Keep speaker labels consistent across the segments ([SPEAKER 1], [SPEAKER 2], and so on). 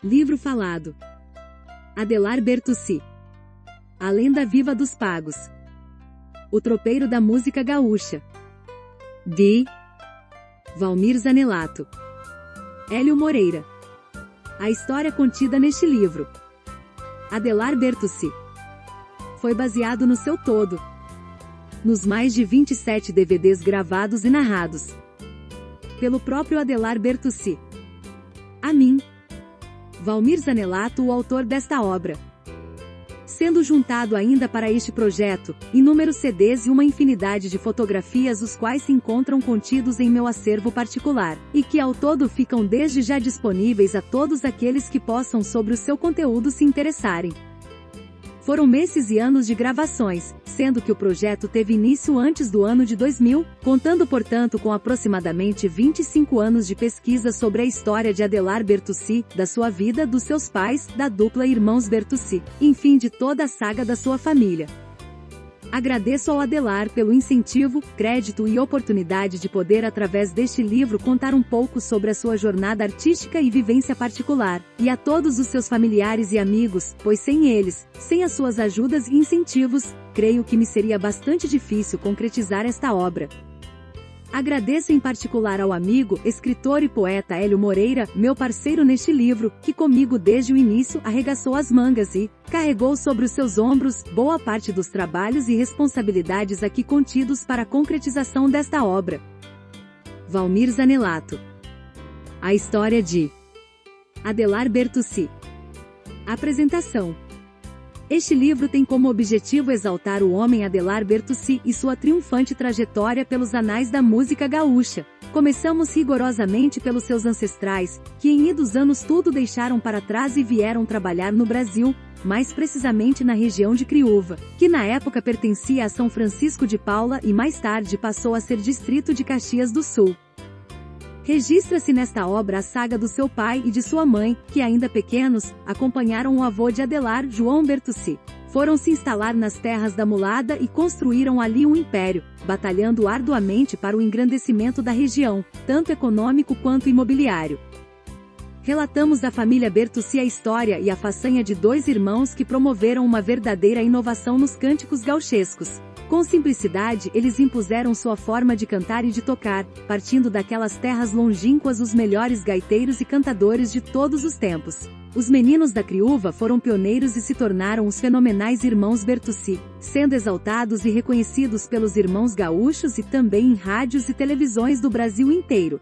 [SPEAKER 1] Livro falado. Adelar Bertucci. A lenda viva dos pagos. O tropeiro da música gaúcha. De Valmir Zanelato. Hélio Moreira. A história contida neste livro. Adelar Bertucci. Foi baseado no seu todo. Nos mais de 27 DVDs gravados e narrados pelo próprio Adelar Bertucci. A mim, Valmir Zanelato, o autor desta obra. Sendo juntado ainda para este projeto, inúmeros CDs e uma infinidade de fotografias os quais se encontram contidos em meu acervo particular, e que ao todo ficam desde já disponíveis a todos aqueles que possam sobre o seu conteúdo se interessarem. Foram meses e anos de gravações, sendo que o projeto teve início antes do ano de 2000, contando portanto com aproximadamente 25 anos de pesquisa sobre a história de Adelar Bertucci, da sua vida, dos seus pais, da dupla irmãos Bertucci, enfim de toda a saga da sua família. Agradeço ao Adelar pelo incentivo, crédito e oportunidade de poder através deste livro contar um pouco sobre a sua jornada artística e vivência particular, e a todos os seus familiares e amigos, pois sem eles, sem as suas ajudas e incentivos, creio que me seria bastante difícil concretizar esta obra. Agradeço em particular ao amigo, escritor e poeta Hélio Moreira, meu parceiro neste livro, que comigo desde o início arregaçou as mangas e carregou sobre os seus ombros boa parte dos trabalhos e responsabilidades aqui contidos para a concretização desta obra. Valmir Zanelato. A história de Adelar Bertucci. Apresentação. Este livro tem como objetivo exaltar o homem Adelar Bertucci e sua triunfante trajetória pelos anais da música gaúcha. Começamos rigorosamente pelos seus ancestrais, que em idos anos tudo deixaram para trás e vieram trabalhar no Brasil, mais precisamente na região de Criúva, que na época pertencia a São Francisco de Paula e mais tarde passou a ser distrito de Caxias do Sul. Registra-se nesta obra a saga do seu pai e de sua mãe, que ainda pequenos, acompanharam o avô de Adelar, João Bertucci. Foram se instalar nas terras da Mulada e construíram ali um império, batalhando arduamente para o engrandecimento da região, tanto econômico quanto imobiliário. Relatamos da família Bertucci a história e a façanha de dois irmãos que promoveram uma verdadeira inovação nos cânticos gauchescos. Com simplicidade, eles impuseram sua forma de cantar e de tocar, partindo daquelas terras longínquas os melhores gaiteiros e cantadores de todos os tempos. Os meninos da Criúva foram pioneiros e se tornaram os fenomenais irmãos Bertucci, sendo exaltados e reconhecidos pelos irmãos gaúchos e também em rádios e televisões do Brasil inteiro.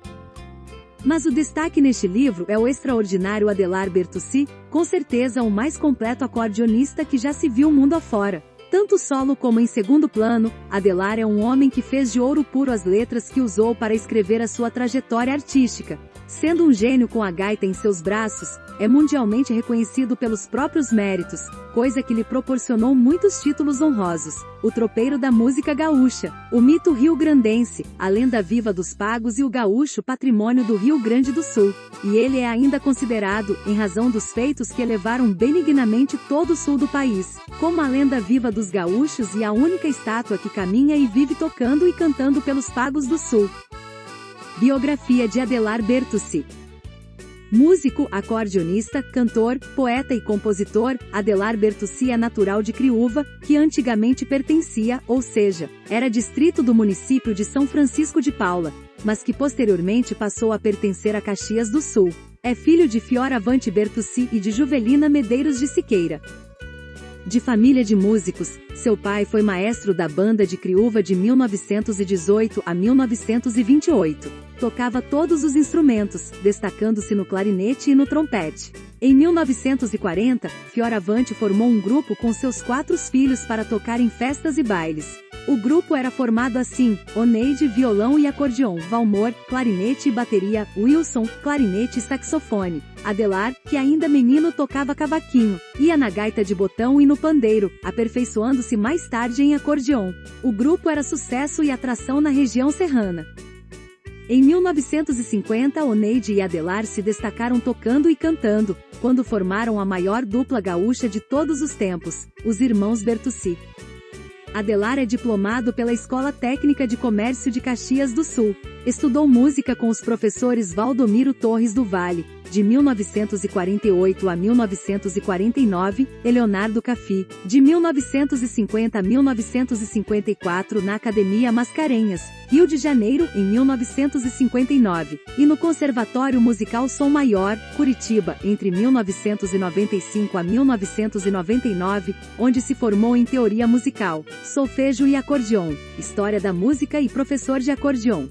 [SPEAKER 1] Mas o destaque neste livro é o extraordinário Adelar Bertucci, com certeza o mais completo acordeonista que já se viu mundo afora. Tanto solo como em segundo plano, Adelar é um homem que fez de ouro puro as letras que usou para escrever a sua trajetória artística. Sendo um gênio com a gaita em seus braços, é mundialmente reconhecido pelos próprios méritos, coisa que lhe proporcionou muitos títulos honrosos. O tropeiro da música gaúcha, o mito rio-grandense, a lenda viva dos pagos e o gaúcho patrimônio do Rio Grande do Sul. E ele é ainda considerado, em razão dos feitos que elevaram benignamente todo o sul do país, como a lenda viva dos gaúchos e a única estátua que caminha e vive tocando e cantando pelos pagos do sul. Biografia de Adelar Bertucci. Músico, acordeonista, cantor, poeta e compositor, Adelar Bertucci é natural de Criúva, que antigamente pertencia, ou seja, era distrito do município de São Francisco de Paula, mas que posteriormente passou a pertencer a Caxias do Sul. É filho de Fioravante Bertucci e de Juvelina Medeiros de Siqueira. De família de músicos, seu pai foi maestro da banda de Criúva de 1918 a 1928. Tocava todos os instrumentos, destacando-se no clarinete e no trompete. Em 1940, Fioravante formou um grupo com seus 4 filhos para tocar em festas e bailes. O grupo era formado assim: Oneide, violão e acordeon, Valmor, clarinete e bateria, Wilson, clarinete e saxofone. Adelar, que ainda menino tocava cavaquinho, ia na gaita de botão e no pandeiro, aperfeiçoando-se mais tarde em acordeon. O grupo era sucesso e atração na região serrana. Em 1950, Oneide e Adelar se destacaram tocando e cantando, quando formaram a maior dupla gaúcha de todos os tempos, os irmãos Bertucci. Adelar é diplomado pela Escola Técnica de Comércio de Caxias do Sul. Estudou música com os professores Valdomiro Torres do Vale, de 1948 a 1949, Eleonardo Caffi, de 1950 a 1954 na Academia Mascarenhas, Rio de Janeiro, em 1959, e no Conservatório Musical Som Maior, Curitiba, entre 1995 a 1999, onde se formou em teoria musical, solfejo e acordeon, história da música e professor de acordeon.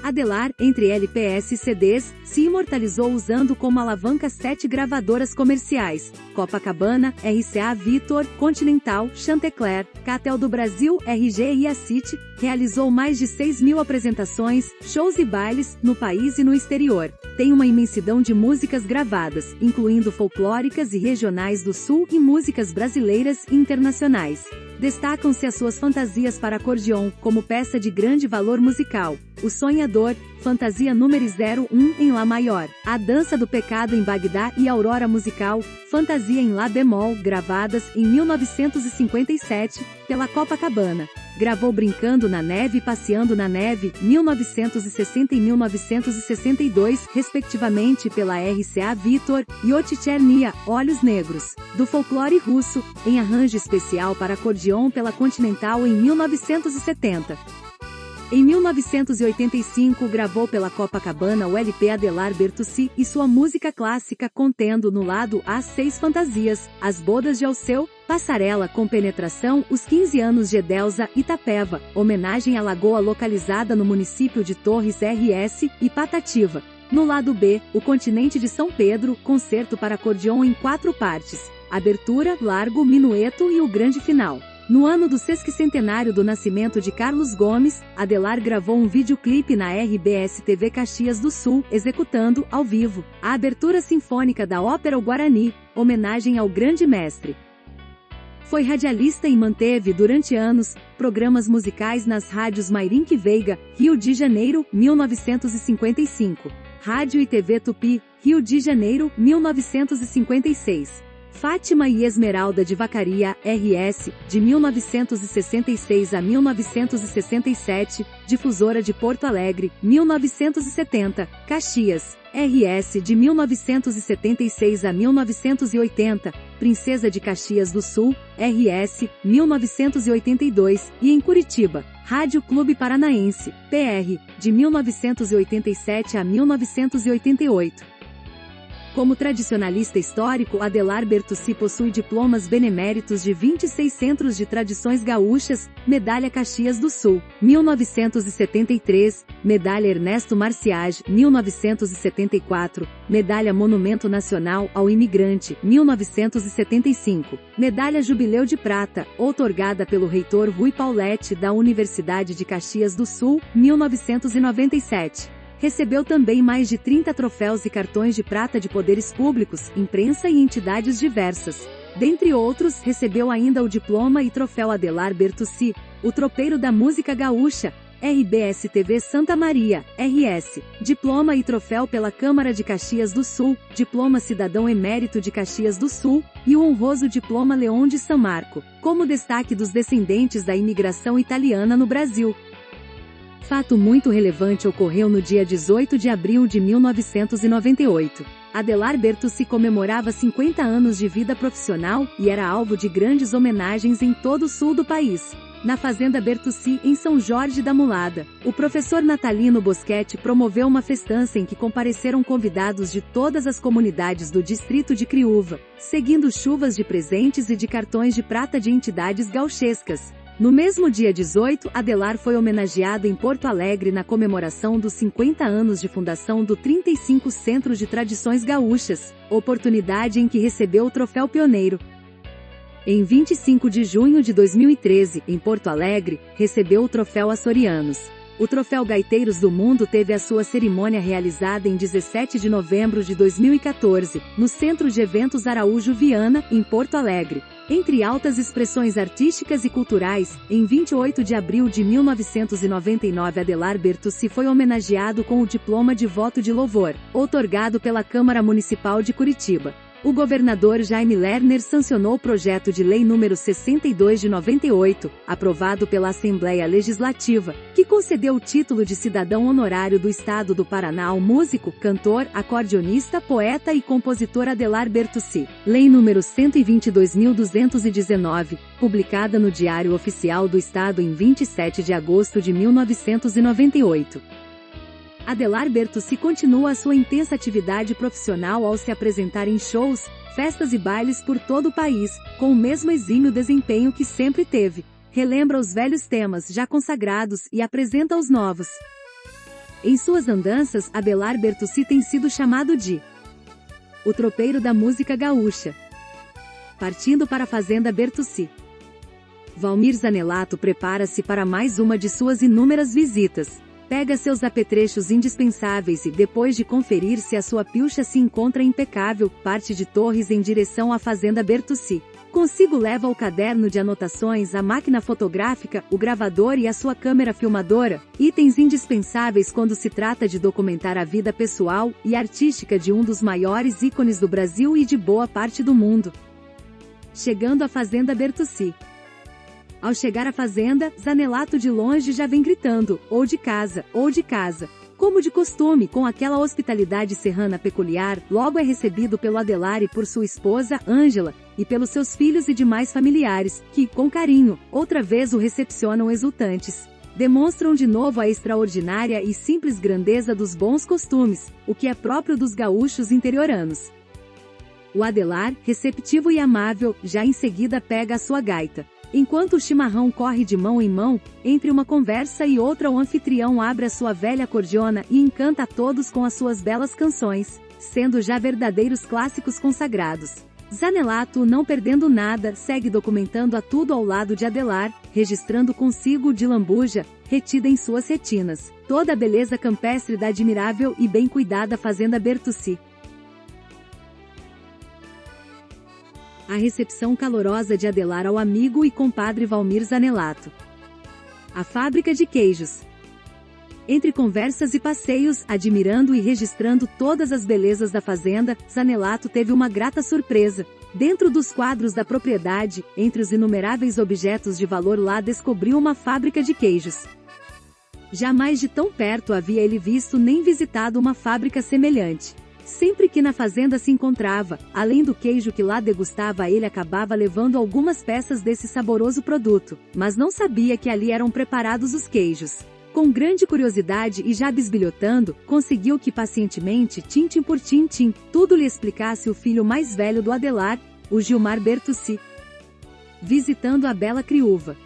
[SPEAKER 1] Adelar, entre LPs e CDs, se imortalizou usando como alavanca 7 gravadoras comerciais: Copacabana, RCA Victor, Continental, Chantecler, Catel do Brasil, RG e Acite. Realizou mais de 6.000 apresentações, shows e bailes, no país e no exterior. Tem uma imensidão de músicas gravadas, incluindo folclóricas e regionais do Sul e músicas brasileiras e internacionais. Destacam-se as suas fantasias para acordeon, como peça de grande valor musical: O Sonhador, Fantasia número 01 em Lá maior, A Dança do Pecado em Bagdá e Aurora Musical, Fantasia em Lá bemol, gravadas em 1957, pela Copacabana. Gravou Brincando na Neve e Passeando na Neve, 1960 e 1962, respectivamente, pela RCA Victor, e Otichernia, Olhos Negros, do folclore russo, em arranjo especial para acordeon pela Continental em 1970. Em 1985 gravou pela Copacabana o LP Adelar Bertucci e sua música clássica, contendo no lado A 6 fantasias: As Bodas de Alceu, Passarela com Penetração, Os 15 anos de Edelza, Itapeva, homenagem à lagoa localizada no município de Torres RS, e Patativa. No lado B, O Continente de São Pedro, concerto para acordeon em 4 partes: abertura, largo, minueto e o grande final. No ano do sesquicentenário do nascimento de Carlos Gomes, Adelar gravou um videoclipe na RBS TV Caxias do Sul, executando, ao vivo, a abertura sinfônica da Ópera O Guarani, homenagem ao grande mestre. Foi radialista e manteve, durante anos, programas musicais nas rádios Mairink Veiga, Rio de Janeiro, 1955. Rádio e TV Tupi, Rio de Janeiro, 1956. Fátima e Esmeralda de Vacaria, RS, de 1966 a 1967, Difusora de Porto Alegre, 1970, Caxias, RS, de 1976 a 1980, Princesa de Caxias do Sul, RS, 1982, e em Curitiba, Rádio Clube Paranaense, PR, de 1987 a 1988. Como tradicionalista histórico, Adelar Bertucci possui diplomas beneméritos de 26 Centros de Tradições Gaúchas, Medalha Caxias do Sul, 1973, Medalha Ernesto Marciage, 1974, Medalha Monumento Nacional ao Imigrante, 1975, Medalha Jubileu de Prata, outorgada pelo reitor Rui Pauletti da Universidade de Caxias do Sul, 1997. Recebeu também mais de 30 troféus e cartões de prata de poderes públicos, imprensa e entidades diversas. Dentre outros, recebeu ainda o diploma e troféu Adelar Bertucci, o tropeiro da música gaúcha, RBS TV Santa Maria, RS, diploma e troféu pela Câmara de Caxias do Sul, diploma Cidadão Emérito de Caxias do Sul, e o honroso diploma Leão de San Marco, como destaque dos descendentes da imigração italiana no Brasil. Fato muito relevante ocorreu no dia 18 de abril de 1998. Adelar Bertucci comemorava 50 anos de vida profissional e era alvo de grandes homenagens em todo o sul do país. Na Fazenda Bertucci, em São Jorge da Mulada, o professor Natalino Boschetti promoveu uma festança em que compareceram convidados de todas as comunidades do distrito de Criúva, seguindo chuvas de presentes e de cartões de prata de entidades gauchescas. No mesmo dia 18, Adelar foi homenageado em Porto Alegre na comemoração dos 50 anos de fundação do 35 Centro de Tradições Gaúchas, oportunidade em que recebeu o troféu pioneiro. Em 25 de junho de 2013, em Porto Alegre, recebeu o troféu Açorianos. O troféu Gaiteiros do Mundo teve a sua cerimônia realizada em 17 de novembro de 2014, no Centro de Eventos Araújo Viana, em Porto Alegre. Entre altas expressões artísticas e culturais, em 28 de abril de 1999 Adelar Bertucci foi homenageado com o diploma de voto de louvor, outorgado pela Câmara Municipal de Curitiba. O governador Jaime Lerner sancionou o projeto de lei número 62 de 98, aprovado pela Assembleia Legislativa, que concedeu o título de cidadão honorário do Estado do Paraná ao músico, cantor, acordeonista, poeta e compositor Adelar Bertucci. Lei número 122.219, publicada no Diário Oficial do Estado em 27 de agosto de 1998. Adelar Bertucci continua a sua intensa atividade profissional ao se apresentar em shows, festas e bailes por todo o país, com o mesmo exímio desempenho que sempre teve. Relembra os velhos temas já consagrados e apresenta os novos. Em suas andanças, Adelar Bertucci tem sido chamado de o tropeiro da música gaúcha. Partindo para a Fazenda Bertucci, Valmir Zanelato prepara-se para mais uma de suas inúmeras visitas. Pega seus apetrechos indispensáveis e, depois de conferir se a sua pilcha se encontra impecável, parte de Torres em direção à Fazenda Bertucci. Consigo leva o caderno de anotações, a máquina fotográfica, o gravador e a sua câmera filmadora, itens indispensáveis quando se trata de documentar a vida pessoal e artística de um dos maiores ícones do Brasil e de boa parte do mundo. Chegando à Fazenda Bertucci. Ao chegar à fazenda, Zanelato de longe já vem gritando, ou de casa, ou de casa. Como de costume, com aquela hospitalidade serrana peculiar, logo é recebido pelo Adelar e por sua esposa, Ângela, e pelos seus filhos e demais familiares, que, com carinho, outra vez o recepcionam exultantes. Demonstram de novo a extraordinária e simples grandeza dos bons costumes, o que é próprio dos gaúchos interioranos. O Adelar, receptivo e amável, já em seguida pega a sua gaita. Enquanto o chimarrão corre de mão em mão, entre uma conversa e outra o anfitrião abre a sua velha acordeona e encanta a todos com as suas belas canções, sendo já verdadeiros clássicos consagrados. Zanelato, não perdendo nada, segue documentando a tudo ao lado de Adelar, registrando consigo de lambuja, retida em suas retinas, toda a beleza campestre da admirável e bem cuidada Fazenda Bertucci. A recepção calorosa de Adelar ao amigo e compadre Valmir Zanelato. A fábrica de queijos. Entre conversas e passeios, admirando e registrando todas as belezas da fazenda, Zanelato teve uma grata surpresa. Dentro dos quadros da propriedade, entre os inumeráveis objetos de valor lá descobriu uma fábrica de queijos. Jamais de tão perto havia ele visto nem visitado uma fábrica semelhante. Sempre que na fazenda se encontrava, além do queijo que lá degustava, ele acabava levando algumas peças desse saboroso produto, mas não sabia que ali eram preparados os queijos. Com grande curiosidade e já bisbilhotando, conseguiu que pacientemente, tintim por tintim, tudo lhe explicasse o filho mais velho do Adelar, o Gilmar Bertucci. Visitando a bela Criúva.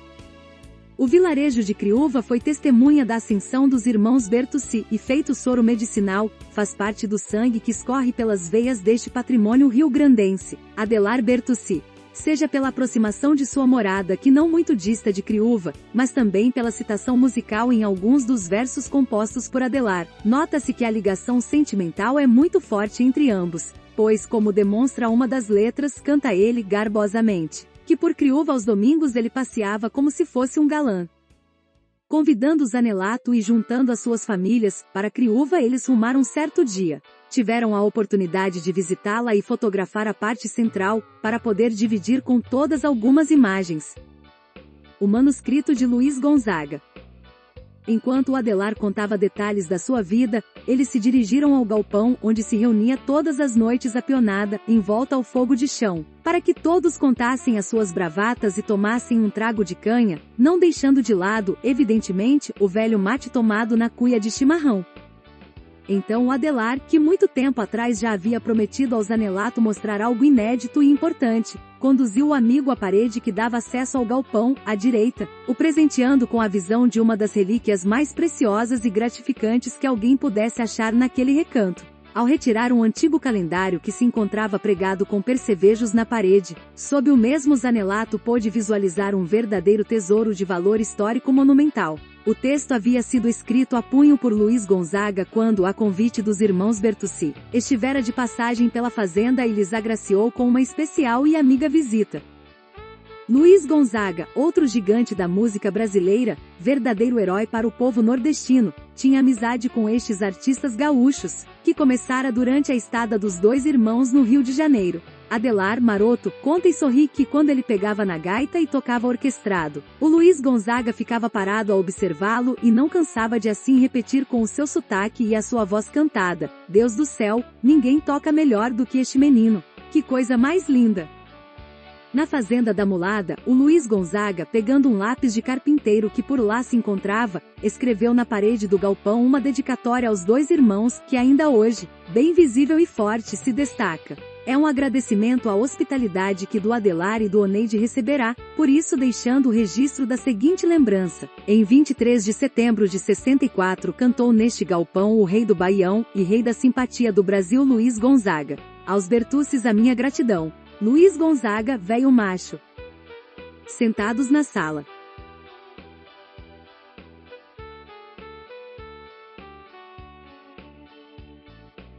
[SPEAKER 1] O vilarejo de Criúva foi testemunha da ascensão dos irmãos Bertucci e, feito soro medicinal, faz parte do sangue que escorre pelas veias deste patrimônio rio-grandense, Adelar Bertucci. Seja pela aproximação de sua morada que não muito dista de Criúva, mas também pela citação musical em alguns dos versos compostos por Adelar, nota-se que a ligação sentimental é muito forte entre ambos, pois, como demonstra uma das letras, canta ele garbosamente que por Criúva aos domingos ele passeava como se fosse um galã. Convidando Zanelato e juntando as suas famílias, para Criúva eles rumaram certo dia. Tiveram a oportunidade de visitá-la e fotografar a parte central, para poder dividir com todas algumas imagens. O manuscrito de Luiz Gonzaga. Enquanto o Adelar contava detalhes da sua vida, eles se dirigiram ao galpão onde se reunia todas as noites a peonada, em volta ao fogo de chão, para que todos contassem as suas bravatas e tomassem um trago de canha, não deixando de lado, evidentemente, o velho mate tomado na cuia de chimarrão. Então o Adelar, que muito tempo atrás já havia prometido ao Zanelato mostrar algo inédito e importante, conduziu o amigo à parede que dava acesso ao galpão, à direita, o presenteando com a visão de uma das relíquias mais preciosas e gratificantes que alguém pudesse achar naquele recanto. Ao retirar um antigo calendário que se encontrava pregado com percevejos na parede, sob o mesmo Zanelato pôde visualizar um verdadeiro tesouro de valor histórico monumental. O texto havia sido escrito a punho por Luiz Gonzaga quando, a convite dos irmãos Bertucci, estivera de passagem pela fazenda e lhes agraciou com uma especial e amiga visita. Luiz Gonzaga, outro gigante da música brasileira, verdadeiro herói para o povo nordestino, tinha amizade com estes artistas gaúchos, que começara durante a estada dos dois irmãos no Rio de Janeiro. Adelar Maroto conta e sorri que quando ele pegava na gaita e tocava orquestrado, o Luiz Gonzaga ficava parado a observá-lo e não cansava de assim repetir com o seu sotaque e a sua voz cantada: Deus do céu, ninguém toca melhor do que este menino. Que coisa mais linda! Na fazenda da Mulada, o Luiz Gonzaga, pegando um lápis de carpinteiro que por lá se encontrava, escreveu na parede do galpão uma dedicatória aos dois irmãos que ainda hoje, bem visível e forte, se destaca. É um agradecimento à hospitalidade que do Adelar e do Oneide receberá, por isso deixando o registro da seguinte lembrança. Em 23 de setembro de 64 cantou neste galpão o rei do Baião e rei da simpatia do Brasil Luiz Gonzaga. Aos Bertuccis a minha gratidão. Luiz Gonzaga, velho macho. Sentados na sala.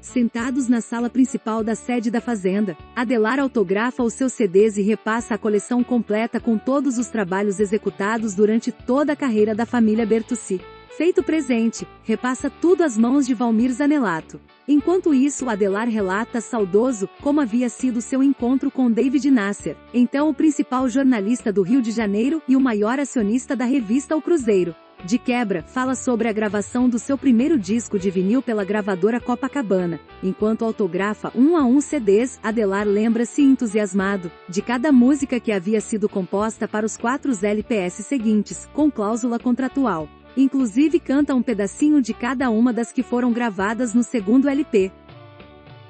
[SPEAKER 1] Sentados na sala principal da sede da fazenda, Adelar autografa os seus CDs e repassa a coleção completa com todos os trabalhos executados durante toda a carreira da família Bertucci. Feito presente, repassa tudo às mãos de Valmir Zanelato. Enquanto isso, Adelar relata saudoso como havia sido seu encontro com David Nasser, então o principal jornalista do Rio de Janeiro e o maior acionista da revista O Cruzeiro. De quebra, fala sobre a gravação do seu primeiro disco de vinil pela gravadora Copacabana. Enquanto autografa um a um CDs, Adelar lembra-se entusiasmado de cada música que havia sido composta para os 4 LPs seguintes, com cláusula contratual. Inclusive canta um pedacinho de cada uma das que foram gravadas no segundo LP.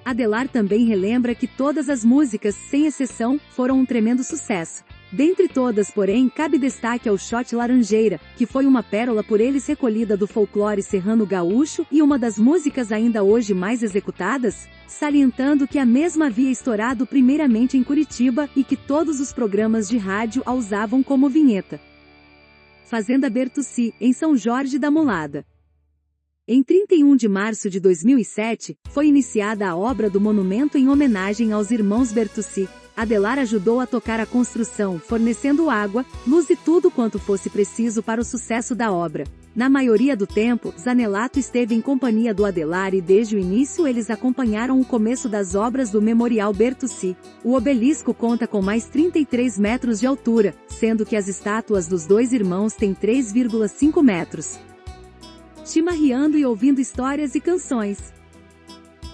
[SPEAKER 1] Adelar também relembra que todas as músicas, sem exceção, foram um tremendo sucesso. Dentre todas, porém, cabe destaque ao Shot Laranjeira, que foi uma pérola por eles recolhida do folclore serrano gaúcho e uma das músicas ainda hoje mais executadas, salientando que a mesma havia estourado primeiramente em Curitiba e que todos os programas de rádio a usavam como vinheta. Fazenda Bertucci, em São Jorge da Mulada. Em 31 de março de 2007, foi iniciada a obra do monumento em homenagem aos irmãos Bertucci. Adelar ajudou a tocar a construção, fornecendo água, luz e tudo quanto fosse preciso para o sucesso da obra. Na maioria do tempo, Zanelato esteve em companhia do Adelar e desde o início eles acompanharam o começo das obras do Memorial Bertucci. O obelisco conta com mais 33 metros de altura, sendo que as estátuas dos dois irmãos têm 3,5 metros. Chimarreando e ouvindo histórias e canções.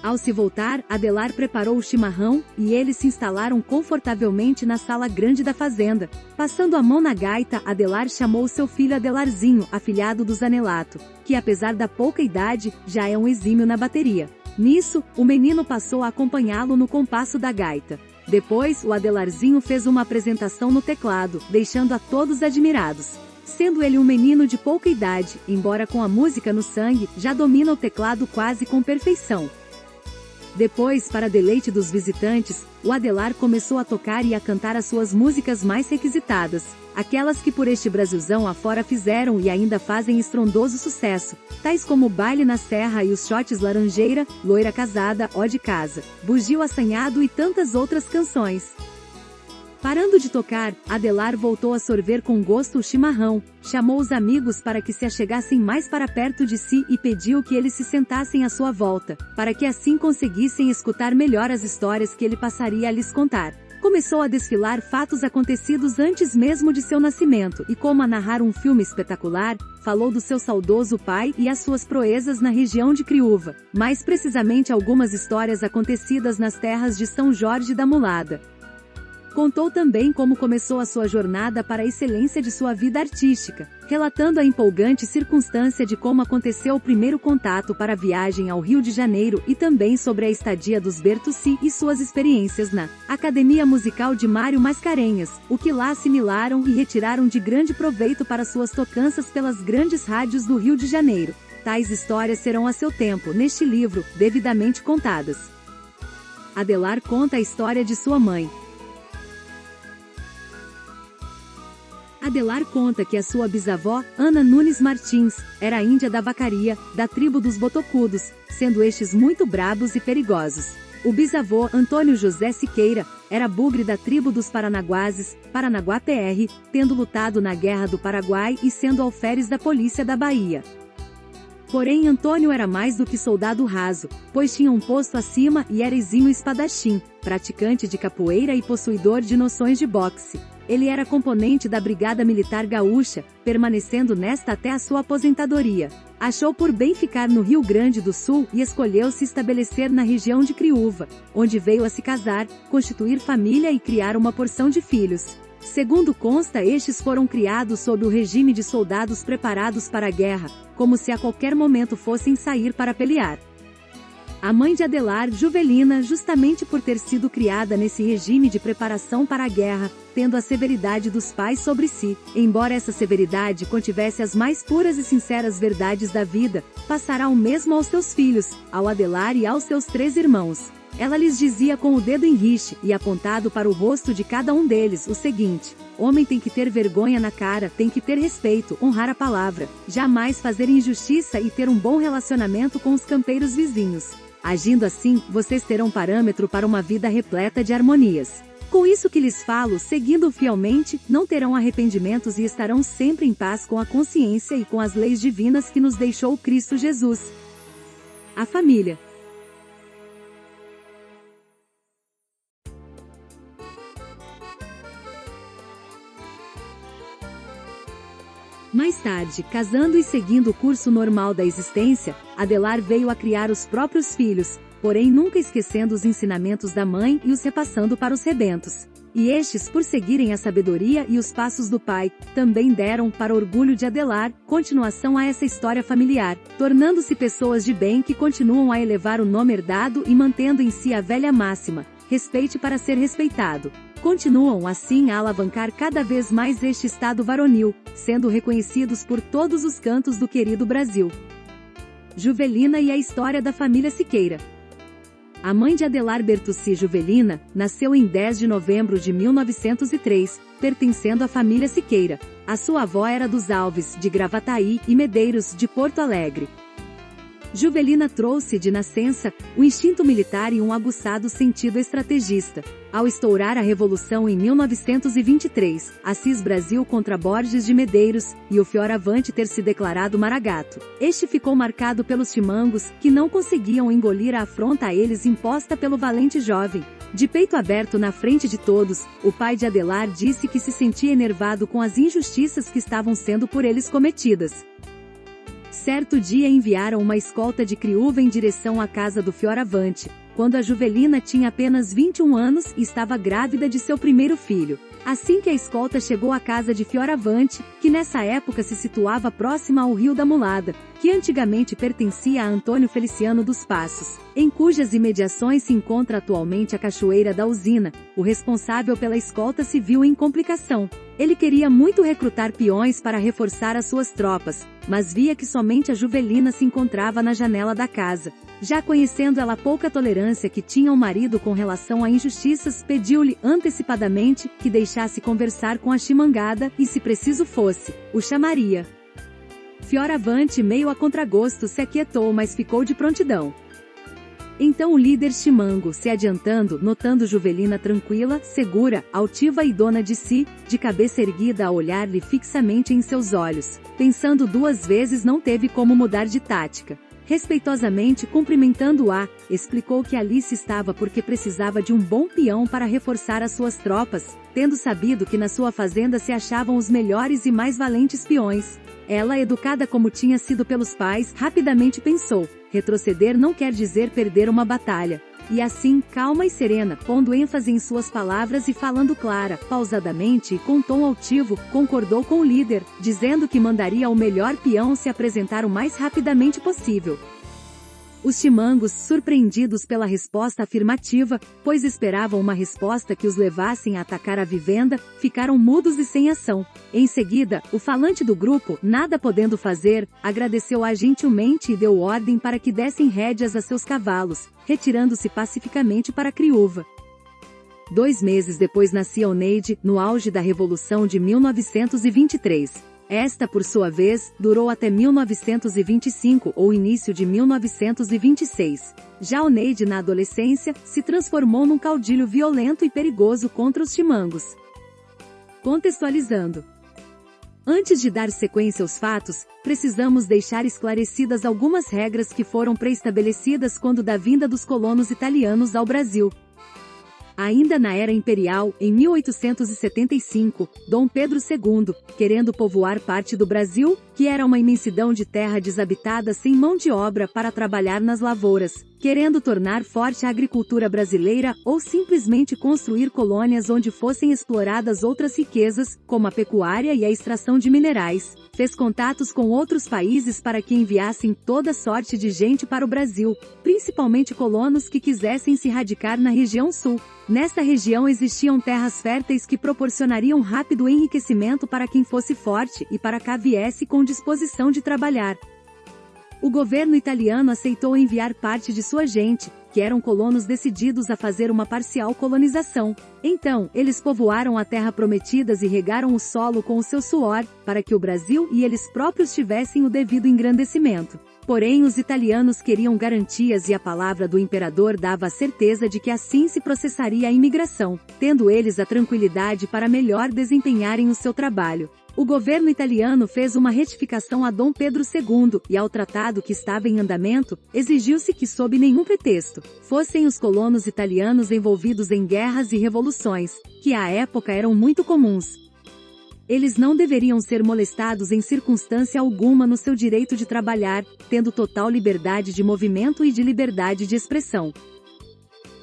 [SPEAKER 1] Ao se voltar, Adelar preparou o chimarrão, e eles se instalaram confortavelmente na sala grande da fazenda. Passando a mão na gaita, Adelar chamou seu filho Adelarzinho, afilhado do Zanelato, que apesar da pouca idade, já é um exímio na bateria. Nisso, o menino passou a acompanhá-lo no compasso da gaita. Depois, o Adelarzinho fez uma apresentação no teclado, deixando a todos admirados. Sendo ele um menino de pouca idade, embora com a música no sangue, já domina o teclado quase com perfeição. Depois, para deleite dos visitantes, o Adelar começou a tocar e a cantar as suas músicas mais requisitadas, aquelas que por este Brasilzão afora fizeram e ainda fazem estrondoso sucesso, tais como Baile na Serra e os Shots Laranjeira, Loira Casada, Ó de Casa, Bugio Assanhado e tantas outras canções. Parando de tocar, Adelar voltou a sorver com gosto o chimarrão, chamou os amigos para que se achegassem mais para perto de si e pediu que eles se sentassem à sua volta, para que assim conseguissem escutar melhor as histórias que ele passaria a lhes contar. Começou a desfilar fatos acontecidos antes mesmo de seu nascimento e, como a narrar um filme espetacular, falou do seu saudoso pai e as suas proezas na região de Criúva, mais precisamente algumas histórias acontecidas nas terras de São Jorge da Mulada. Contou também como começou a sua jornada para a excelência de sua vida artística, relatando a empolgante circunstância de como aconteceu o primeiro contato para a viagem ao Rio de Janeiro e também sobre a estadia dos Bertucci e suas experiências na Academia Musical de Mário Mascarenhas, o que lá assimilaram e retiraram de grande proveito para suas tocanças pelas grandes rádios do Rio de Janeiro. Tais histórias serão a seu tempo, neste livro, devidamente contadas. Adelar conta a história de sua mãe. Adelar conta que a sua bisavó, Ana Nunes Martins, era índia da Vacaria, da tribo dos Botocudos, sendo estes muito brabos e perigosos. O bisavô, Antônio José Siqueira, era bugre da tribo dos Paranaguases, Paranaguá PR, tendo lutado na Guerra do Paraguai e sendo alferes da polícia da Bahia. Porém Antônio era mais do que soldado raso, pois tinha um posto acima e era exímio espadachim, praticante de capoeira e possuidor de noções de boxe. Ele era componente da Brigada Militar Gaúcha, permanecendo nesta até a sua aposentadoria. Achou por bem ficar no Rio Grande do Sul e escolheu se estabelecer na região de Criúva, onde veio a se casar, constituir família e criar uma porção de filhos. Segundo consta, estes foram criados sob o regime de soldados preparados para a guerra, como se a qualquer momento fossem sair para pelear. A mãe de Adelar, Juvelina, justamente por ter sido criada nesse regime de preparação para a guerra, tendo a severidade dos pais sobre si, embora essa severidade contivesse as mais puras e sinceras verdades da vida, passará o mesmo aos seus filhos, ao Adelar e aos seus 3 irmãos. Ela lhes dizia com o dedo em rixe e apontado para o rosto de cada um deles o seguinte: homem tem que ter vergonha na cara, tem que ter respeito, honrar a palavra, jamais fazer injustiça e ter um bom relacionamento com os campeiros vizinhos. Agindo assim, vocês terão parâmetro para uma vida repleta de harmonias. Com isso que lhes falo, seguindo fielmente, não terão arrependimentos e estarão sempre em paz com a consciência e com as leis divinas que nos deixou Cristo Jesus. A família. Mais tarde, casando e seguindo o curso normal da existência, Adelar veio a criar os próprios filhos, porém nunca esquecendo os ensinamentos da mãe e os repassando para os rebentos. E estes, por seguirem a sabedoria e os passos do pai, também deram, para orgulho de Adelar, continuação a essa história familiar, tornando-se pessoas de bem que continuam a elevar o nome herdado e mantendo em si a velha máxima: respeite para ser respeitado. Continuam assim a alavancar cada vez mais este estado varonil, sendo reconhecidos por todos os cantos do querido Brasil. Juvelina e a história da família Siqueira. A mãe de Adelar Bertucci, Juvelina, nasceu em 10 de novembro de 1903, pertencendo à família Siqueira. A sua avó era dos Alves, de Gravataí, e Medeiros, de Porto Alegre. Juvelina trouxe de nascença o instinto militar e um aguçado sentido estrategista. Ao estourar a Revolução em 1923, Assis Brasil contra Borges de Medeiros, e o Fioravante ter se declarado Maragato, este ficou marcado pelos chimangos, que não conseguiam engolir a afronta a eles imposta pelo valente jovem. De peito aberto na frente de todos, o pai de Adelar disse que se sentia enervado com as injustiças que estavam sendo por eles cometidas. Certo dia enviaram uma escolta de Criúva em direção à casa do Fioravante, quando a Juvelina tinha apenas 21 anos e estava grávida de seu primeiro filho. Assim que a escolta chegou à casa de Fioravante, que nessa época se situava próxima ao Rio da Mulada, que antigamente pertencia a Antônio Feliciano dos Passos, em cujas imediações se encontra atualmente a Cachoeira da Usina, o responsável pela escolta se viu em complicação. Ele queria muito recrutar peões para reforçar as suas tropas, mas via que somente a Juvelina se encontrava na janela da casa. Já conhecendo ela a pouca tolerância que tinha o marido com relação a injustiças, pediu-lhe antecipadamente que deixasse conversar com a chimangada e, se preciso fosse, o chamaria. Fioravante, meio a contragosto, se aquietou, mas ficou de prontidão. Então o líder chimango, se adiantando, notando Juvelina tranquila, segura, altiva e dona de si, de cabeça erguida a olhar-lhe fixamente em seus olhos, pensando 2 vezes, não teve como mudar de tática. Respeitosamente cumprimentando-a, explicou que ali se estava porque precisava de um bom peão para reforçar as suas tropas, tendo sabido que na sua fazenda se achavam os melhores e mais valentes peões. Ela, educada como tinha sido pelos pais, rapidamente pensou: retroceder não quer dizer perder uma batalha. E assim, calma e serena, pondo ênfase em suas palavras e falando clara, pausadamente e com tom altivo, concordou com o líder, dizendo que mandaria o melhor peão se apresentar o mais rapidamente possível. Os chimangos, surpreendidos pela resposta afirmativa, pois esperavam uma resposta que os levassem a atacar a vivenda, ficaram mudos e sem ação. Em seguida, o falante do grupo, nada podendo fazer, agradeceu-a gentilmente e deu ordem para que dessem rédeas a seus cavalos, retirando-se pacificamente para Criúva. 2 meses depois nascia Oneide, no auge da Revolução de 1923. Esta, por sua vez, durou até 1925 ou início de 1926. Já Oneide, na adolescência, se transformou num caudilho violento e perigoso contra os chimangos. Contextualizando. Antes de dar sequência aos fatos, precisamos deixar esclarecidas algumas regras que foram pré-estabelecidas quando da vinda dos colonos italianos ao Brasil. Ainda na Era Imperial, em 1875, Dom Pedro II, querendo povoar parte do Brasil, que era uma imensidão de terra desabitada sem mão de obra para trabalhar nas lavouras, querendo tornar forte a agricultura brasileira ou simplesmente construir colônias onde fossem exploradas outras riquezas, como a pecuária e a extração de minerais, fez contatos com outros países para que enviassem toda sorte de gente para o Brasil, principalmente colonos que quisessem se radicar na região sul. Nessa região existiam terras férteis que proporcionariam rápido enriquecimento para quem fosse forte e para cá viesse com disposição de trabalhar. O governo italiano aceitou enviar parte de sua gente, que eram colonos decididos a fazer uma parcial colonização. Então, eles povoaram a terra prometida e regaram o solo com o seu suor, para que o Brasil e eles próprios tivessem o devido engrandecimento. Porém, os italianos queriam garantias e a palavra do imperador dava a certeza de que assim se processaria a imigração, tendo eles a tranquilidade para melhor desempenharem o seu trabalho. O governo italiano fez uma retificação a Dom Pedro II, e ao tratado que estava em andamento, exigiu-se que sob nenhum pretexto, fossem os colonos italianos envolvidos em guerras e revoluções, que à época eram muito comuns. Eles não deveriam ser molestados em circunstância alguma no seu direito de trabalhar, tendo total liberdade de movimento e de liberdade de expressão.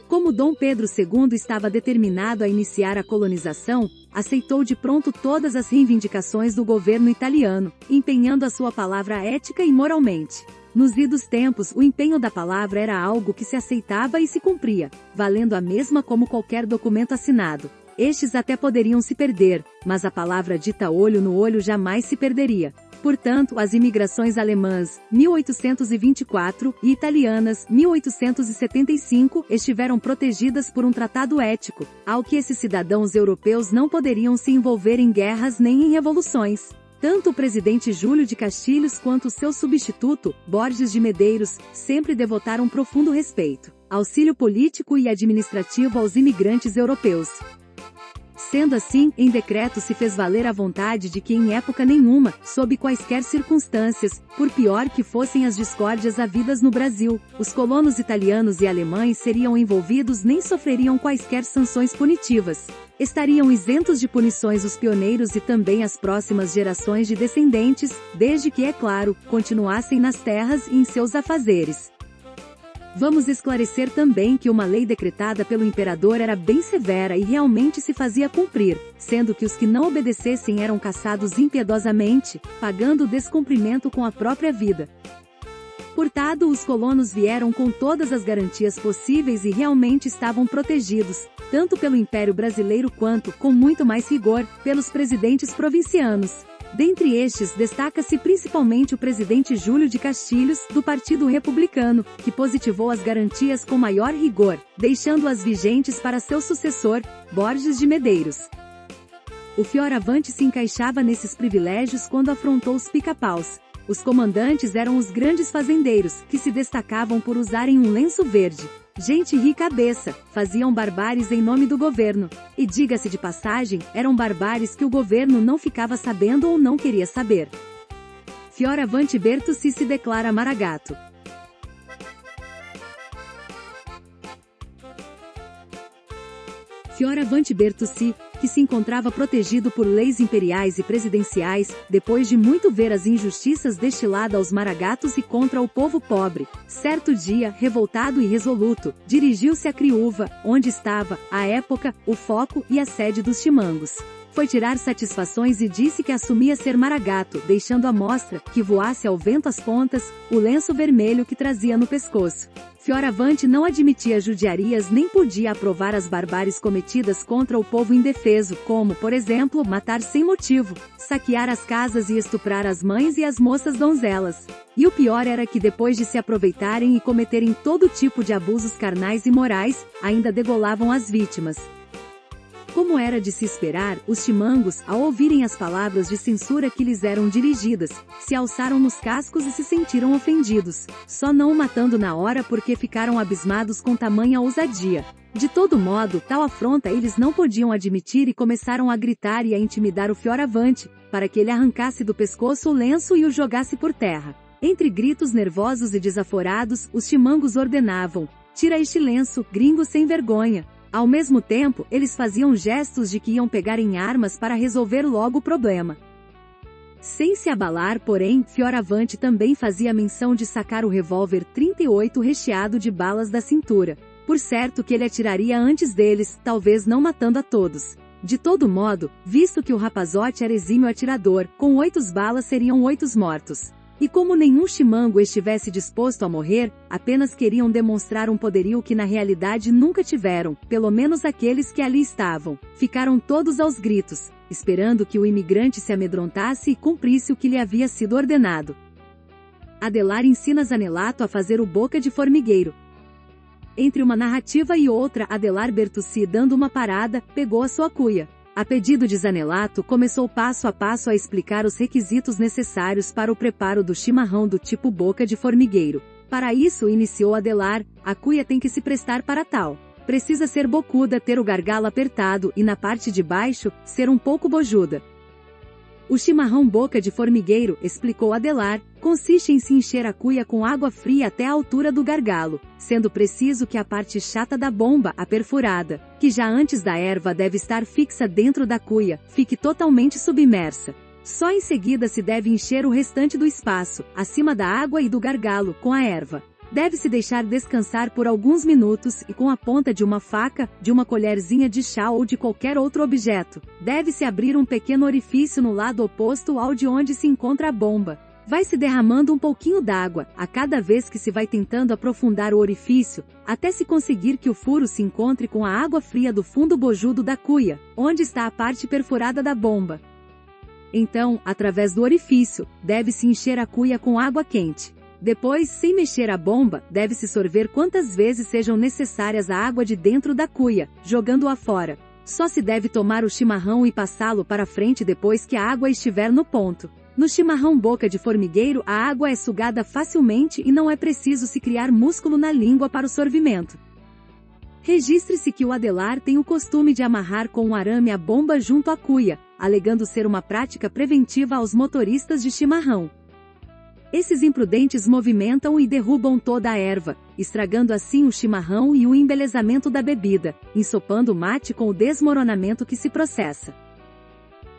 [SPEAKER 1] Como Dom Pedro II estava determinado a iniciar a colonização, aceitou de pronto todas as reivindicações do governo italiano, empenhando a sua palavra ética e moralmente. Nos idos tempos, o empenho da palavra era algo que se aceitava e se cumpria, valendo a mesma como qualquer documento assinado. Estes até poderiam se perder, mas a palavra dita olho no olho jamais se perderia. Portanto, as imigrações alemãs, 1824, e italianas, 1875, estiveram protegidas por um tratado ético, ao que esses cidadãos europeus não poderiam se envolver em guerras nem em revoluções. Tanto o presidente Júlio de Castilhos quanto seu substituto, Borges de Medeiros, sempre devotaram profundo respeito, auxílio político e administrativo aos imigrantes europeus. Sendo assim, em decreto se fez valer a vontade de que em época nenhuma, sob quaisquer circunstâncias, por pior que fossem as discórdias havidas no Brasil, os colonos italianos e alemães seriam envolvidos nem sofreriam quaisquer sanções punitivas. Estariam isentos de punições os pioneiros e também as próximas gerações de descendentes, desde que, é claro, continuassem nas terras e em seus afazeres. Vamos esclarecer também que uma lei decretada pelo imperador era bem severa e realmente se fazia cumprir, sendo que os que não obedecessem eram caçados impiedosamente, pagando o descumprimento com a própria vida. Portanto, os colonos vieram com todas as garantias possíveis e realmente estavam protegidos, tanto pelo Império Brasileiro quanto, com muito mais rigor, pelos presidentes provincianos. Dentre estes, destaca-se principalmente o presidente Júlio de Castilhos, do Partido Republicano, que positivou as garantias com maior rigor, deixando-as vigentes para seu sucessor, Borges de Medeiros. O Fioravante se encaixava nesses privilégios quando afrontou os pica-paus. Os comandantes eram os grandes fazendeiros, que se destacavam por usarem um lenço verde. Gente rica à beça, faziam barbáries em nome do governo. E diga-se de passagem, eram barbáries que o governo não ficava sabendo ou não queria saber. Fioravante Bertucci se declara Maragato. Fioravante Bertucci, que se encontrava protegido por leis imperiais e presidenciais, depois de muito ver as injustiças destiladas aos maragatos e contra o povo pobre, certo dia, revoltado e resoluto, dirigiu-se a Criúva, onde estava, à época, o foco e a sede dos Chimangos. Foi tirar satisfações e disse que assumia ser maragato, deixando à mostra, que voasse ao vento as pontas, o lenço vermelho que trazia no pescoço. Fioravante não admitia judiarias nem podia aprovar as barbáries cometidas contra o povo indefeso, como, por exemplo, matar sem motivo, saquear as casas e estuprar as mães e as moças donzelas. E o pior era que depois de se aproveitarem e cometerem todo tipo de abusos carnais e morais, ainda degolavam as vítimas. Como era de se esperar, os chimangos, ao ouvirem as palavras de censura que lhes eram dirigidas, se alçaram nos cascos e se sentiram ofendidos, só não o matando na hora porque ficaram abismados com tamanha ousadia. De todo modo, tal afronta eles não podiam admitir e começaram a gritar e a intimidar o Fioravante, para que ele arrancasse do pescoço o lenço e o jogasse por terra. Entre gritos nervosos e desaforados, os chimangos ordenavam: tira este lenço, gringo sem vergonha. Ao mesmo tempo, eles faziam gestos de que iam pegar em armas para resolver logo o problema. Sem se abalar, porém, Fioravante também fazia menção de sacar o revólver 38 recheado de balas da cintura. Por certo que ele atiraria antes deles, talvez não matando a todos. De todo modo, visto que o rapazote era exímio atirador, com 8 balas seriam 8 mortos. E como nenhum chimango estivesse disposto a morrer, apenas queriam demonstrar um poderio que na realidade nunca tiveram, pelo menos aqueles que ali estavam. Ficaram todos aos gritos, esperando que o imigrante se amedrontasse e cumprisse o que lhe havia sido ordenado. Adelar ensina Zanelato a fazer o boca de formigueiro. Entre uma narrativa e outra, Adelar Bertucci, dando uma parada, pegou a sua cuia. A pedido de Zanelato, começou passo a passo a explicar os requisitos necessários para o preparo do chimarrão do tipo boca de formigueiro. Para isso, iniciou Adelar: a cuia tem que se prestar para tal. Precisa ser bocuda, ter o gargalo apertado e na parte de baixo, ser um pouco bojuda. O chimarrão boca de formigueiro, explicou Adelar, consiste em se encher a cuia com água fria até a altura do gargalo, sendo preciso que a parte chata da bomba, a perfurada, que já antes da erva deve estar fixa dentro da cuia, fique totalmente submersa. Só em seguida se deve encher o restante do espaço, acima da água e do gargalo, com a erva. Deve-se deixar descansar por alguns minutos e com a ponta de uma faca, de uma colherzinha de chá ou de qualquer outro objeto, deve-se abrir um pequeno orifício no lado oposto ao de onde se encontra a bomba. Vai-se derramando um pouquinho d'água, a cada vez que se vai tentando aprofundar o orifício, até se conseguir que o furo se encontre com a água fria do fundo bojudo da cuia, onde está a parte perfurada da bomba. Então, através do orifício, deve-se encher a cuia com água quente. Depois, sem mexer a bomba, deve-se sorver quantas vezes sejam necessárias a água de dentro da cuia, jogando-a fora. Só se deve tomar o chimarrão e passá-lo para frente depois que a água estiver no ponto. No chimarrão boca de formigueiro, a água é sugada facilmente e não é preciso se criar músculo na língua para o sorvimento. Registre-se que o Adelar tem o costume de amarrar com um arame a bomba junto à cuia, alegando ser uma prática preventiva aos motoristas de chimarrão. Esses imprudentes movimentam e derrubam toda a erva, estragando assim o chimarrão e o embelezamento da bebida, ensopando o mate com o desmoronamento que se processa.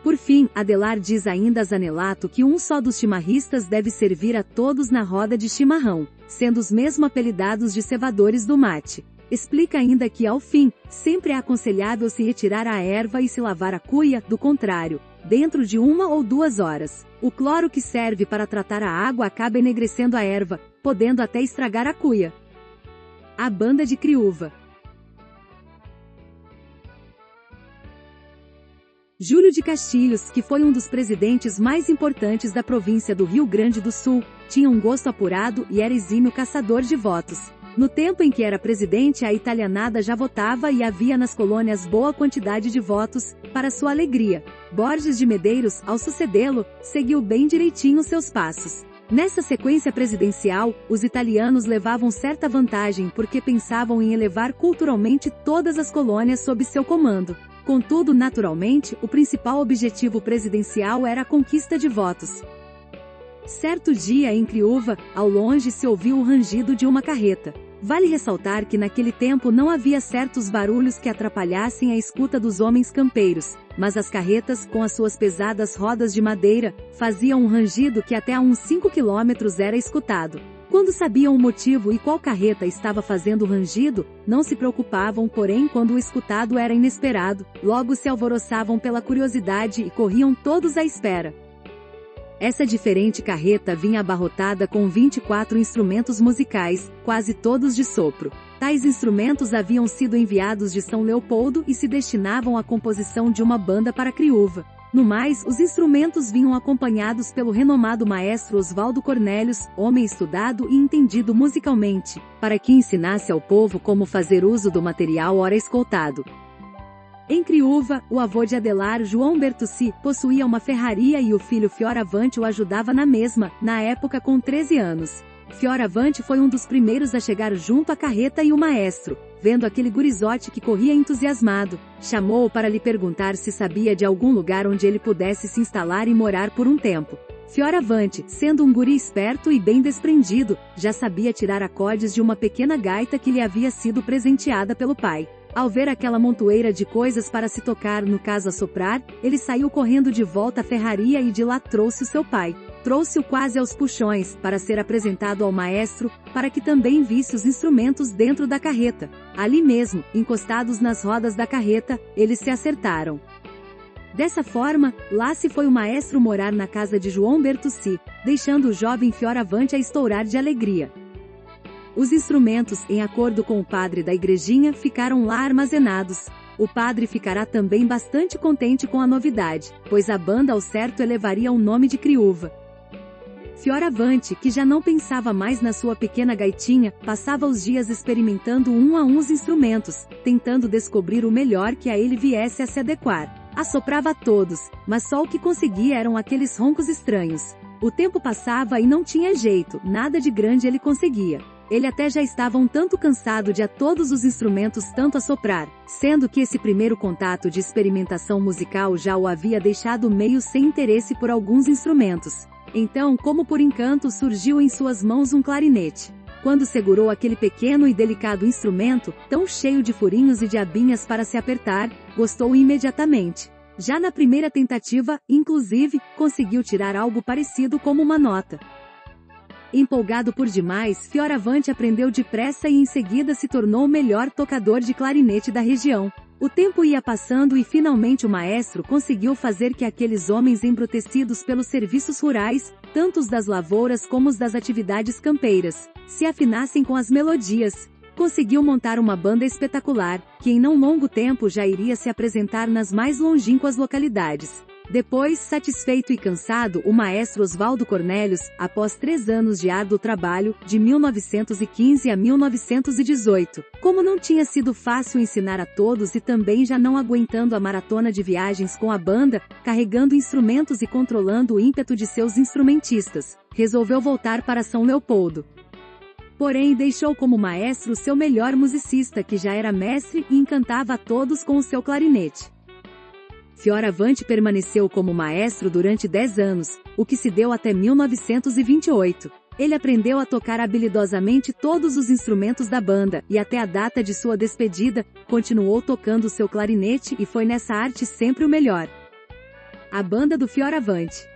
[SPEAKER 1] Por fim, Adelar diz ainda a Zanelato que um só dos chimarristas deve servir a todos na roda de chimarrão, sendo os mesmo apelidados de cevadores do mate. Explica ainda que, ao fim, sempre é aconselhável se retirar a erva e se lavar a cuia, do contrário, dentro de 1 ou 2 horas. O cloro que serve para tratar a água acaba enegrecendo a erva, podendo até estragar a cuia. A banda de Criúva. Júlio de Castilhos, que foi um dos presidentes mais importantes da província do Rio Grande do Sul, tinha um gosto apurado e era exímio caçador de votos. No tempo em que era presidente, a italianada já votava e havia nas colônias boa quantidade de votos, para sua alegria. Borges de Medeiros, ao sucedê-lo, seguiu bem direitinho seus passos. Nessa sequência presidencial, os italianos levavam certa vantagem porque pensavam em elevar culturalmente todas as colônias sob seu comando. Contudo, naturalmente, o principal objetivo presidencial era a conquista de votos. Certo dia em Criúva, ao longe se ouviu o rangido de uma carreta. Vale ressaltar que naquele tempo não havia certos barulhos que atrapalhassem a escuta dos homens campeiros, mas as carretas, com as suas pesadas rodas de madeira, faziam um rangido que até a uns 5 quilômetros era escutado. Quando sabiam o motivo e qual carreta estava fazendo o rangido, não se preocupavam, porém quando o escutado era inesperado, logo se alvoroçavam pela curiosidade e corriam todos à espera. Essa diferente carreta vinha abarrotada com 24 instrumentos musicais, quase todos de sopro. Tais instrumentos haviam sido enviados de São Leopoldo e se destinavam à composição de uma banda para Criúva. No mais, os instrumentos vinham acompanhados pelo renomado maestro Osvaldo Cornélios, homem estudado e entendido musicalmente, para que ensinasse ao povo como fazer uso do material ora escoltado. Em Criúva, o avô de Adelar, João Bertucci, possuía uma ferraria e o filho Fioravante o ajudava na mesma, na época com 13 anos. Fioravante foi um dos primeiros a chegar junto à carreta e o maestro, vendo aquele gurizote que corria entusiasmado, chamou-o para lhe perguntar se sabia de algum lugar onde ele pudesse se instalar e morar por um tempo. Fioravante, sendo um guri esperto e bem desprendido, já sabia tirar acordes de uma pequena gaita que lhe havia sido presenteada pelo pai. Ao ver aquela montoeira de coisas para se tocar, no caso assoprar, ele saiu correndo de volta à ferraria e de lá trouxe o seu pai. Trouxe-o quase aos puxões, para ser apresentado ao maestro, para que também visse os instrumentos dentro da carreta. Ali mesmo, encostados nas rodas da carreta, eles se acertaram. Dessa forma, lá se foi o maestro morar na casa de João Bertucci, deixando o jovem Fioravante a estourar de alegria. Os instrumentos, em acordo com o padre da igrejinha, ficaram lá armazenados. O padre ficará também bastante contente com a novidade, pois a banda ao certo elevaria o nome de Criúva. Fioravante, que já não pensava mais na sua pequena gaitinha, passava os dias experimentando um a um os instrumentos, tentando descobrir o melhor que a ele viesse a se adequar. Assoprava a todos, mas só o que conseguia eram aqueles roncos estranhos. O tempo passava e não tinha jeito, nada de grande ele conseguia. Ele até já estava um tanto cansado de a todos os instrumentos tanto assoprar, sendo que esse primeiro contato de experimentação musical já o havia deixado meio sem interesse por alguns instrumentos. Então, como por encanto, surgiu em suas mãos um clarinete. Quando segurou aquele pequeno e delicado instrumento, tão cheio de furinhos e de abinhas para se apertar, gostou imediatamente. Já na primeira tentativa, inclusive, conseguiu tirar algo parecido como uma nota. Empolgado por demais, Fioravante aprendeu depressa e em seguida se tornou o melhor tocador de clarinete da região. O tempo ia passando e finalmente o maestro conseguiu fazer que aqueles homens embrutecidos pelos serviços rurais, tanto os das lavouras como os das atividades campeiras, se afinassem com as melodias. Conseguiu montar uma banda espetacular, que em não longo tempo já iria se apresentar nas mais longínquas localidades. Depois, satisfeito e cansado, o maestro Oswaldo Cornélios, após 3 anos de árduo trabalho, de 1915 a 1918, como não tinha sido fácil ensinar a todos e também já não aguentando a maratona de viagens com a banda, carregando instrumentos e controlando o ímpeto de seus instrumentistas, resolveu voltar para São Leopoldo. Porém, deixou como maestro seu melhor musicista que já era mestre e encantava a todos com o seu clarinete. Fioravante permaneceu como maestro durante 10 anos, o que se deu até 1928. Ele aprendeu a tocar habilidosamente todos os instrumentos da banda, e até a data de sua despedida, continuou tocando seu clarinete e foi nessa arte sempre o melhor. A banda do Fioravante.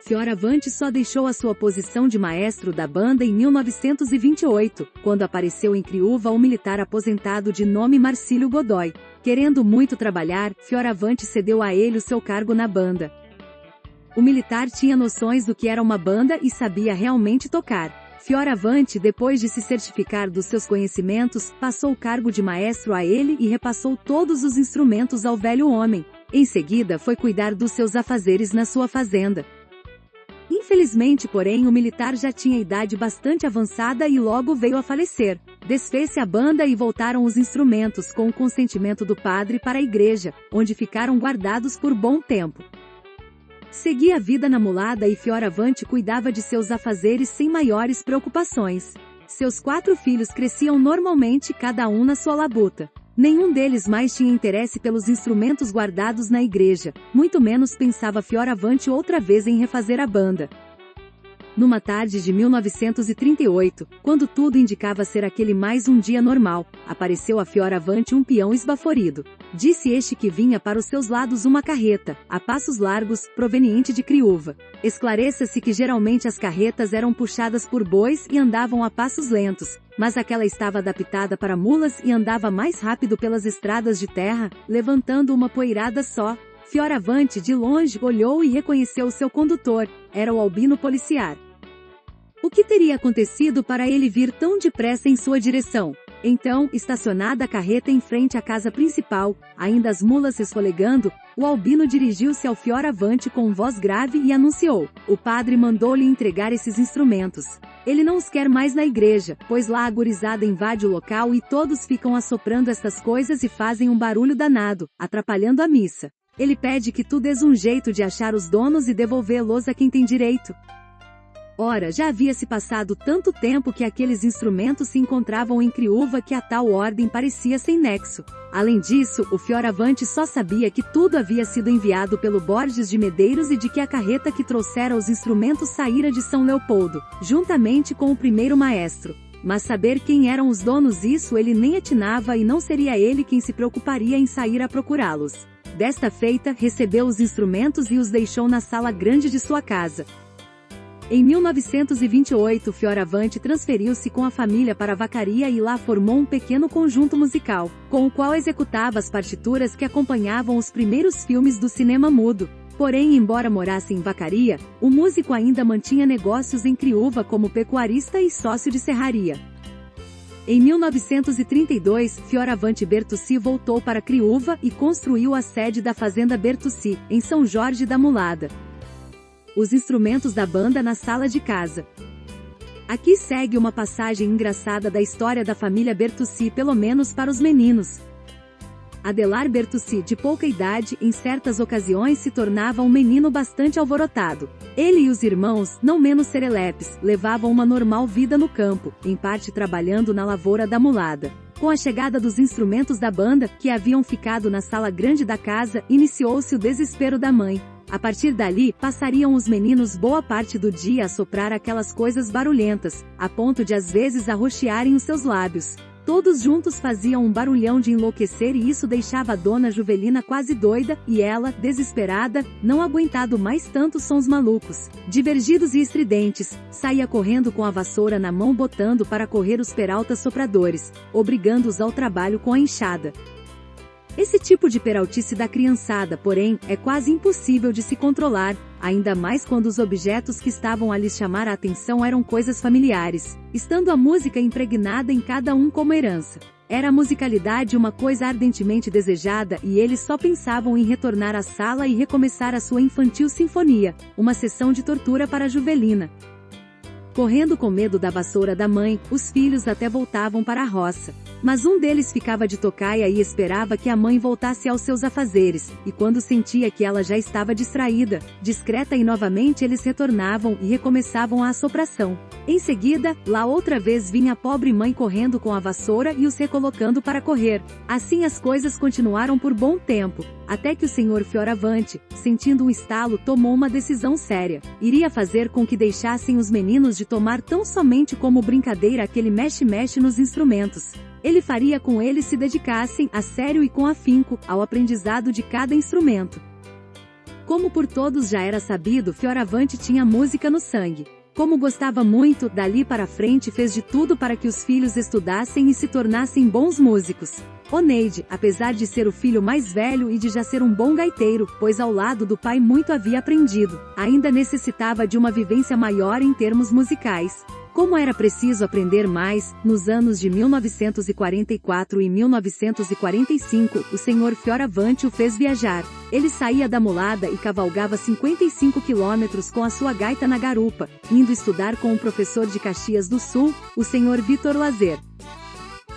[SPEAKER 1] Fioravante só deixou a sua posição de maestro da banda em 1928, quando apareceu em Criúva um militar aposentado de nome Marcílio Godoy. Querendo muito trabalhar, Fioravante cedeu a ele o seu cargo na banda. O militar tinha noções do que era uma banda e sabia realmente tocar. Fioravante, depois de se certificar dos seus conhecimentos, passou o cargo de maestro a ele e repassou todos os instrumentos ao velho homem. Em seguida foi cuidar dos seus afazeres na sua fazenda. Infelizmente, porém, o militar já tinha idade bastante avançada e logo veio a falecer. Desfez-se a banda e voltaram os instrumentos com o consentimento do padre para a igreja, onde ficaram guardados por bom tempo. Seguia a vida na mulada e Fioravante cuidava de seus afazeres sem maiores preocupações. Seus 4 filhos cresciam normalmente, cada um na sua labuta. Nenhum deles mais tinha interesse pelos instrumentos guardados na igreja, muito menos pensava Fioravante outra vez em refazer a banda. Numa tarde de 1938, quando tudo indicava ser aquele mais um dia normal, apareceu a Fioravante um peão esbaforido. Disse este que vinha para os seus lados uma carreta, a passos largos, proveniente de Criúva. Esclareça-se que geralmente as carretas eram puxadas por bois e andavam a passos lentos, mas aquela estava adaptada para mulas e andava mais rápido pelas estradas de terra, levantando uma poeirada só. Fioravante de longe olhou e reconheceu o seu condutor, era o Albino Policiar. O que teria acontecido para ele vir tão depressa em sua direção? Então, estacionada a carreta em frente à casa principal, ainda as mulas resfolegando, o Albino dirigiu-se ao Fioravante com voz grave e anunciou: o padre mandou-lhe entregar esses instrumentos. Ele não os quer mais na igreja, pois lá a gurizada invade o local e todos ficam assoprando estas coisas e fazem um barulho danado, atrapalhando a missa. Ele pede que tu dês um jeito de achar os donos e devolvê-los a quem tem direito. Ora, já havia se passado tanto tempo que aqueles instrumentos se encontravam em Criúva que a tal ordem parecia sem nexo. Além disso, o Fioravante só sabia que tudo havia sido enviado pelo Borges de Medeiros e de que a carreta que trouxera os instrumentos saíra de São Leopoldo, juntamente com o primeiro maestro. Mas saber quem eram os donos, isso ele nem atinava, e não seria ele quem se preocuparia em sair a procurá-los. Desta feita, recebeu os instrumentos e os deixou na sala grande de sua casa. Em 1928, Fioravante transferiu-se com a família para Vacaria e lá formou um pequeno conjunto musical, com o qual executava as partituras que acompanhavam os primeiros filmes do cinema mudo. Porém, embora morasse em Vacaria, o músico ainda mantinha negócios em Criúva como pecuarista e sócio de serraria. Em 1932, Fioravante Bertucci voltou para Criúva e construiu a sede da Fazenda Bertucci, em São Jorge da Mulada. Os instrumentos da banda na sala de casa. Aqui segue uma passagem engraçada da história da família Bertucci, pelo menos para os meninos. Adelar Bertucci, de pouca idade, em certas ocasiões se tornava um menino bastante alvorotado. Ele e os irmãos, não menos serelepes, levavam uma normal vida no campo, em parte trabalhando na lavoura da mulada. Com a chegada dos instrumentos da banda, que haviam ficado na sala grande da casa, iniciou-se o desespero da mãe. A partir dali, passariam os meninos boa parte do dia a soprar aquelas coisas barulhentas, a ponto de às vezes arroxearem os seus lábios. Todos juntos faziam um barulhão de enlouquecer e isso deixava a dona Juvelina quase doida, e ela, desesperada, não aguentando mais tantos sons malucos, divergidos e estridentes, saía correndo com a vassoura na mão botando para correr os peraltas sopradores, obrigando-os ao trabalho com a enxada. Esse tipo de peraltice da criançada, porém, é quase impossível de se controlar, ainda mais quando os objetos que estavam a lhes chamar a atenção eram coisas familiares, estando a música impregnada em cada um como herança. Era a musicalidade uma coisa ardentemente desejada e eles só pensavam em retornar à sala e recomeçar a sua infantil sinfonia, uma sessão de tortura para a Juvelina. Correndo com medo da vassoura da mãe, os filhos até voltavam para a roça. Mas um deles ficava de tocaia e esperava que a mãe voltasse aos seus afazeres, e quando sentia que ela já estava distraída, discreta e novamente eles retornavam e recomeçavam a assopração. Em seguida, lá outra vez vinha a pobre mãe correndo com a vassoura e os recolocando para correr. Assim as coisas continuaram por bom tempo, até que o senhor Fioravante, sentindo um estalo, tomou uma decisão séria. Iria fazer com que deixassem os meninos de tomar tão somente como brincadeira aquele mexe-mexe nos instrumentos. Ele faria com eles se dedicassem, a sério e com afinco, ao aprendizado de cada instrumento. Como por todos já era sabido, Fioravante tinha música no sangue. Como gostava muito, dali para frente fez de tudo para que os filhos estudassem e se tornassem bons músicos. Oneide, apesar de ser o filho mais velho e de já ser um bom gaiteiro, pois ao lado do pai muito havia aprendido, ainda necessitava de uma vivência maior em termos musicais. Como era preciso aprender mais, nos anos de 1944 e 1945, o senhor Fioravante o fez viajar. Ele saía da mulada e cavalgava 55 quilômetros com a sua gaita na garupa, indo estudar com um professor de Caxias do Sul, o senhor Vitor Lazer.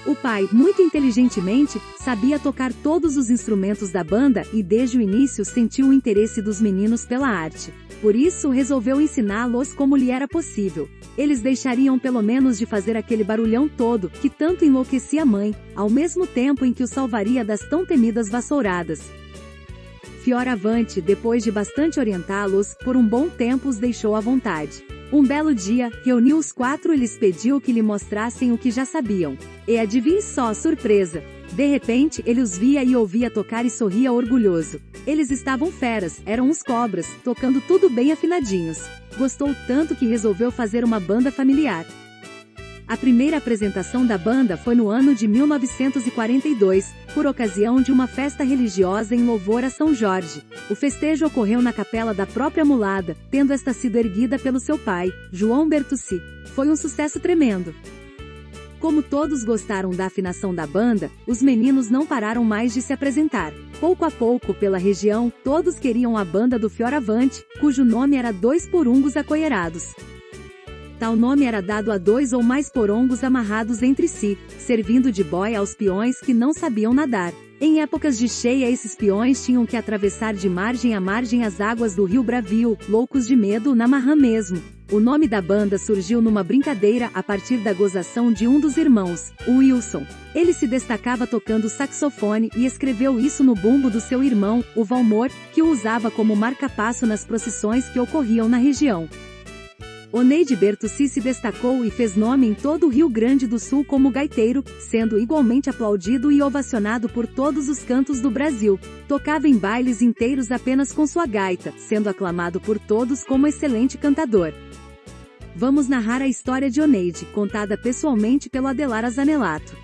[SPEAKER 1] O pai, muito inteligentemente, sabia tocar todos os instrumentos da banda e desde o início sentiu o interesse dos meninos pela arte. Por isso resolveu ensiná-los como lhe era possível. Eles deixariam pelo menos de fazer aquele barulhão todo, que tanto enlouquecia a mãe, ao mesmo tempo em que o salvaria das tão temidas vassouradas. Fioravante, depois de bastante orientá-los, por um bom tempo os deixou à vontade. Um belo dia, reuniu os quatro e lhes pediu que lhe mostrassem o que já sabiam. E adivinhe só, surpresa! De repente, ele os via e ouvia tocar e sorria orgulhoso. Eles estavam feras, eram uns cobras, tocando tudo bem afinadinhos. Gostou tanto que resolveu fazer uma banda familiar. A primeira apresentação da banda foi no ano de 1942, por ocasião de uma festa religiosa em louvor a São Jorge. O festejo ocorreu na capela da própria mulada, tendo esta sido erguida pelo seu pai, João Bertucci. Foi um sucesso tremendo. Como todos gostaram da afinação da banda, os meninos não pararam mais de se apresentar. Pouco a pouco, pela região, todos queriam a banda do Fioravante, cujo nome era Dois Porungos Acoierados. Tal nome era dado a dois ou mais porongos amarrados entre si, servindo de boia aos peões que não sabiam nadar. Em épocas de cheia esses peões tinham que atravessar de margem a margem as águas do rio Bravio, loucos de medo na marrã mesmo. O nome da banda surgiu numa brincadeira a partir da gozação de um dos irmãos, o Wilson. Ele se destacava tocando saxofone e escreveu isso no bumbo do seu irmão, o Valmor, que o usava como marca-passo nas procissões que ocorriam na região. Oneide Bertucci se destacou e fez nome em todo o Rio Grande do Sul como gaiteiro, sendo igualmente aplaudido e ovacionado por todos os cantos do Brasil. Tocava em bailes inteiros apenas com sua gaita, sendo aclamado por todos como excelente cantador. Vamos narrar a história de Oneide, contada pessoalmente pelo Adelar Azanelato.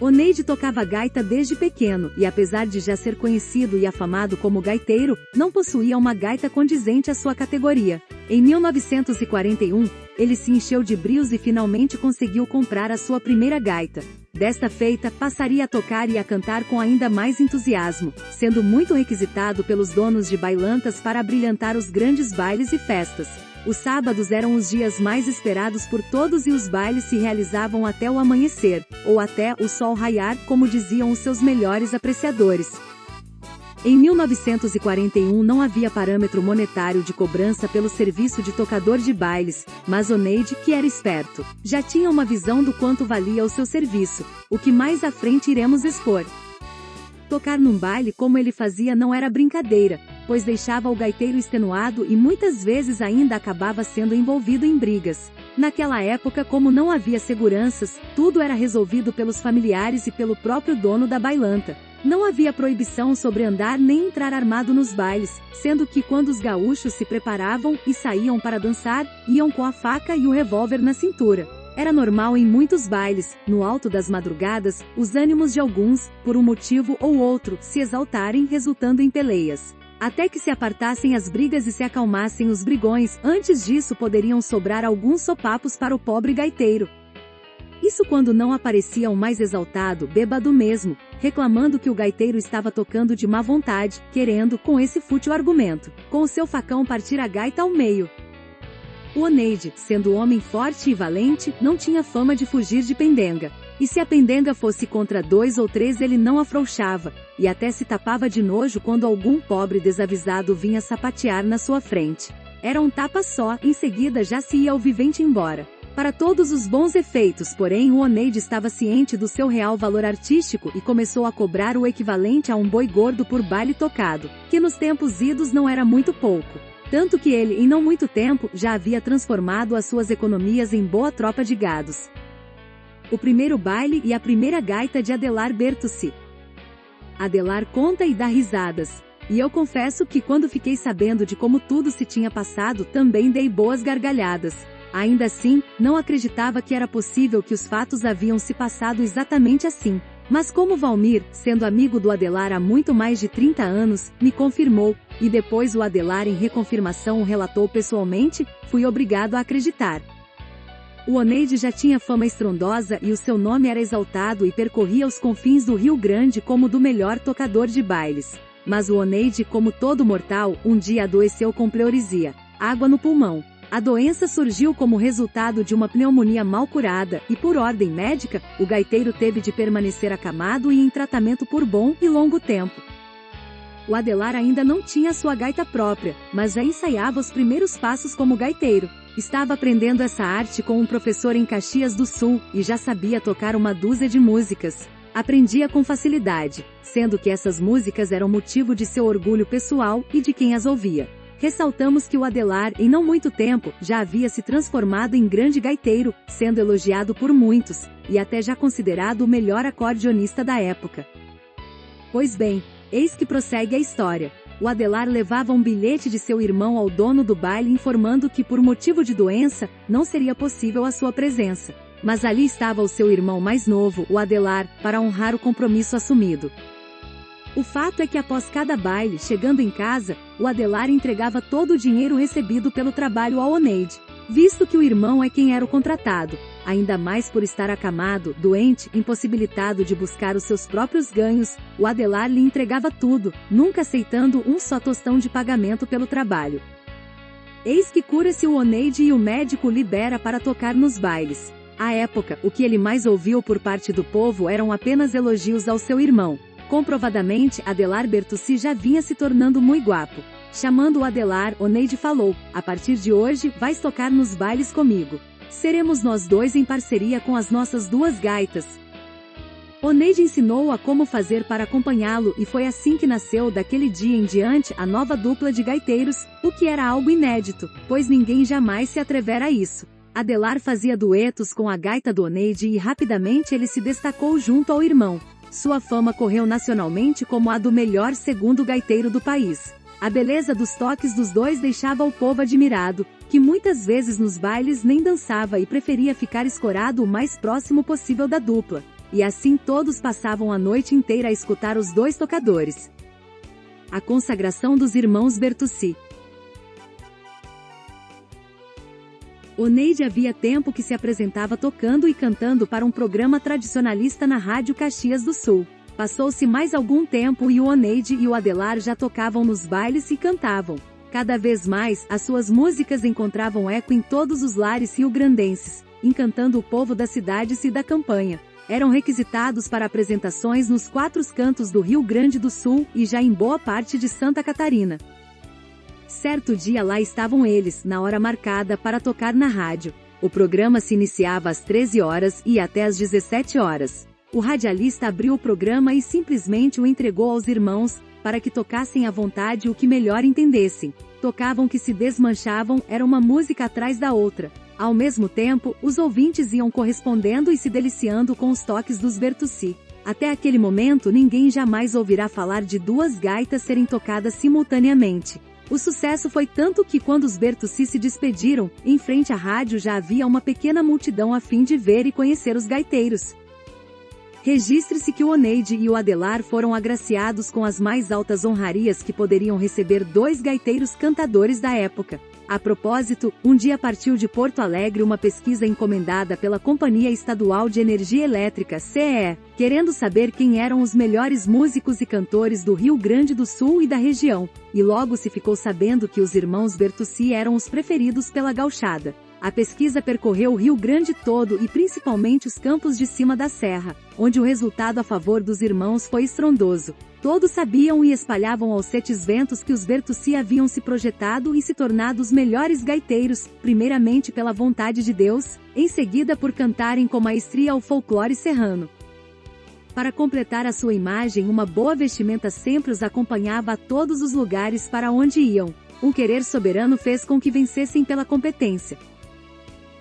[SPEAKER 1] Oneide tocava gaita desde pequeno, e apesar de já ser conhecido e afamado como gaiteiro, não possuía uma gaita condizente à sua categoria. Em 1941, ele se encheu de brios e finalmente conseguiu comprar a sua primeira gaita. Desta feita, passaria a tocar e a cantar com ainda mais entusiasmo, sendo muito requisitado pelos donos de bailantas para abrilhantar os grandes bailes e festas. Os sábados eram os dias mais esperados por todos e os bailes se realizavam até o amanhecer, ou até o sol raiar, como diziam os seus melhores apreciadores. Em 1941 não havia parâmetro monetário de cobrança pelo serviço de tocador de bailes, mas Oneide, que era esperto, já tinha uma visão do quanto valia o seu serviço, o que mais à frente iremos expor. Tocar num baile como ele fazia não era brincadeira, pois deixava o gaiteiro extenuado e muitas vezes ainda acabava sendo envolvido em brigas. Naquela época, como não havia seguranças, tudo era resolvido pelos familiares e pelo próprio dono da bailanta. Não havia proibição sobre andar nem entrar armado nos bailes, sendo que quando os gaúchos se preparavam e saíam para dançar, iam com a faca e o revólver na cintura. Era normal em muitos bailes, no alto das madrugadas, os ânimos de alguns, por um motivo ou outro, se exaltarem, resultando em peleias. Até que se apartassem as brigas e se acalmassem os brigões, antes disso poderiam sobrar alguns sopapos para o pobre gaiteiro. Isso quando não aparecia o mais exaltado, bêbado mesmo, reclamando que o gaiteiro estava tocando de má vontade, querendo, com esse fútil argumento, com o seu facão partir a gaita ao meio. O Oneide, sendo homem forte e valente, não tinha fama de fugir de pendenga. E se a pendenga fosse contra 2 ou 3 ele não afrouxava, e até se tapava de nojo quando algum pobre desavisado vinha sapatear na sua frente. Era um tapa só, em seguida já se ia o vivente embora. Para todos os bons efeitos, porém, o Oneide estava ciente do seu real valor artístico e começou a cobrar o equivalente a um boi gordo por baile tocado, que nos tempos idos não era muito pouco. Tanto que ele, em não muito tempo, já havia transformado as suas economias em boa tropa de gados. O primeiro baile e a primeira gaita de Adelar Bertucci. Adelar conta e dá risadas. E eu confesso que quando fiquei sabendo de como tudo se tinha passado, também dei boas gargalhadas. Ainda assim, não acreditava que era possível que os fatos haviam se passado exatamente assim. Mas como Valmir, sendo amigo do Adelar há muito mais de 30 anos, me confirmou, e depois o Adelar em reconfirmação o relatou pessoalmente, fui obrigado a acreditar. O Oneide já tinha fama estrondosa e o seu nome era exaltado e percorria os confins do Rio Grande como do melhor tocador de bailes. Mas o Oneide, como todo mortal, um dia adoeceu com pleurisia, água no pulmão. A doença surgiu como resultado de uma pneumonia mal curada, e por ordem médica, o gaiteiro teve de permanecer acamado e em tratamento por bom e longo tempo. O Adelar ainda não tinha sua gaita própria, mas já ensaiava os primeiros passos como gaiteiro. Estava aprendendo essa arte com um professor em Caxias do Sul, e já sabia tocar uma dúzia de músicas. Aprendia com facilidade, sendo que essas músicas eram motivo de seu orgulho pessoal e de quem as ouvia. Ressaltamos que o Adelar, em não muito tempo, já havia se transformado em grande gaiteiro, sendo elogiado por muitos, e até já considerado o melhor acordeonista da época. Pois bem, eis que prossegue a história. O Adelar levava um bilhete de seu irmão ao dono do baile informando que por motivo de doença, não seria possível a sua presença. Mas ali estava o seu irmão mais novo, o Adelar, para honrar o compromisso assumido. O fato é que após cada baile, chegando em casa, o Adelar entregava todo o dinheiro recebido pelo trabalho ao Oneide, visto que o irmão é quem era o contratado, ainda mais por estar acamado, doente, impossibilitado de buscar os seus próprios ganhos, o Adelar lhe entregava tudo, nunca aceitando um só tostão de pagamento pelo trabalho. Eis que cura-se o Oneide e o médico o libera para tocar nos bailes. À época, o que ele mais ouviu por parte do povo eram apenas elogios ao seu irmão. Comprovadamente, Adelar Bertucci já vinha se tornando muito guapo. Chamando o Adelar, Oneide falou: a partir de hoje, vais tocar nos bailes comigo. Seremos nós dois em parceria com as nossas duas gaitas. Oneide ensinou-o a como fazer para acompanhá-lo e foi assim que nasceu daquele dia em diante a nova dupla de gaiteiros, o que era algo inédito, pois ninguém jamais se atrevera a isso. Adelar fazia duetos com a gaita do Oneide e rapidamente ele se destacou junto ao irmão. Sua fama correu nacionalmente como a do melhor segundo gaiteiro do país. A beleza dos toques dos dois deixava o povo admirado, que muitas vezes nos bailes nem dançava e preferia ficar escorado o mais próximo possível da dupla. E assim todos passavam a noite inteira a escutar os dois tocadores. A consagração dos irmãos Bertucci. Oneide havia tempo que se apresentava tocando e cantando para um programa tradicionalista na Rádio Caxias do Sul. Passou-se mais algum tempo e o Oneide e o Adelar já tocavam nos bailes e cantavam. Cada vez mais, as suas músicas encontravam eco em todos os lares rio-grandenses, encantando o povo das cidades e da campanha. Eram requisitados para apresentações nos 4 cantos do Rio Grande do Sul e já em boa parte de Santa Catarina. Certo dia lá estavam eles, na hora marcada para tocar na rádio. O programa se iniciava às 13 horas e ia até às 17 horas. O radialista abriu o programa e simplesmente o entregou aos irmãos, para que tocassem à vontade o que melhor entendessem. Tocavam que se desmanchavam, era uma música atrás da outra. Ao mesmo tempo, os ouvintes iam correspondendo e se deliciando com os toques dos Bertucci. Até aquele momento ninguém jamais ouvirá falar de 2 gaitas serem tocadas simultaneamente. O sucesso foi tanto que quando os Bertucci se despediram, em frente à rádio já havia uma pequena multidão a fim de ver e conhecer os gaiteiros. Registre-se que o Oneide e o Adelar foram agraciados com as mais altas honrarias que poderiam receber 2 gaiteiros cantadores da época. A propósito, um dia partiu de Porto Alegre uma pesquisa encomendada pela Companhia Estadual de Energia Elétrica, CEE, querendo saber quem eram os melhores músicos e cantores do Rio Grande do Sul e da região, e logo se ficou sabendo que os irmãos Bertucci eram os preferidos pela gauchada. A pesquisa percorreu o Rio Grande todo e principalmente os campos de cima da serra, onde o resultado a favor dos irmãos foi estrondoso. Todos sabiam e espalhavam aos 7 ventos que os Bertucci haviam se projetado e se tornado os melhores gaiteiros, primeiramente pela vontade de Deus, em seguida por cantarem com maestria o folclore serrano. Para completar a sua imagem, uma boa vestimenta sempre os acompanhava a todos os lugares para onde iam. Um querer soberano fez com que vencessem pela competência.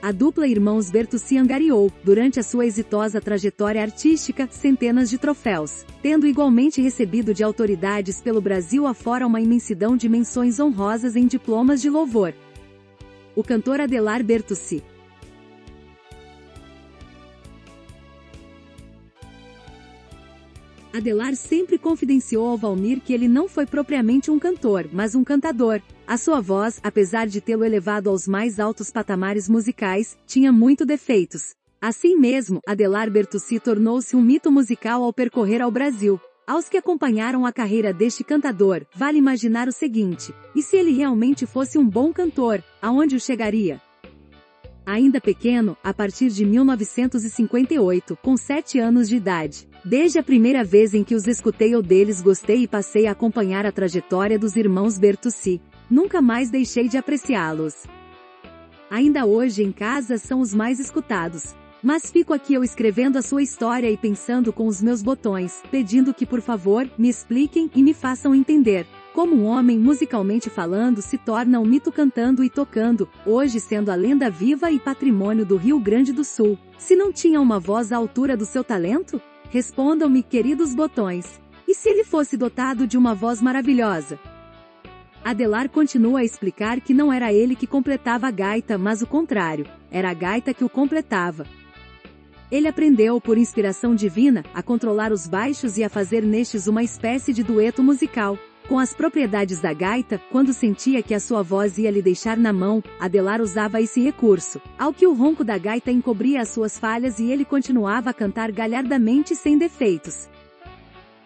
[SPEAKER 1] A dupla Irmãos Bertucci angariou, durante a sua exitosa trajetória artística, centenas de troféus, tendo igualmente recebido de autoridades pelo Brasil afora uma imensidão de menções honrosas em diplomas de louvor. O cantor Adelar Bertucci. Adelar sempre confidenciou ao Valmir que ele não foi propriamente um cantor, mas um cantador. A sua voz, apesar de tê-lo elevado aos mais altos patamares musicais, tinha muito defeitos. Assim mesmo, Adelar Bertucci tornou-se um mito musical ao percorrer ao Brasil. Aos que acompanharam a carreira deste cantador, vale imaginar o seguinte: e se ele realmente fosse um bom cantor, aonde o chegaria? Ainda pequeno, a partir de 1958, com 7 anos de idade. Desde a primeira vez em que os escutei ou deles gostei e passei a acompanhar a trajetória dos irmãos Bertucci. Nunca mais deixei de apreciá-los. Ainda hoje em casa são os mais escutados. Mas fico aqui eu escrevendo a sua história e pensando com os meus botões, pedindo que por favor, me expliquem e me façam entender. Como um homem musicalmente falando se torna um mito cantando e tocando, hoje sendo a lenda viva e patrimônio do Rio Grande do Sul, se não tinha uma voz à altura do seu talento? Respondam-me, queridos botões. E se ele fosse dotado de uma voz maravilhosa? Adelar continua a explicar que não era ele que completava a gaita, mas o contrário, era a gaita que o completava. Ele aprendeu, por inspiração divina, a controlar os baixos e a fazer nestes uma espécie de dueto musical. Com as propriedades da gaita, quando sentia que a sua voz ia lhe deixar na mão, Adelar usava esse recurso, ao que o ronco da gaita encobria as suas falhas e ele continuava a cantar galhardamente sem defeitos.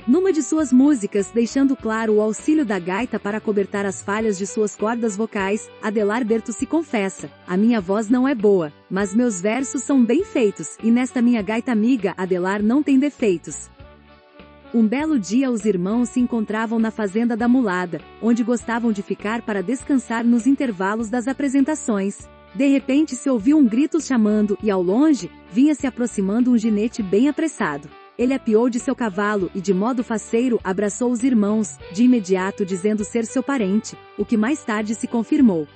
[SPEAKER 1] Numa de suas músicas, deixando claro o auxílio da gaita para cobertar as falhas de suas cordas vocais, Adelar Bertucci confessa: a minha voz não é boa, mas meus versos são bem feitos, e nesta minha gaita amiga, Adelar não tem defeitos. Um belo dia os irmãos se encontravam na fazenda da mulada, onde gostavam de ficar para descansar nos intervalos das apresentações. De repente se ouviu um grito chamando e ao longe, vinha se aproximando um ginete bem apressado. Ele apeou de seu cavalo e de modo faceiro abraçou os irmãos, de imediato dizendo ser seu parente, o que mais tarde se confirmou.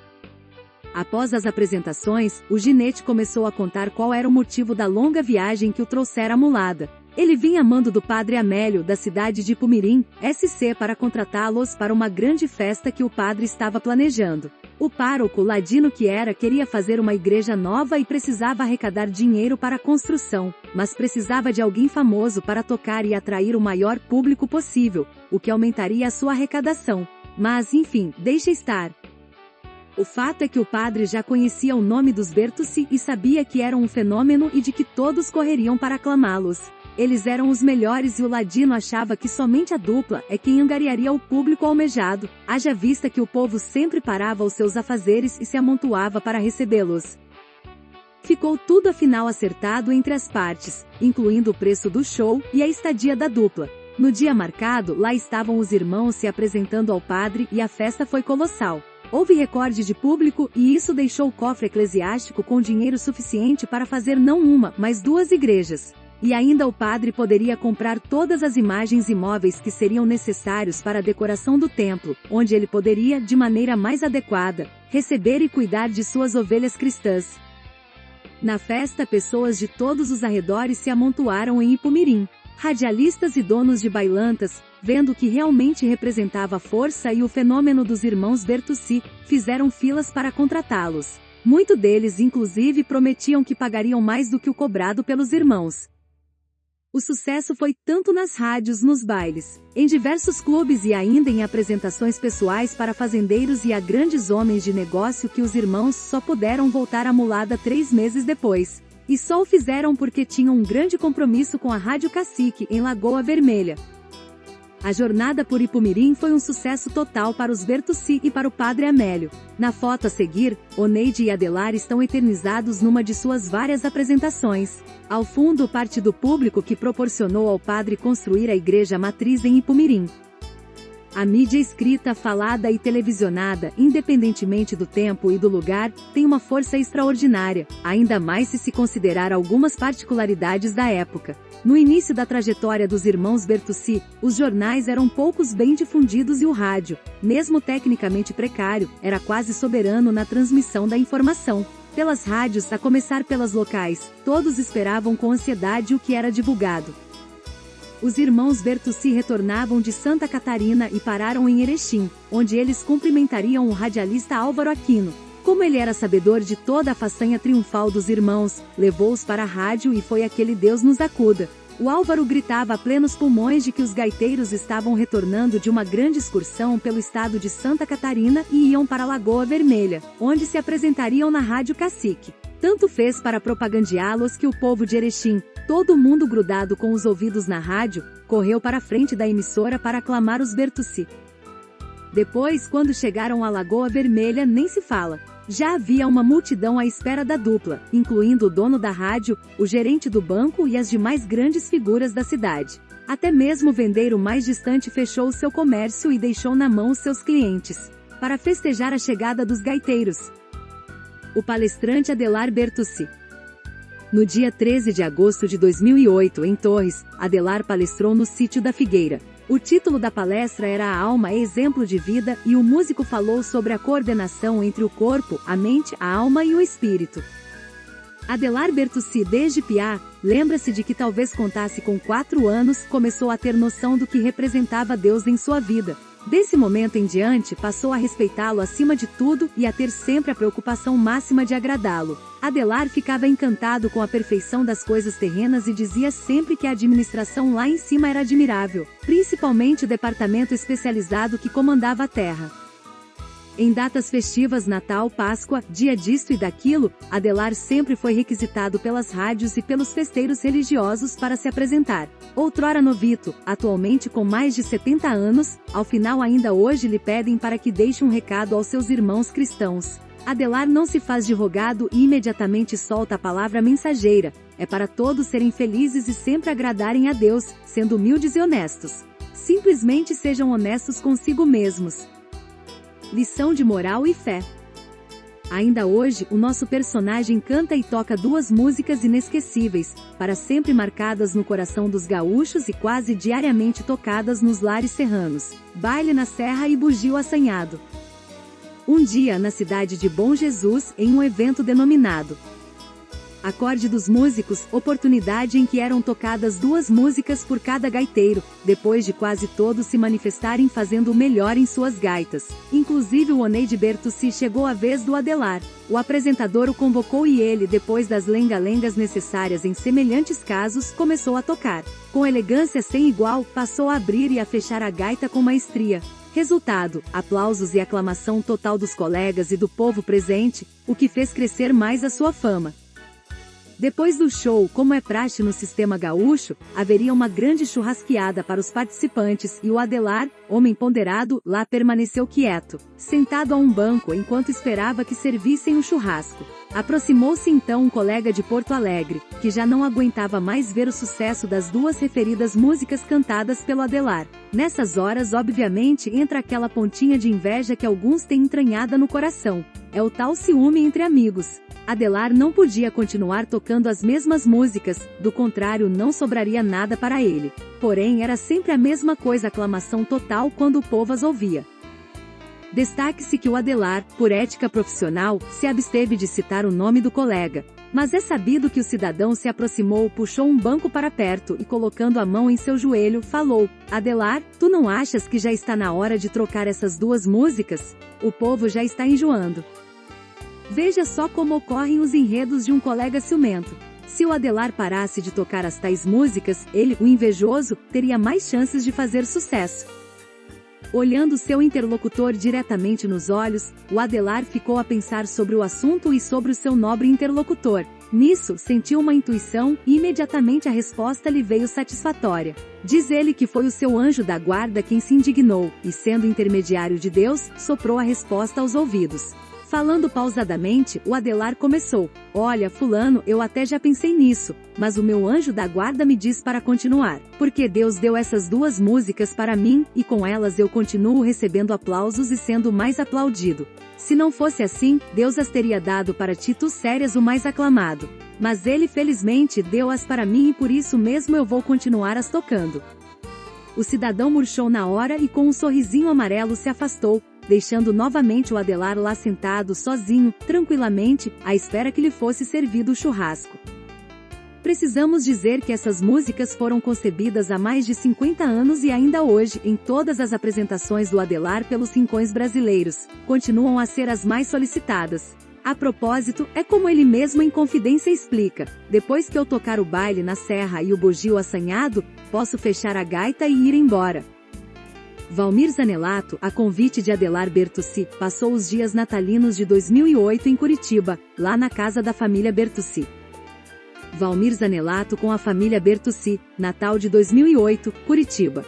[SPEAKER 1] Após as apresentações, o ginete começou a contar qual era o motivo da longa viagem que o trouxera à mulada. Ele vinha a mando do padre Amélio da cidade de Ipumirim, SC, para contratá-los para uma grande festa que o padre estava planejando. O pároco, ladino que era, queria fazer uma igreja nova e precisava arrecadar dinheiro para a construção, mas precisava de alguém famoso para tocar e atrair o maior público possível, o que aumentaria a sua arrecadação. Mas, enfim, deixa estar. O fato é que o padre já conhecia o nome dos Bertucci e sabia que eram um fenômeno e de que todos correriam para aclamá-los. Eles eram os melhores e o ladino achava que somente a dupla é quem angariaria o público almejado, haja vista que o povo sempre parava os seus afazeres e se amontoava para recebê-los. Ficou tudo afinal acertado entre as partes, incluindo o preço do show e a estadia da dupla. No dia marcado, lá estavam os irmãos se apresentando ao padre e a festa foi colossal. Houve recorde de público e isso deixou o cofre eclesiástico com dinheiro suficiente para fazer não uma, mas 2 igrejas. E ainda o padre poderia comprar todas as imagens e móveis que seriam necessários para a decoração do templo, onde ele poderia, de maneira mais adequada, receber e cuidar de suas ovelhas cristãs. Na festa, pessoas de todos os arredores se amontoaram em Ipumirim. Radialistas e donos de bailantas, vendo que realmente representava a força e o fenômeno dos irmãos Bertucci, fizeram filas para contratá-los. Muitos deles inclusive prometiam que pagariam mais do que o cobrado pelos irmãos. O sucesso foi tanto nas rádios, nos bailes, em diversos clubes e ainda em apresentações pessoais para fazendeiros e a grandes homens de negócio que os irmãos só puderam voltar à mulada 3 meses depois. E só o fizeram porque tinham um grande compromisso com a Rádio Cacique, em Lagoa Vermelha. A jornada por Ipumirim foi um sucesso total para os Bertucci e para o padre Amélio. Na foto a seguir, Oneide e Adelar estão eternizados numa de suas várias apresentações. Ao fundo, parte do público que proporcionou ao padre construir a igreja matriz em Ipumirim. A mídia escrita, falada e televisionada, independentemente do tempo e do lugar, tem uma força extraordinária, ainda mais se considerar algumas particularidades da época. No início da trajetória dos irmãos Bertucci, os jornais eram poucos bem difundidos e o rádio, mesmo tecnicamente precário, era quase soberano na transmissão da informação. Pelas rádios, a começar pelas locais, todos esperavam com ansiedade o que era divulgado. Os irmãos Bertucci retornavam de Santa Catarina e pararam em Erechim, onde eles cumprimentariam o radialista Álvaro Aquino. Como ele era sabedor de toda a façanha triunfal dos irmãos, levou-os para a rádio e foi aquele Deus nos acuda. O Álvaro gritava a plenos pulmões de que os gaiteiros estavam retornando de uma grande excursão pelo estado de Santa Catarina e iam para Lagoa Vermelha, onde se apresentariam na Rádio Cacique. Tanto fez para propagandeá-los que o povo de Erechim, todo mundo grudado com os ouvidos na rádio, correu para a frente da emissora para aclamar os Bertucci. Depois, quando chegaram à Lagoa Vermelha, nem se fala. Já havia uma multidão à espera da dupla, incluindo o dono da rádio, o gerente do banco e as demais grandes figuras da cidade. Até mesmo o vendeiro mais distante fechou seu comércio e deixou na mão os seus clientes, para festejar a chegada dos gaiteiros. O palestrante Adelar Bertucci. No dia 13 de agosto de 2008, em Torres, Adelar palestrou no Sítio da Figueira. O título da palestra era A Alma é Exemplo de Vida e o músico falou sobre a coordenação entre o corpo, a mente, a alma e o espírito. Adelar Bertucci, desde piá, lembra-se de que talvez contasse com 4 anos, começou a ter noção do que representava Deus em sua vida. Desse momento em diante, passou a respeitá-lo acima de tudo e a ter sempre a preocupação máxima de agradá-lo. Adelar ficava encantado com a perfeição das coisas terrenas e dizia sempre que a administração lá em cima era admirável, principalmente o departamento especializado que comandava a terra. Em datas festivas, Natal, Páscoa, dia disto e daquilo, Adelar sempre foi requisitado pelas rádios e pelos festeiros religiosos para se apresentar. Outrora novito, atualmente com mais de 70 anos, ao final ainda hoje lhe pedem para que deixe um recado aos seus irmãos cristãos. Adelar não se faz de rogado e imediatamente solta a palavra mensageira. é para todos serem felizes e sempre agradarem a Deus, sendo humildes e honestos. Simplesmente sejam honestos consigo mesmos. Lição de moral e fé. Ainda hoje, o nosso personagem canta e toca duas músicas inesquecíveis, para sempre marcadas no coração dos gaúchos e quase diariamente tocadas nos lares serranos: Baile na Serra e Bugio Assanhado. Um dia na cidade de Bom Jesus, em um evento denominado Acorde dos Músicos, oportunidade em que eram tocadas duas músicas por cada gaiteiro, depois de quase todos se manifestarem fazendo o melhor em suas gaitas. Inclusive o Oneide Bertucci chegou a vez do Adelar. O apresentador o convocou e ele, depois das lenga-lengas necessárias em semelhantes casos, começou a tocar. Com elegância sem igual, passou a abrir e a fechar a gaita com maestria. Resultado: aplausos e aclamação total dos colegas e do povo presente, o que fez crescer mais a sua fama. Depois do show, como é praxe no sistema gaúcho, haveria uma grande churrasqueada para os participantes e o Adelar, homem ponderado, lá permaneceu quieto, sentado a um banco enquanto esperava que servissem o churrasco. Aproximou-se então um colega de Porto Alegre, que já não aguentava mais ver o sucesso das duas referidas músicas cantadas pelo Adelar. Nessas horas, obviamente, entra aquela pontinha de inveja que alguns têm entranhada no coração. É o tal ciúme entre amigos. Adelar não podia continuar tocando as mesmas músicas, do contrário não sobraria nada para ele. Porém era sempre a mesma coisa, aclamação total quando o povo as ouvia. Destaque-se que o Adelar, por ética profissional, se absteve de citar o nome do colega. Mas é sabido que o cidadão se aproximou, puxou um banco para perto e colocando a mão em seu joelho, falou: Adelar, tu não achas que já está na hora de trocar essas duas músicas? O povo já está enjoando. Veja só como ocorrem os enredos de um colega ciumento. Se o Adelar parasse de tocar as tais músicas, ele, o invejoso, teria mais chances de fazer sucesso. Olhando seu interlocutor diretamente nos olhos, o Adelar ficou a pensar sobre o assunto e sobre o seu nobre interlocutor. Nisso, sentiu uma intuição, e imediatamente a resposta lhe veio satisfatória. Diz ele que foi o seu anjo da guarda quem se indignou, e sendo intermediário de Deus, soprou a resposta aos ouvidos. Falando pausadamente, o Adelar começou: Olha, fulano, eu até já pensei nisso, mas o meu anjo da guarda me diz para continuar, porque Deus deu essas duas músicas para mim, e com elas eu continuo recebendo aplausos e sendo mais aplaudido. Se não fosse assim, Deus as teria dado para ti, tu seres o mais aclamado. Mas ele felizmente deu-as para mim e por isso mesmo eu vou continuar as tocando. O cidadão murchou na hora e com um sorrisinho amarelo se afastou, deixando novamente o Adelar lá sentado sozinho, tranquilamente, à espera que lhe fosse servido o churrasco. Precisamos dizer que essas músicas foram concebidas há mais de 50 anos e ainda hoje, em todas as apresentações do Adelar pelos rincões brasileiros, continuam a ser as mais solicitadas. A propósito, é como ele mesmo em confidência explica: depois que eu tocar o Baile na Serra e o Bugio Assanhado, posso fechar a gaita e ir embora. Valmir Zanelato, a convite de Adelar Bertucci, passou os dias natalinos de 2008 em Curitiba, lá na casa da família Bertucci. Valmir Zanelato com a família Bertucci, Natal de 2008, Curitiba.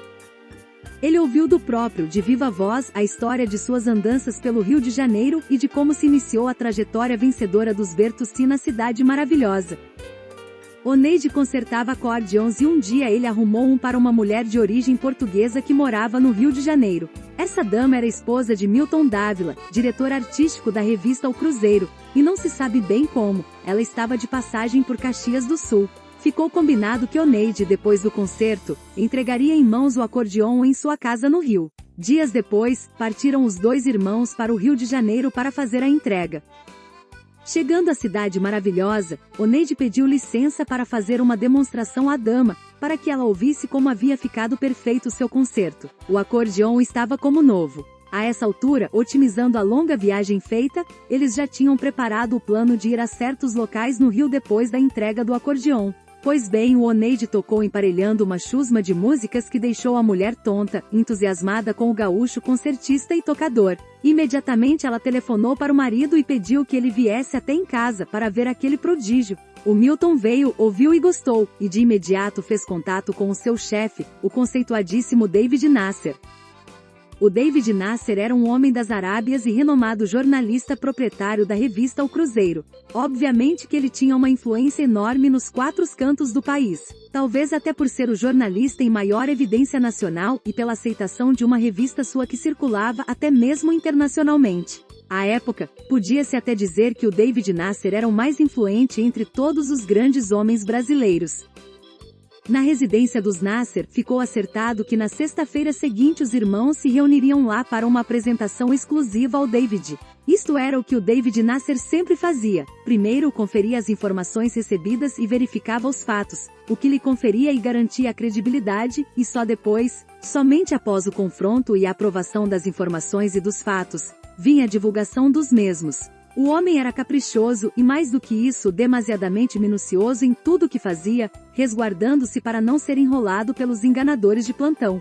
[SPEAKER 1] Ele ouviu do próprio, de viva voz, a história de suas andanças pelo Rio de Janeiro e de como se iniciou a trajetória vencedora dos Bertucci na cidade maravilhosa. Oneide consertava acordeões e um dia ele arrumou um para uma mulher de origem portuguesa que morava no Rio de Janeiro. Essa dama era esposa de Milton Dávila, diretor artístico da revista O Cruzeiro, e não se sabe bem como, ela estava de passagem por Caxias do Sul. Ficou combinado que Oneide, depois do concerto, entregaria em mãos o acordeão em sua casa no Rio. Dias depois, partiram os dois irmãos para o Rio de Janeiro para fazer a entrega. Chegando à cidade maravilhosa, Oneide pediu licença para fazer uma demonstração à dama, para que ela ouvisse como havia ficado perfeito seu concerto. O acordeão estava como novo. A essa altura, otimizando a longa viagem feita, eles já tinham preparado o plano de ir a certos locais no Rio depois da entrega do acordeão. Pois bem, o Oneide tocou emparelhando uma chusma de músicas que deixou a mulher tonta, entusiasmada com o gaúcho concertista e tocador. Imediatamente ela telefonou para o marido e pediu que ele viesse até em casa para ver aquele prodígio. O Milton veio, ouviu e gostou, e de imediato fez contato com o seu chefe, o conceituadíssimo David Nasser. O David Nasser era um homem das Arábias e renomado jornalista proprietário da revista O Cruzeiro. Obviamente que ele tinha uma influência enorme nos 4 cantos do país. Talvez até por ser o jornalista em maior evidência nacional e pela aceitação de uma revista sua que circulava até mesmo internacionalmente. À época, podia-se até dizer que o David Nasser era o mais influente entre todos os grandes homens brasileiros. Na residência dos Nasser, ficou acertado que na sexta-feira seguinte os irmãos se reuniriam lá para uma apresentação exclusiva ao David. Isto era o que o David Nasser sempre fazia. Primeiro conferia as informações recebidas e verificava os fatos, o que lhe conferia e garantia a credibilidade, e só depois, somente após o confronto e a aprovação das informações e dos fatos, vinha a divulgação dos mesmos. O homem era caprichoso e, mais do que isso, demasiadamente minucioso em tudo o que fazia, resguardando-se para não ser enrolado pelos enganadores de plantão.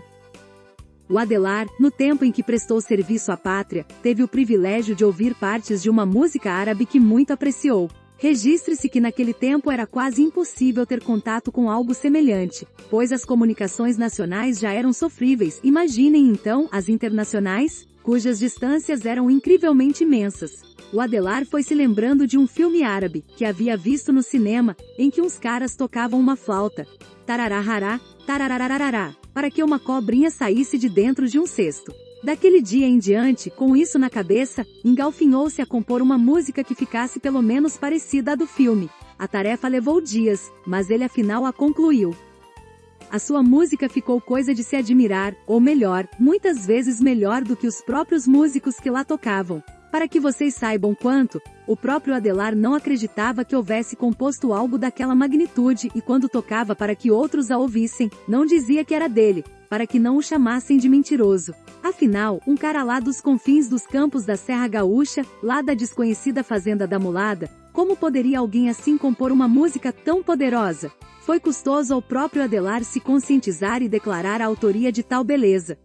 [SPEAKER 1] O Adelar, no tempo em que prestou serviço à pátria, teve o privilégio de ouvir partes de uma música árabe que muito apreciou. Registre-se que naquele tempo era quase impossível ter contato com algo semelhante, pois as comunicações nacionais já eram sofríveis, imaginem então as internacionais, cujas distâncias eram incrivelmente imensas. O Adelar foi se lembrando de um filme árabe, que havia visto no cinema, em que uns caras tocavam uma flauta, tarararará, tararararará, para que uma cobrinha saísse de dentro de um cesto. Daquele dia em diante, com isso na cabeça, engalfinhou-se a compor uma música que ficasse pelo menos parecida à do filme. A tarefa levou dias, mas ele afinal a concluiu. A sua música ficou coisa de se admirar, ou melhor, muitas vezes melhor do que os próprios músicos que lá tocavam. Para que vocês saibam quanto, o próprio Adelar não acreditava que houvesse composto algo daquela magnitude e quando tocava para que outros a ouvissem, não dizia que era dele, para que não o chamassem de mentiroso. Afinal, um cara lá dos confins dos campos da Serra Gaúcha, lá da desconhecida fazenda da Mulada, como poderia alguém assim compor uma música tão poderosa? Foi custoso ao próprio Adelar se conscientizar e declarar a autoria de tal beleza.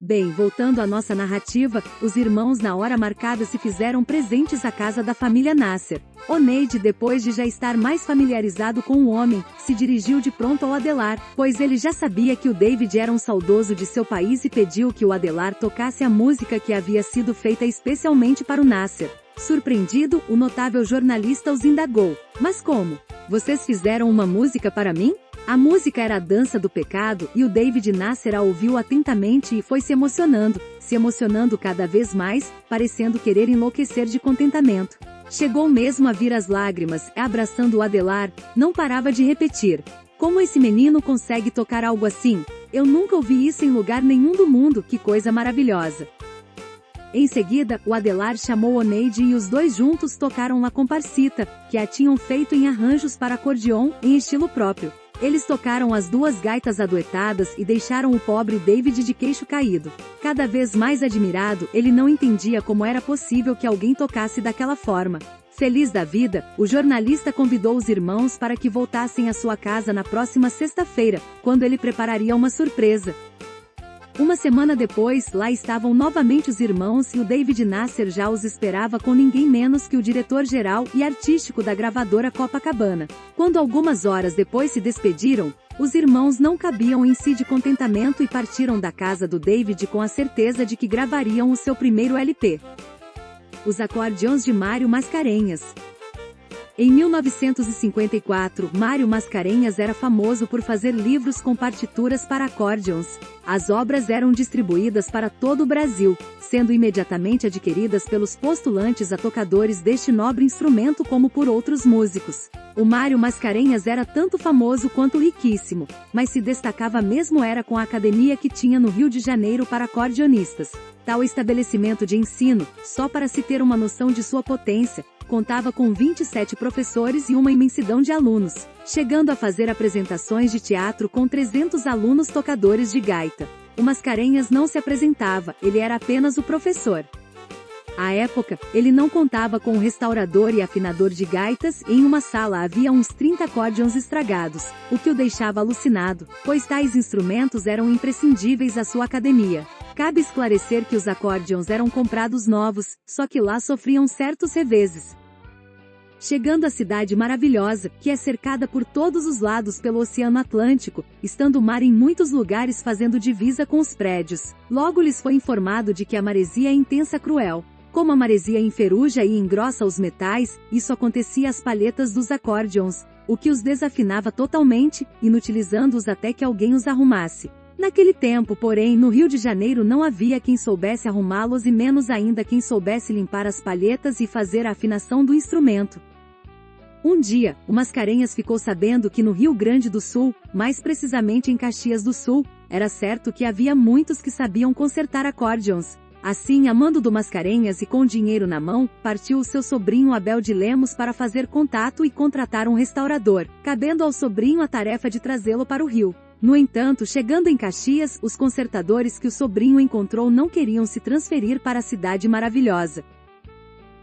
[SPEAKER 1] Bem, voltando à nossa narrativa, os irmãos na hora marcada se fizeram presentes à casa da família Nasser. Oneide, depois de já estar mais familiarizado com o homem, se dirigiu de pronto ao Adelar, pois ele já sabia que o David era um saudoso de seu país e pediu que o Adelar tocasse a música que havia sido feita especialmente para o Nasser. Surpreendido, o notável jornalista os indagou: "Mas como? Vocês fizeram uma música para mim?" A música era a Dança do Pecado e o David Nasser a ouviu atentamente e foi se emocionando cada vez mais, parecendo querer enlouquecer de contentamento. Chegou mesmo a vir as lágrimas, abraçando o Adelar, não parava de repetir: "Como esse menino consegue tocar algo assim? Eu nunca ouvi isso em lugar nenhum do mundo, que coisa maravilhosa." Em seguida, o Adelar chamou Oneide e os dois juntos tocaram La Comparsita, que a tinham feito em arranjos para acordeon, em estilo próprio. Eles tocaram as 2 gaitas aduetadas e deixaram o pobre David de queixo caído. Cada vez mais admirado, ele não entendia como era possível que alguém tocasse daquela forma. Feliz da vida, o jornalista convidou os irmãos para que voltassem à sua casa na próxima sexta-feira, quando ele prepararia uma surpresa. Uma semana depois, lá estavam novamente os irmãos e o David Nasser já os esperava com ninguém menos que o diretor-geral e artístico da gravadora Copacabana. Quando algumas horas depois se despediram, os irmãos não cabiam em si de contentamento e partiram da casa do David com a certeza de que gravariam o seu primeiro LP. Os acordeões de Mário Mascarenhas. Em 1954, Mário Mascarenhas era famoso por fazer livros com partituras para acordeons. As obras eram distribuídas para todo o Brasil, sendo imediatamente adquiridas pelos postulantes a tocadores deste nobre instrumento como por outros músicos. O Mário Mascarenhas era tanto famoso quanto riquíssimo, mas se destacava mesmo era com a academia que tinha no Rio de Janeiro para acordeonistas. Tal estabelecimento de ensino, só para se ter uma noção de sua potência, contava com 27 professores e uma imensidão de alunos, chegando a fazer apresentações de teatro com 300 alunos tocadores de gaita. O Mascarenhas não se apresentava, ele era apenas o professor. À época, ele não contava com um restaurador e afinador de gaitas, e em uma sala havia uns 30 acordeões estragados, o que o deixava alucinado, pois tais instrumentos eram imprescindíveis à sua academia. Cabe esclarecer que os acordeões eram comprados novos, só que lá sofriam certos reveses. chegando à cidade maravilhosa, que é cercada por todos os lados pelo Oceano Atlântico, estando o mar em muitos lugares fazendo divisa com os prédios. Logo lhes foi informado de que a maresia é intensa e cruel. Como a maresia enferruja e engrossa os metais, isso acontecia às palhetas dos acordeons, o que os desafinava totalmente, inutilizando-os até que alguém os arrumasse. Naquele tempo, porém, no Rio de Janeiro não havia quem soubesse arrumá-los e menos ainda quem soubesse limpar as palhetas e fazer a afinação do instrumento. Um dia, o Mascarenhas ficou sabendo que no Rio Grande do Sul, mais precisamente em Caxias do Sul, era certo que havia muitos que sabiam consertar acordeons. Assim, a mando do Mascarenhas e com dinheiro na mão, partiu o seu sobrinho Abel de Lemos para fazer contato e contratar um restaurador, cabendo ao sobrinho a tarefa de trazê-lo para o Rio. No entanto, chegando em Caxias, os consertadores que o sobrinho encontrou não queriam se transferir para a cidade maravilhosa.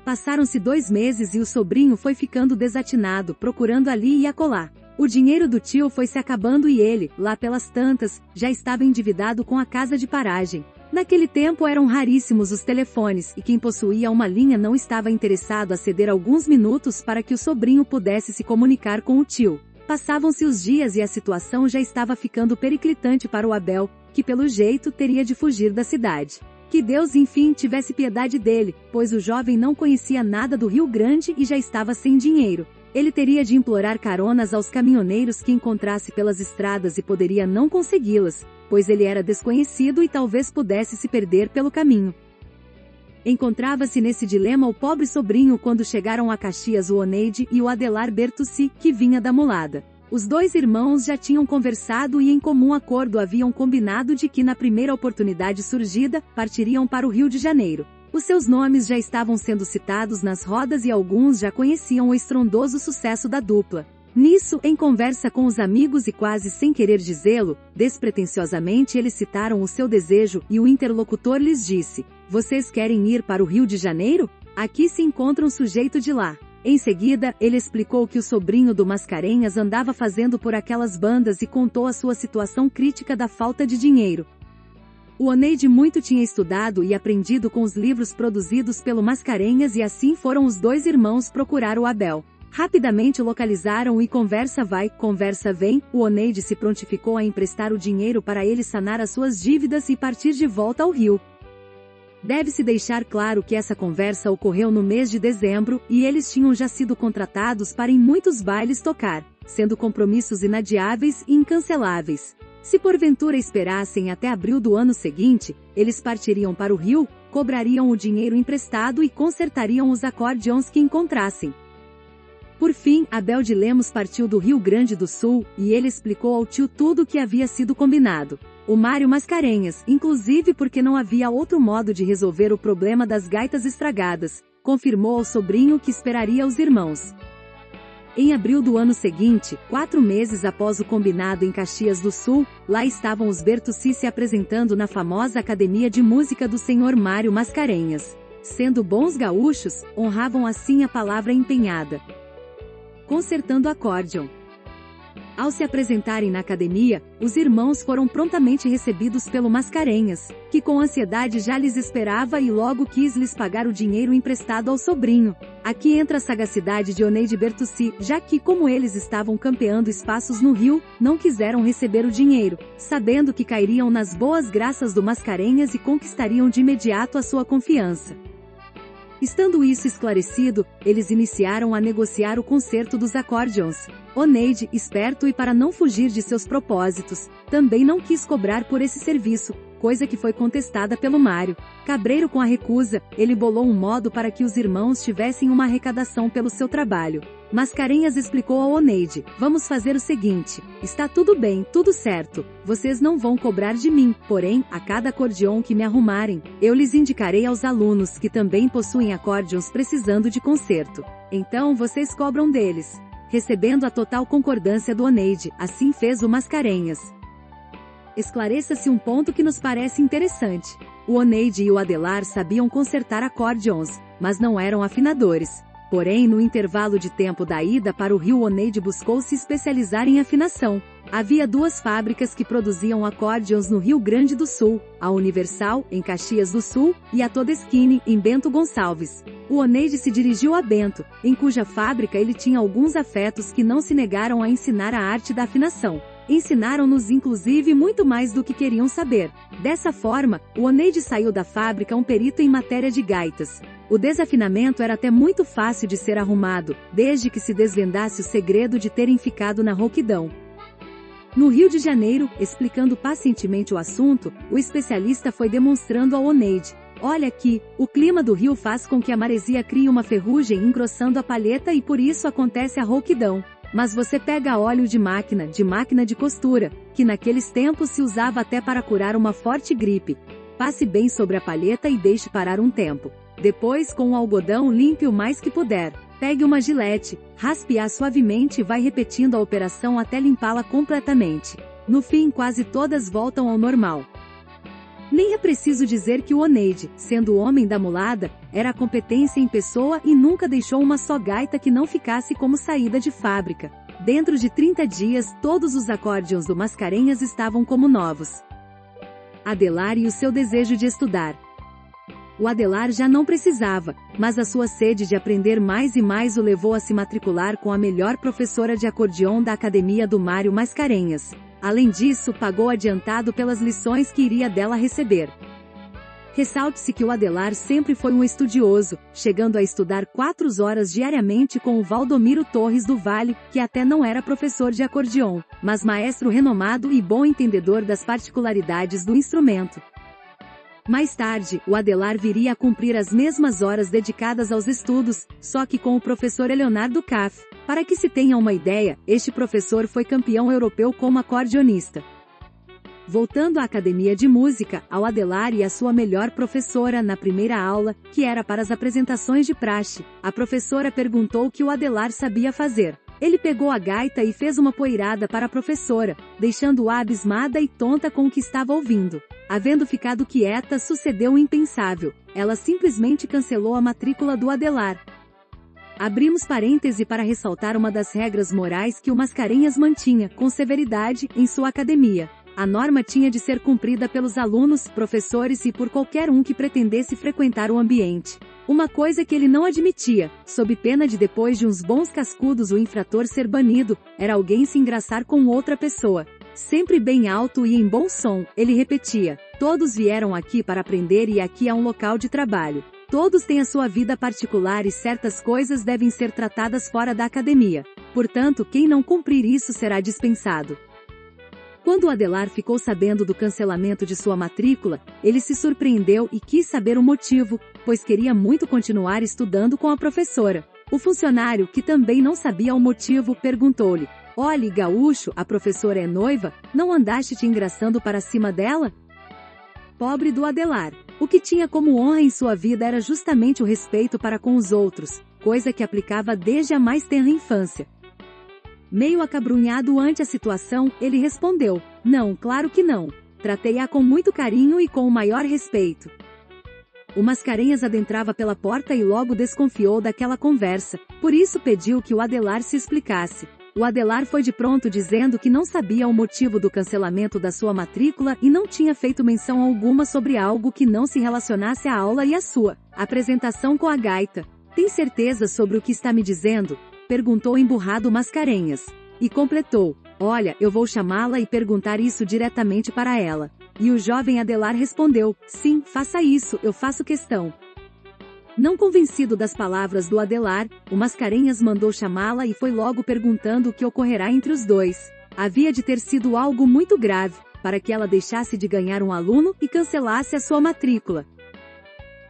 [SPEAKER 1] Passaram-se 2 meses e o sobrinho foi ficando desatinado, procurando ali e acolá. O dinheiro do tio foi se acabando e ele, lá pelas tantas, já estava endividado com a casa de paragem. Naquele tempo eram raríssimos os telefones e quem possuía uma linha não estava interessado a ceder alguns minutos para que o sobrinho pudesse se comunicar com o tio. Passavam-se os dias e a situação já estava ficando periclitante para o Abel, que pelo jeito teria de fugir da cidade. Que Deus enfim tivesse piedade dele, pois o jovem não conhecia nada do Rio Grande e já estava sem dinheiro. Ele teria de implorar caronas aos caminhoneiros que encontrasse pelas estradas e poderia não consegui-las, pois ele era desconhecido e talvez pudesse se perder pelo caminho. Encontrava-se nesse dilema o pobre sobrinho quando chegaram a Caxias o Oneide e o Adelar Bertucci, que vinha da mulada. Os 2 irmãos já tinham conversado e em comum acordo haviam combinado de que na primeira oportunidade surgida, partiriam para o Rio de Janeiro. Os seus nomes já estavam sendo citados nas rodas e alguns já conheciam o estrondoso sucesso da dupla. Nisso, em conversa com os amigos e quase sem querer dizê-lo, despretensiosamente eles citaram o seu desejo e o interlocutor lhes disse: "Vocês querem ir para o Rio de Janeiro? Aqui se encontra um sujeito de lá." Em seguida, ele explicou que o sobrinho do Mascarenhas andava fazendo por aquelas bandas e contou a sua situação crítica da falta de dinheiro. O Oneide muito tinha estudado e aprendido com os livros produzidos pelo Mascarenhas e assim foram os 2 irmãos procurar o Abel. Rapidamente o localizaram e conversa vai, conversa vem, o Oneide se prontificou a emprestar o dinheiro para ele sanar as suas dívidas e partir de volta ao Rio. Deve-se deixar claro que essa conversa ocorreu no mês de dezembro, e eles tinham já sido contratados para em muitos bailes tocar, sendo compromissos inadiáveis e incanceláveis. Se porventura esperassem até abril do ano seguinte, eles partiriam para o Rio, cobrariam o dinheiro emprestado e consertariam os acordeons que encontrassem. Por fim, Abel de Lemos partiu do Rio Grande do Sul, e ele explicou ao tio tudo o que havia sido combinado. O Mário Mascarenhas, inclusive porque não havia outro modo de resolver o problema das gaitas estragadas, confirmou ao sobrinho que esperaria os irmãos. Em abril do ano seguinte, 4 meses após o combinado em Caxias do Sul, lá estavam os Bertucci se apresentando na famosa Academia de Música do Sr. Mário Mascarenhas. Sendo bons gaúchos, honravam assim a palavra empenhada. Consertando acórdeon. Ao se apresentarem na academia, os irmãos foram prontamente recebidos pelo Mascarenhas, que com ansiedade já lhes esperava e logo quis lhes pagar o dinheiro emprestado ao sobrinho. Aqui entra a sagacidade de Oneide Bertucci, já que como eles estavam campeando espaços no Rio, não quiseram receber o dinheiro, sabendo que cairiam nas boas graças do Mascarenhas e conquistariam de imediato a sua confiança. Estando isso esclarecido, eles iniciaram a negociar o conserto dos acordeons. Oneide, esperto e para não fugir de seus propósitos, também não quis cobrar por esse serviço, coisa que foi contestada pelo Mário. Cabreiro com a recusa, ele bolou um modo para que os irmãos tivessem uma arrecadação pelo seu trabalho. Mascarenhas explicou ao Oneide: "Vamos fazer o seguinte, está tudo bem, tudo certo, vocês não vão cobrar de mim, porém, a cada acordeon que me arrumarem, eu lhes indicarei aos alunos que também possuem acórdeons precisando de conserto. Então vocês cobram deles." Recebendo a total concordância do Oneide, assim fez o Mascarenhas. Esclareça-se um ponto que nos parece interessante. O Oneide e o Adelar sabiam consertar acordeons, mas não eram afinadores. Porém, no intervalo de tempo da ida para o Rio, Oneide buscou se especializar em afinação. Havia duas fábricas que produziam acórdeons no Rio Grande do Sul, a Universal, em Caxias do Sul, e a Todeschini, em Bento Gonçalves. O Oneide se dirigiu a Bento, em cuja fábrica ele tinha alguns afetos que não se negaram a ensinar a arte da afinação. Ensinaram-nos inclusive muito mais do que queriam saber. Dessa forma, o Oneide saiu da fábrica um perito em matéria de gaitas. O desafinamento era até muito fácil de ser arrumado, desde que se desvendasse o segredo de terem ficado na rouquidão. No Rio de Janeiro, explicando pacientemente o assunto, o especialista foi demonstrando ao Oneide: olha aqui, o clima do rio faz com que a maresia crie uma ferrugem engrossando a palheta e por isso acontece a rouquidão. Mas você pega óleo de máquina de costura, que naqueles tempos se usava até para curar uma forte gripe. Passe bem sobre a palheta e deixe parar um tempo. Depois, com o algodão, limpe o mais que puder. Pegue uma gilete, raspe-a suavemente e vai repetindo a operação até limpá-la completamente. No fim, quase todas voltam ao normal. Nem é preciso dizer que o Oneide, sendo o homem da mulada, era a competência em pessoa e nunca deixou uma só gaita que não ficasse como saída de fábrica. Dentro de 30 dias, todos os acórdeons do Mascarenhas estavam como novos. Adelar e o seu desejo de estudar. O Adelar já não precisava, mas a sua sede de aprender mais e mais o levou a se matricular com a melhor professora de acordeon da academia do Mário Mascarenhas. Além disso, pagou adiantado pelas lições que iria dela receber. Ressalte-se que o Adelar sempre foi um estudioso, chegando a estudar 4 horas diariamente com o Valdomiro Torres do Vale, que até não era professor de acordeon, mas maestro renomado e bom entendedor das particularidades do instrumento. Mais tarde, o Adelar viria a cumprir as mesmas horas dedicadas aos estudos, só que com o professor Leonardo Caff. Para que se tenha uma ideia, este professor foi campeão europeu como acordeonista. Voltando à academia de música, ao Adelar e à sua melhor professora na primeira aula, que era para as apresentações de praxe, a professora perguntou o que o Adelar sabia fazer. Ele pegou a gaita e fez uma poeirada para a professora, deixando-a abismada e tonta com o que estava ouvindo. Havendo ficado quieta, sucedeu o impensável. Ela simplesmente cancelou a matrícula do Adelar. Abrimos parêntese para ressaltar uma das regras morais que o Mascarenhas mantinha, com severidade, em sua academia. A norma tinha de ser cumprida pelos alunos, professores e por qualquer um que pretendesse frequentar o ambiente. Uma coisa que ele não admitia, sob pena de depois de uns bons cascudos o infrator ser banido, era alguém se engraçar com outra pessoa. Sempre bem alto e em bom som, ele repetia: todos vieram aqui para aprender e aqui é um local de trabalho. Todos têm a sua vida particular e certas coisas devem ser tratadas fora da academia. Portanto, quem não cumprir isso será dispensado. Quando o Adelar ficou sabendo do cancelamento de sua matrícula, ele se surpreendeu e quis saber o motivo, pois queria muito continuar estudando com a professora. O funcionário, que também não sabia o motivo, perguntou-lhe: olhe, gaúcho, a professora é noiva, não andaste te engraçando para cima dela? Pobre do Adelar. O que tinha como honra em sua vida era justamente o respeito para com os outros, coisa que aplicava desde a mais tenra infância. Meio acabrunhado ante a situação, ele respondeu: não, claro que não. Tratei-a com muito carinho e com o maior respeito. O Mascarenhas adentrava pela porta e logo desconfiou daquela conversa, por isso pediu que o Adelar se explicasse. O Adelar foi de pronto dizendo que não sabia o motivo do cancelamento da sua matrícula e não tinha feito menção alguma sobre algo que não se relacionasse à aula e à sua apresentação com a gaita. Tem certeza sobre o que está me dizendo? Perguntou emburrado Mascarenhas. E completou: olha, eu vou chamá-la e perguntar isso diretamente para ela. E o jovem Adelar respondeu: sim, faça isso, eu faço questão. Não convencido das palavras do Adelar, o Mascarenhas mandou chamá-la e foi logo perguntando o que ocorrerá entre os dois. Havia de ter sido algo muito grave, para que ela deixasse de ganhar um aluno e cancelasse a sua matrícula.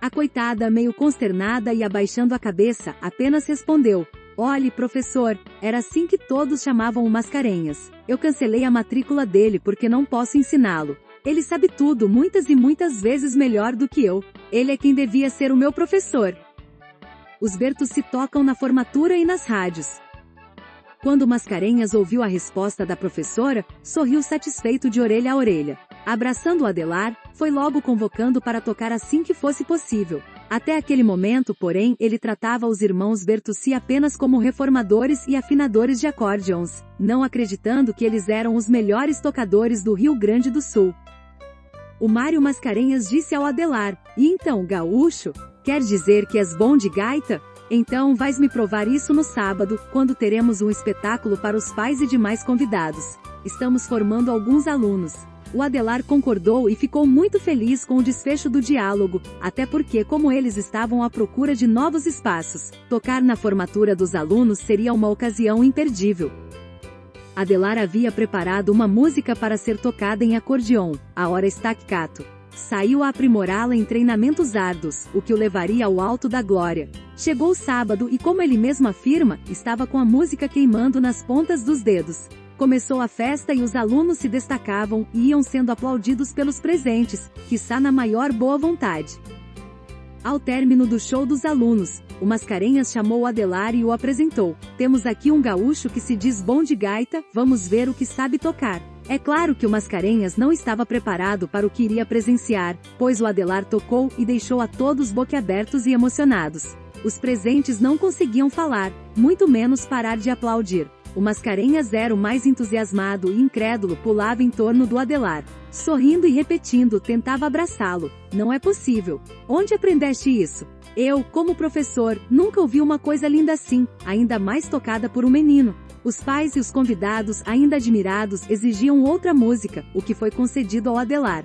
[SPEAKER 1] A coitada, meio consternada e abaixando a cabeça, apenas respondeu: olhe, professor, era assim que todos chamavam o Mascarenhas. Eu cancelei a matrícula dele porque não posso ensiná-lo. Ele sabe tudo muitas e muitas vezes melhor do que eu. Ele é quem devia ser o meu professor. Os Bertos se tocam na formatura e nas rádios. Quando Mascarenhas ouviu a resposta da professora, sorriu satisfeito de orelha a orelha. Abraçando o Adelar, foi logo convocando para tocar assim que fosse possível. Até aquele momento, porém, ele tratava os irmãos Bertucci apenas como reformadores e afinadores de acordeons, não acreditando que eles eram os melhores tocadores do Rio Grande do Sul. O Mário Mascarenhas disse ao Adelar: "E então, gaúcho? Quer dizer que és bom de gaita? Então vais me provar isso no sábado, quando teremos um espetáculo para os pais e demais convidados. Estamos formando alguns alunos." O Adelar concordou e ficou muito feliz com o desfecho do diálogo, até porque, como eles estavam à procura de novos espaços, tocar na formatura dos alunos seria uma ocasião imperdível. Adelar havia preparado uma música para ser tocada em acordeon, a hora staccato. Saiu a aprimorá-la em treinamentos árduos, o que o levaria ao alto da glória. Chegou o sábado e, como ele mesmo afirma, estava com a música queimando nas pontas dos dedos. Começou a festa e os alunos se destacavam e iam sendo aplaudidos pelos presentes, quiçá na maior boa vontade. Ao término do show dos alunos, o Mascarenhas chamou o Adelar e o apresentou. "Temos aqui um gaúcho que se diz bom de gaita, vamos ver o que sabe tocar." É claro que o Mascarenhas não estava preparado para o que iria presenciar, pois o Adelar tocou e deixou a todos boquiabertos e emocionados. Os presentes não conseguiam falar, muito menos parar de aplaudir. O Mascarenhas era o mais entusiasmado e incrédulo, pulava em torno do Adelar. Sorrindo e repetindo, tentava abraçá-lo. "Não é possível. Onde aprendeste isso?" "Eu, como professor, nunca ouvi uma coisa linda assim, ainda mais tocada por um menino." Os pais e os convidados, ainda admirados, exigiam outra música, o que foi concedido ao Adelar.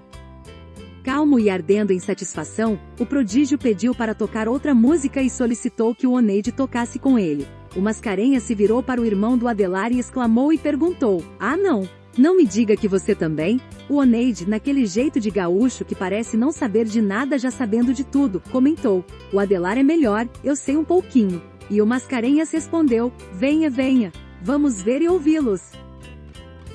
[SPEAKER 1] Calmo e ardendo em satisfação, o prodígio pediu para tocar outra música e solicitou que o Oneide tocasse com ele. O Mascarenhas se virou para o irmão do Adelar e exclamou e perguntou: "Ah não? Não me diga que você também?" O Oneide, naquele jeito de gaúcho que parece não saber de nada já sabendo de tudo, comentou: "O Adelar é melhor, eu sei um pouquinho." E o Mascarenhas respondeu: "Venha, venha. Vamos ver e ouvi-los."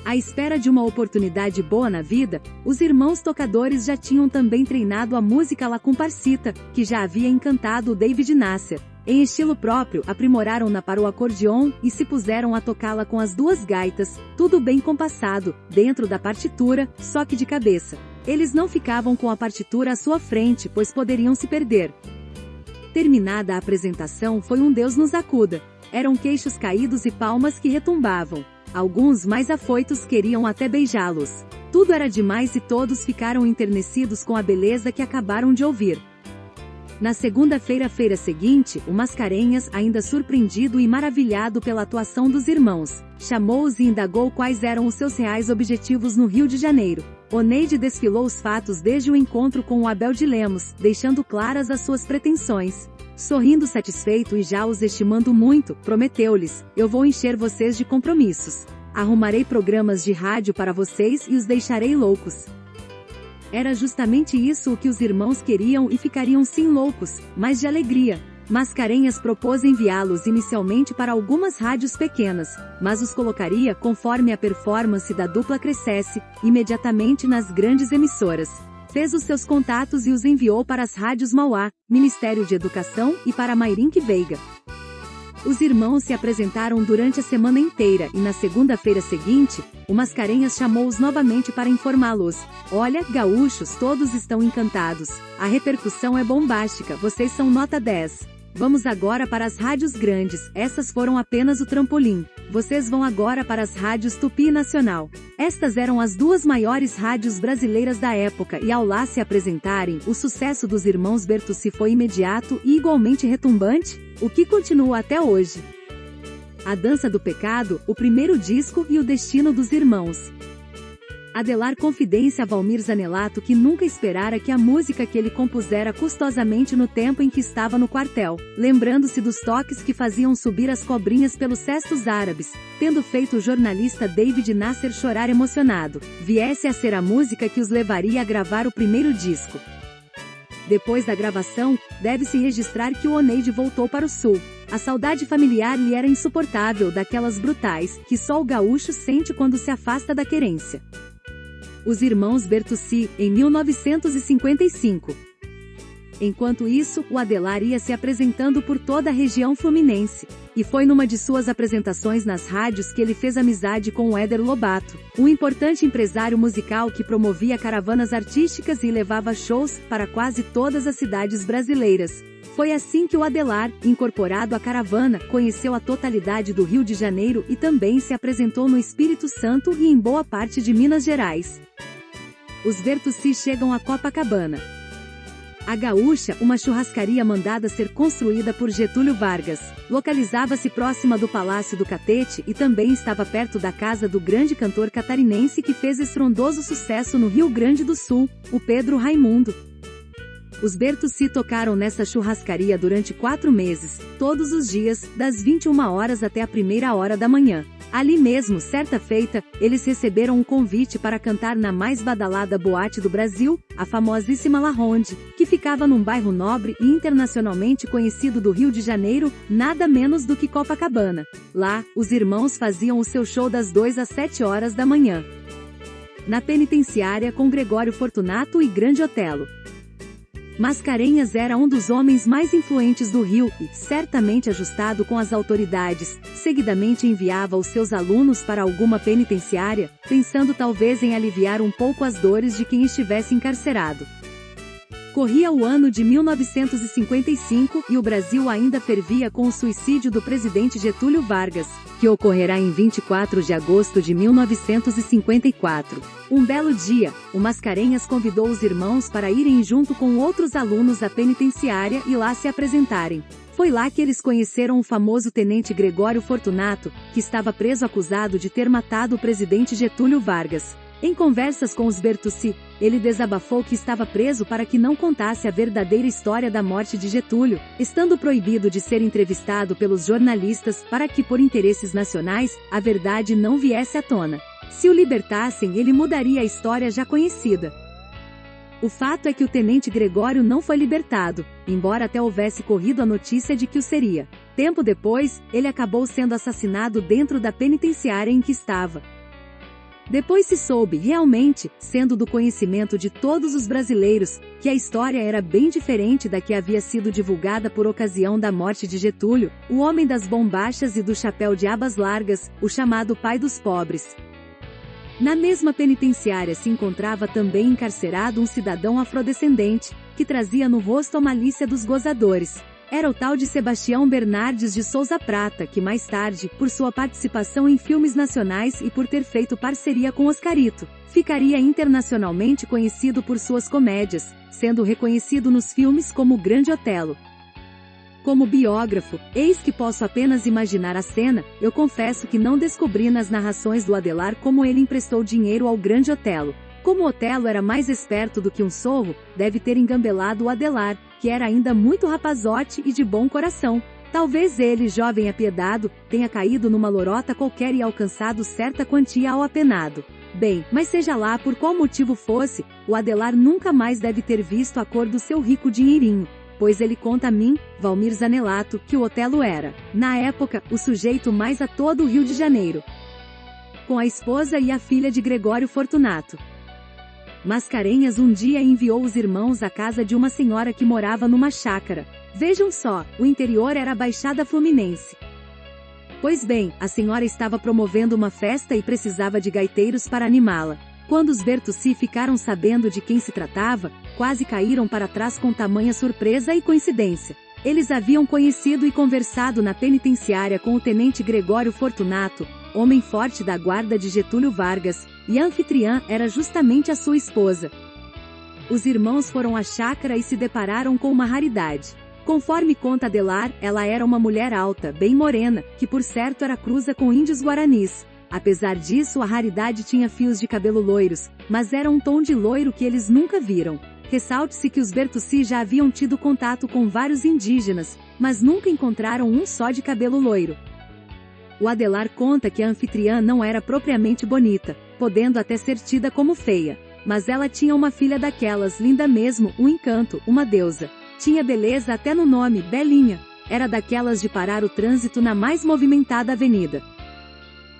[SPEAKER 1] À espera de uma oportunidade boa na vida, os irmãos tocadores já tinham também treinado a música La Comparsita, que já havia encantado o David Nasser. Em estilo próprio, aprimoraram-na para o acordeon e se puseram a tocá-la com as duas gaitas, tudo bem compassado, dentro da partitura, só que de cabeça. Eles não ficavam com a partitura à sua frente, pois poderiam se perder. Terminada a apresentação, foi um Deus nos acuda. Eram queixos caídos e palmas que retumbavam. Alguns mais afoitos queriam até beijá-los. Tudo era demais e todos ficaram enternecidos com a beleza que acabaram de ouvir. Na segunda-feira seguinte, o Mascarenhas, ainda surpreendido e maravilhado pela atuação dos irmãos, chamou-os e indagou quais eram os seus reais objetivos no Rio de Janeiro. Oneide desfilou os fatos desde o encontro com o Abel de Lemos, deixando claras as suas pretensões. Sorrindo satisfeito e já os estimando muito, prometeu-lhes: "Eu vou encher vocês de compromissos. Arrumarei programas de rádio para vocês e os deixarei loucos." Era justamente isso o que os irmãos queriam e ficariam sim loucos, mas de alegria. Mascarenhas propôs enviá-los inicialmente para algumas rádios pequenas, mas os colocaria, conforme a performance da dupla crescesse, imediatamente nas grandes emissoras. Fez os seus contatos e os enviou para as rádios Mauá, Ministério de Educação e para Mairink Veiga. Os irmãos se apresentaram durante a semana inteira e na segunda-feira seguinte, o Mascarenhas chamou-os novamente para informá-los: "Olha, gaúchos, todos estão encantados. A repercussão é bombástica, vocês são nota 10. Vamos agora para as rádios grandes, essas foram apenas o trampolim. Vocês vão agora para as rádios Tupi e Nacional." Estas eram as duas maiores rádios brasileiras da época e ao lá se apresentarem, o sucesso dos irmãos Bertucci foi imediato e igualmente retumbante, o que continua até hoje. A Dança do Pecado, o primeiro disco e o destino dos irmãos. Adelar confidência a Valmir Zanelato que nunca esperara que a música que ele compusera custosamente no tempo em que estava no quartel, lembrando-se dos toques que faziam subir as cobrinhas pelos cestos árabes, tendo feito o jornalista David Nasser chorar emocionado, viesse a ser a música que os levaria a gravar o primeiro disco. Depois da gravação, deve-se registrar que o Oneide voltou para o sul. A saudade familiar lhe era insuportável, daquelas brutais, que só o gaúcho sente quando se afasta da querência. Os irmãos Bertucci, em 1955. Enquanto isso, o Adelar ia se apresentando por toda a região fluminense. E foi numa de suas apresentações nas rádios que ele fez amizade com o Éder Lobato, um importante empresário musical que promovia caravanas artísticas e levava shows para quase todas as cidades brasileiras. Foi assim que o Adelar, incorporado à caravana, conheceu a totalidade do Rio de Janeiro e também se apresentou no Espírito Santo e em boa parte de Minas Gerais. Os Bertucci chegam a Copacabana. A Gaúcha, uma churrascaria mandada ser construída por Getúlio Vargas, localizava-se próxima do Palácio do Catete e também estava perto da casa do grande cantor catarinense que fez estrondoso sucesso no Rio Grande do Sul, o Pedro Raimundo. Os Bertucci tocaram nessa churrascaria durante 4 meses, todos os dias, das 21 horas até a 1ª hora da manhã. Ali mesmo, certa feita, eles receberam um convite para cantar na mais badalada boate do Brasil, a famosíssima La Ronde, que ficava num bairro nobre e internacionalmente conhecido do Rio de Janeiro, nada menos do que Copacabana. Lá, os irmãos faziam o seu show das 2 às 7 horas da manhã. Na penitenciária com Gregório Fortunato e Grande Otelo. Mascarenhas era um dos homens mais influentes do Rio e, certamente ajustado com as autoridades, seguidamente enviava os seus alunos para alguma penitenciária, pensando talvez em aliviar um pouco as dores de quem estivesse encarcerado. Corria o ano de 1955 e o Brasil ainda fervia com o suicídio do presidente Getúlio Vargas, que ocorrerá em 24 de agosto de 1954. Um belo dia, o Mascarenhas convidou os irmãos para irem junto com outros alunos à penitenciária e lá se apresentarem. Foi lá que eles conheceram o famoso tenente Gregório Fortunato, que estava preso acusado de ter matado o presidente Getúlio Vargas. Em conversas com os Bertucci, ele desabafou que estava preso para que não contasse a verdadeira história da morte de Getúlio, estando proibido de ser entrevistado pelos jornalistas para que, por interesses nacionais, a verdade não viesse à tona. Se o libertassem, ele mudaria a história já conhecida. O fato é que o tenente Gregório não foi libertado, embora até houvesse corrido a notícia de que o seria. Tempo depois, ele acabou sendo assassinado dentro da penitenciária em que estava. Depois se soube realmente, sendo do conhecimento de todos os brasileiros, que a história era bem diferente da que havia sido divulgada por ocasião da morte de Getúlio, o homem das bombachas e do chapéu de abas largas, o chamado pai dos pobres. Na mesma penitenciária se encontrava também encarcerado um cidadão afrodescendente, que trazia no rosto a malícia dos gozadores. Era o tal de Sebastião Bernardes de Souza Prata que mais tarde, por sua participação em filmes nacionais e por ter feito parceria com Oscarito, ficaria internacionalmente conhecido por suas comédias, sendo reconhecido nos filmes como o Grande Otelo. Como biógrafo, eis que posso apenas imaginar a cena, eu confesso que não descobri nas narrações do Adelar como ele emprestou dinheiro ao Grande Otelo. Como Otelo era mais esperto do que um sorro, deve ter engambelado o Adelar, que era ainda muito rapazote e de bom coração. Talvez ele, jovem apiedado, tenha caído numa lorota qualquer e alcançado certa quantia ao apenado. Bem, mas seja lá por qual motivo fosse, o Adelar nunca mais deve ter visto a cor do seu rico dinheirinho, pois ele conta a mim, Valmir Zanelato, que o Otelo era, na época, o sujeito mais a todo o Rio de Janeiro. Com a esposa e a filha de Gregório Fortunato. Mascarenhas um dia enviou os irmãos à casa de uma senhora que morava numa chácara. Vejam só, o interior era a Baixada Fluminense. Pois bem, a senhora estava promovendo uma festa e precisava de gaiteiros para animá-la. Quando os Bertucci ficaram sabendo de quem se tratava, quase caíram para trás com tamanha surpresa e coincidência. Eles haviam conhecido e conversado na penitenciária com o tenente Gregório Fortunato, homem forte da guarda de Getúlio Vargas, e a anfitriã era justamente a sua esposa. Os irmãos foram à chácara e se depararam com uma raridade. Conforme conta Adelar, ela era uma mulher alta, bem morena, que por certo era cruza com índios guaranis. Apesar disso, a raridade tinha fios de cabelo loiros, mas era um tom de loiro que eles nunca viram. Ressalte-se que os Bertucci já haviam tido contato com vários indígenas, mas nunca encontraram um só de cabelo loiro. O Adelar conta que a anfitriã não era propriamente bonita, podendo até ser tida como feia. Mas ela tinha uma filha daquelas, linda mesmo, um encanto, uma deusa. Tinha beleza até no nome, Belinha. Era daquelas de parar o trânsito na mais movimentada avenida.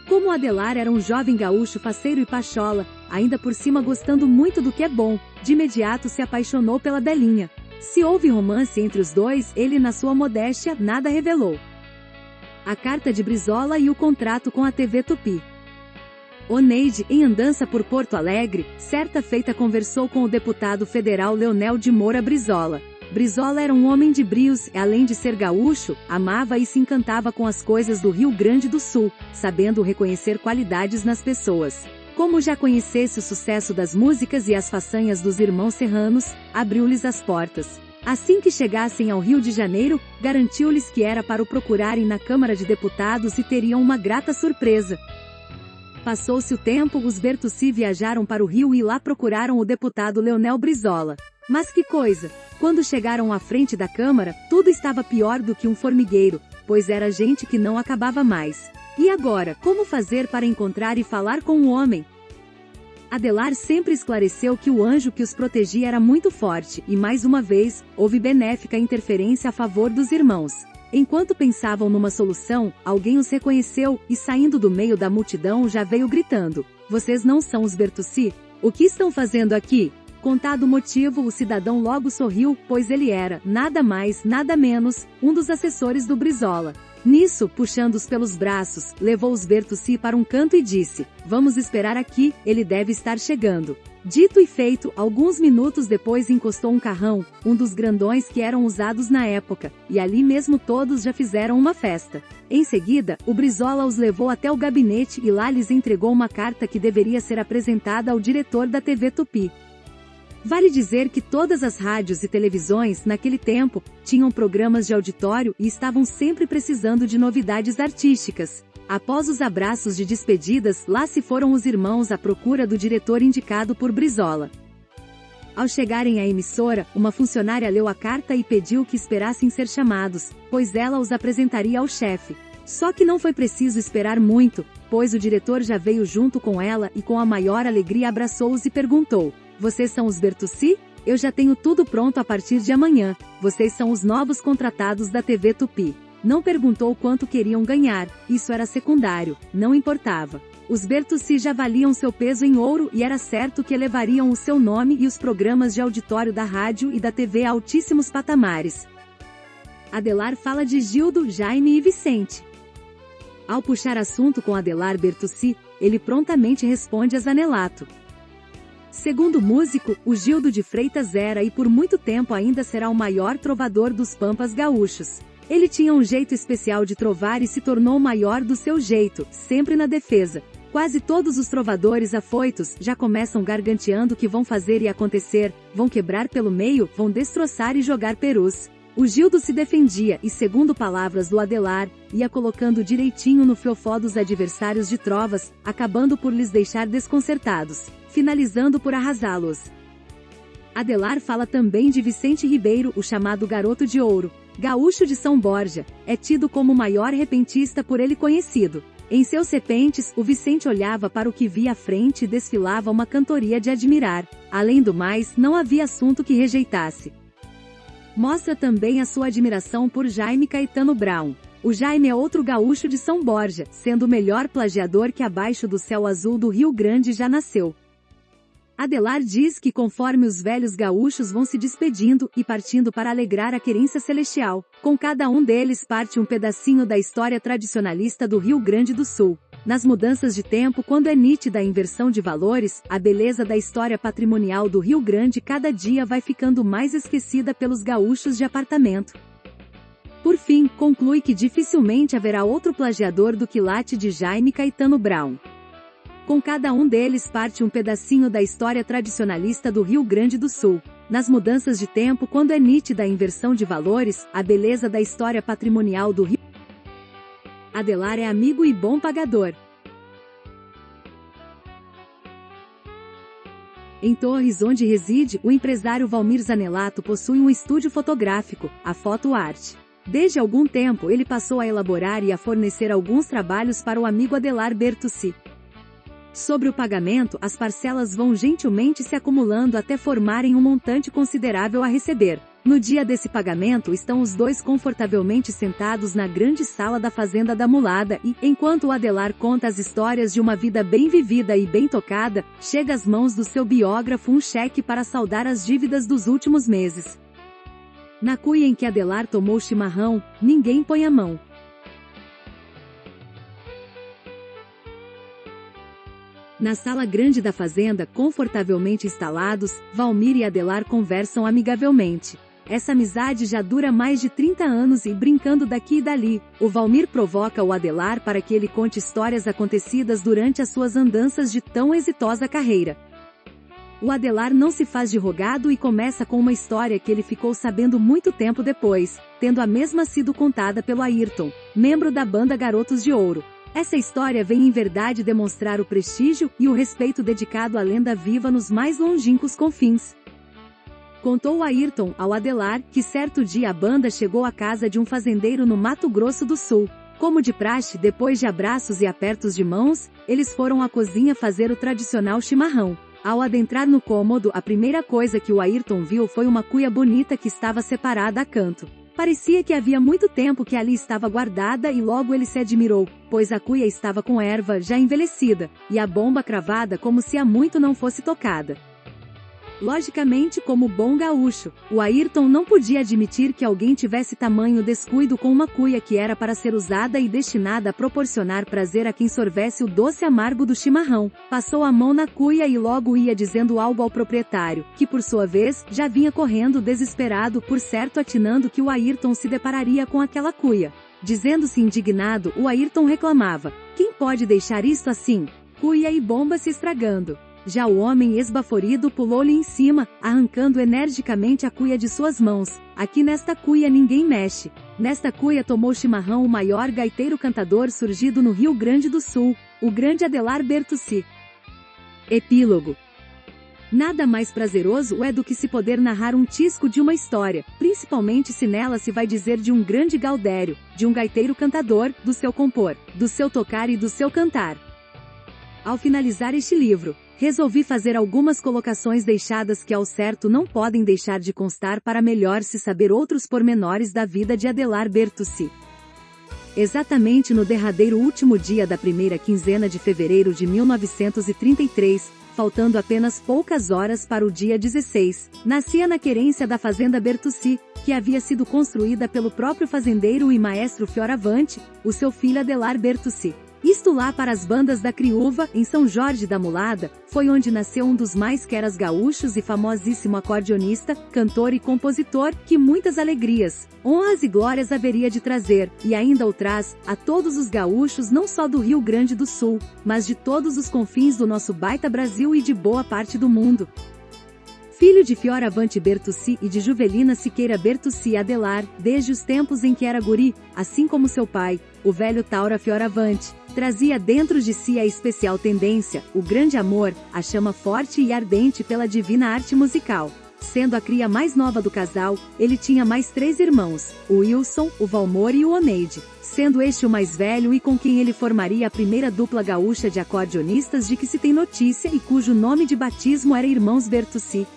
[SPEAKER 1] Como o Adelar era um jovem gaúcho faceiro e pachola, ainda por cima gostando muito do que é bom, de imediato se apaixonou pela Belinha. Se houve romance entre os dois, ele na sua modéstia, nada revelou. A carta de Brizola e o contrato com a TV Tupi. Oneide, em andança por Porto Alegre, certa feita conversou com o deputado federal Leonel de Moura Brizola. Brizola era um homem de brios e, além de ser gaúcho, amava e se encantava com as coisas do Rio Grande do Sul, sabendo reconhecer qualidades nas pessoas. Como já conhecesse o sucesso das músicas e as façanhas dos irmãos serranos, abriu-lhes as portas. Assim que chegassem ao Rio de Janeiro, garantiu-lhes que era para o procurarem na Câmara de Deputados e teriam uma grata surpresa. Passou-se o tempo, os Bertucci viajaram para o Rio e lá procuraram o deputado Leonel Brizola. Mas que coisa! Quando chegaram à frente da Câmara, tudo estava pior do que um formigueiro, pois era gente que não acabava mais. E agora, como fazer para encontrar e falar com o homem? Adelar sempre esclareceu que o anjo que os protegia era muito forte, e mais uma vez, houve benéfica interferência a favor dos irmãos. Enquanto pensavam numa solução, alguém os reconheceu, e saindo do meio da multidão já veio gritando: "Vocês não são os Bertucci? O que estão fazendo aqui?" Contado o motivo, o cidadão logo sorriu, pois ele era, nada mais, nada menos, um dos assessores do Brizola. Nisso, puxando-os pelos braços, levou os Bertucci para um canto e disse: "Vamos esperar aqui, ele deve estar chegando." Dito e feito, alguns minutos depois encostou um carrão, um dos grandões que eram usados na época, e ali mesmo todos já fizeram uma festa. Em seguida, o Brizola os levou até o gabinete e lá lhes entregou uma carta que deveria ser apresentada ao diretor da TV Tupi. Vale dizer que todas as rádios e televisões, naquele tempo, tinham programas de auditório e estavam sempre precisando de novidades artísticas. Após os abraços de despedidas, lá se foram os irmãos à procura do diretor indicado por Brizola. Ao chegarem à emissora, uma funcionária leu a carta e pediu que esperassem ser chamados, pois ela os apresentaria ao chefe. Só que não foi preciso esperar muito, pois o diretor já veio junto com ela e com a maior alegria abraçou-os e perguntou: "Vocês são os Bertucci? Eu já tenho tudo pronto a partir de amanhã. Vocês são os novos contratados da TV Tupi." Não perguntou quanto queriam ganhar, isso era secundário, não importava. Os Bertucci já valiam seu peso em ouro e era certo que elevariam o seu nome e os programas de auditório da rádio e da TV a altíssimos patamares. Adelar fala de Gildo, Jaime e Vicente. Ao puxar assunto com Adelar Bertucci, ele prontamente responde a Zanelato. Segundo o músico, o Gildo de Freitas era e por muito tempo ainda será o maior trovador dos pampas gaúchos. Ele tinha um jeito especial de trovar e se tornou o maior do seu jeito, sempre na defesa. Quase todos os trovadores afoitos já começam garganteando que vão fazer e acontecer, vão quebrar pelo meio, vão destroçar e jogar perus. O Gildo se defendia e, segundo palavras do Adelar, ia colocando direitinho no fiofó dos adversários de trovas, acabando por lhes deixar desconcertados, finalizando por arrasá-los. Adelar fala também de Vicente Ribeiro, o chamado Garoto de Ouro. Gaúcho de São Borja, é tido como o maior repentista por ele conhecido. Em seus repentes, o Vicente olhava para o que via à frente e desfilava uma cantoria de admirar. Além do mais, não havia assunto que rejeitasse. Mostra também a sua admiração por Jaime Caetano Brown. O Jaime é outro gaúcho de São Borja, sendo o melhor plagiador que abaixo do céu azul do Rio Grande já nasceu. Adelar diz que conforme os velhos gaúchos vão se despedindo e partindo para alegrar a querência celestial, com cada um deles parte um pedacinho da história tradicionalista do Rio Grande do Sul. Nas mudanças de tempo, quando é nítida a inversão de valores, a beleza da história patrimonial do Rio Grande cada dia vai ficando mais esquecida pelos gaúchos de apartamento. Por fim, conclui que dificilmente haverá outro plagiador do quilate de Jaime Caetano Brown. Com cada um deles parte um pedacinho da história tradicionalista do Rio Grande do Sul. Nas mudanças de tempo, quando é nítida a inversão de valores, a beleza da história patrimonial do Rio. Adelar é amigo e bom pagador. Em Torres, onde reside, o empresário Valmir Zanelato possui um estúdio fotográfico, a Foto Arte. Desde algum tempo ele passou a elaborar e a fornecer alguns trabalhos para o amigo Adelar Bertucci. Sobre o pagamento, as parcelas vão gentilmente se acumulando até formarem um montante considerável a receber. No dia desse pagamento estão os dois confortavelmente sentados na grande sala da Fazenda da Mulada e, enquanto o Adelar conta as histórias de uma vida bem vivida e bem tocada, chega às mãos do seu biógrafo um cheque para saldar as dívidas dos últimos meses. Na cuia em que Adelar tomou chimarrão, ninguém põe a mão. Na sala grande da fazenda, confortavelmente instalados, Valmir e Adelar conversam amigavelmente. Essa amizade já dura mais de 30 anos e, brincando daqui e dali, o Valmir provoca o Adelar para que ele conte histórias acontecidas durante as suas andanças de tão exitosa carreira. O Adelar não se faz de rogado e começa com uma história que ele ficou sabendo muito tempo depois, tendo a mesma sido contada pelo Ayrton, membro da banda Garotos de Ouro. Essa história vem em verdade demonstrar o prestígio e o respeito dedicado à lenda viva nos mais longínquos confins. Contou Ayrton ao Adelar que certo dia a banda chegou à casa de um fazendeiro no Mato Grosso do Sul. Como de praxe, depois de abraços e apertos de mãos, eles foram à cozinha fazer o tradicional chimarrão. Ao adentrar no cômodo, a primeira coisa que o Ayrton viu foi uma cuia bonita que estava separada a canto. Parecia que havia muito tempo que ali estava guardada e logo ele se admirou, pois a cuia estava com erva já envelhecida, e a bomba cravada como se há muito não fosse tocada. Logicamente, como bom gaúcho, o Ayrton não podia admitir que alguém tivesse tamanho descuido com uma cuia que era para ser usada e destinada a proporcionar prazer a quem sorvesse o doce amargo do chimarrão. Passou a mão na cuia e logo ia dizendo algo ao proprietário, que por sua vez, já vinha correndo desesperado, por certo atinando que o Ayrton se depararia com aquela cuia. Dizendo-se indignado, o Ayrton reclamava: "Quem pode deixar isto assim? Cuia e bomba se estragando." Já o homem esbaforido pulou-lhe em cima, arrancando energicamente a cuia de suas mãos. "Aqui nesta cuia ninguém mexe." Nesta cuia tomou chimarrão o maior gaiteiro-cantador surgido no Rio Grande do Sul, o grande Adelar Bertucci. Epílogo. Nada mais prazeroso é do que se poder narrar um tisco de uma história, principalmente se nela se vai dizer de um grande gaudério, de um gaiteiro-cantador, do seu compor, do seu tocar e do seu cantar. Ao finalizar este livro, resolvi fazer algumas colocações deixadas que ao certo não podem deixar de constar para melhor se saber outros pormenores da vida de Adelar Bertucci. Exatamente no derradeiro último dia da primeira quinzena de fevereiro de 1933, faltando apenas poucas horas para o dia 16, nascia na querência da fazenda Bertucci, que havia sido construída pelo próprio fazendeiro e maestro Fioravante, o seu filho Adelar Bertucci. Isto lá para as bandas da Criúva, em São Jorge da Mulada, foi onde nasceu um dos mais queras gaúchos e famosíssimo acordeonista, cantor e compositor, que muitas alegrias, honras e glórias haveria de trazer, e ainda o traz, a todos os gaúchos não só do Rio Grande do Sul, mas de todos os confins do nosso baita Brasil e de boa parte do mundo. Filho de Fioravante Bertucci e de Juvelina Siqueira Bertucci Adelar, desde os tempos em que era guri, assim como seu pai, o velho Taura Fioravante, trazia dentro de si a especial tendência, o grande amor, a chama forte e ardente pela divina arte musical. Sendo a cria mais nova do casal, ele tinha mais 3 irmãos, o Wilson, o Valmor e o Oneide, sendo este o mais velho e com quem ele formaria a primeira dupla gaúcha de acordeonistas de que se tem notícia e cujo nome de batismo era Irmãos Bertucci.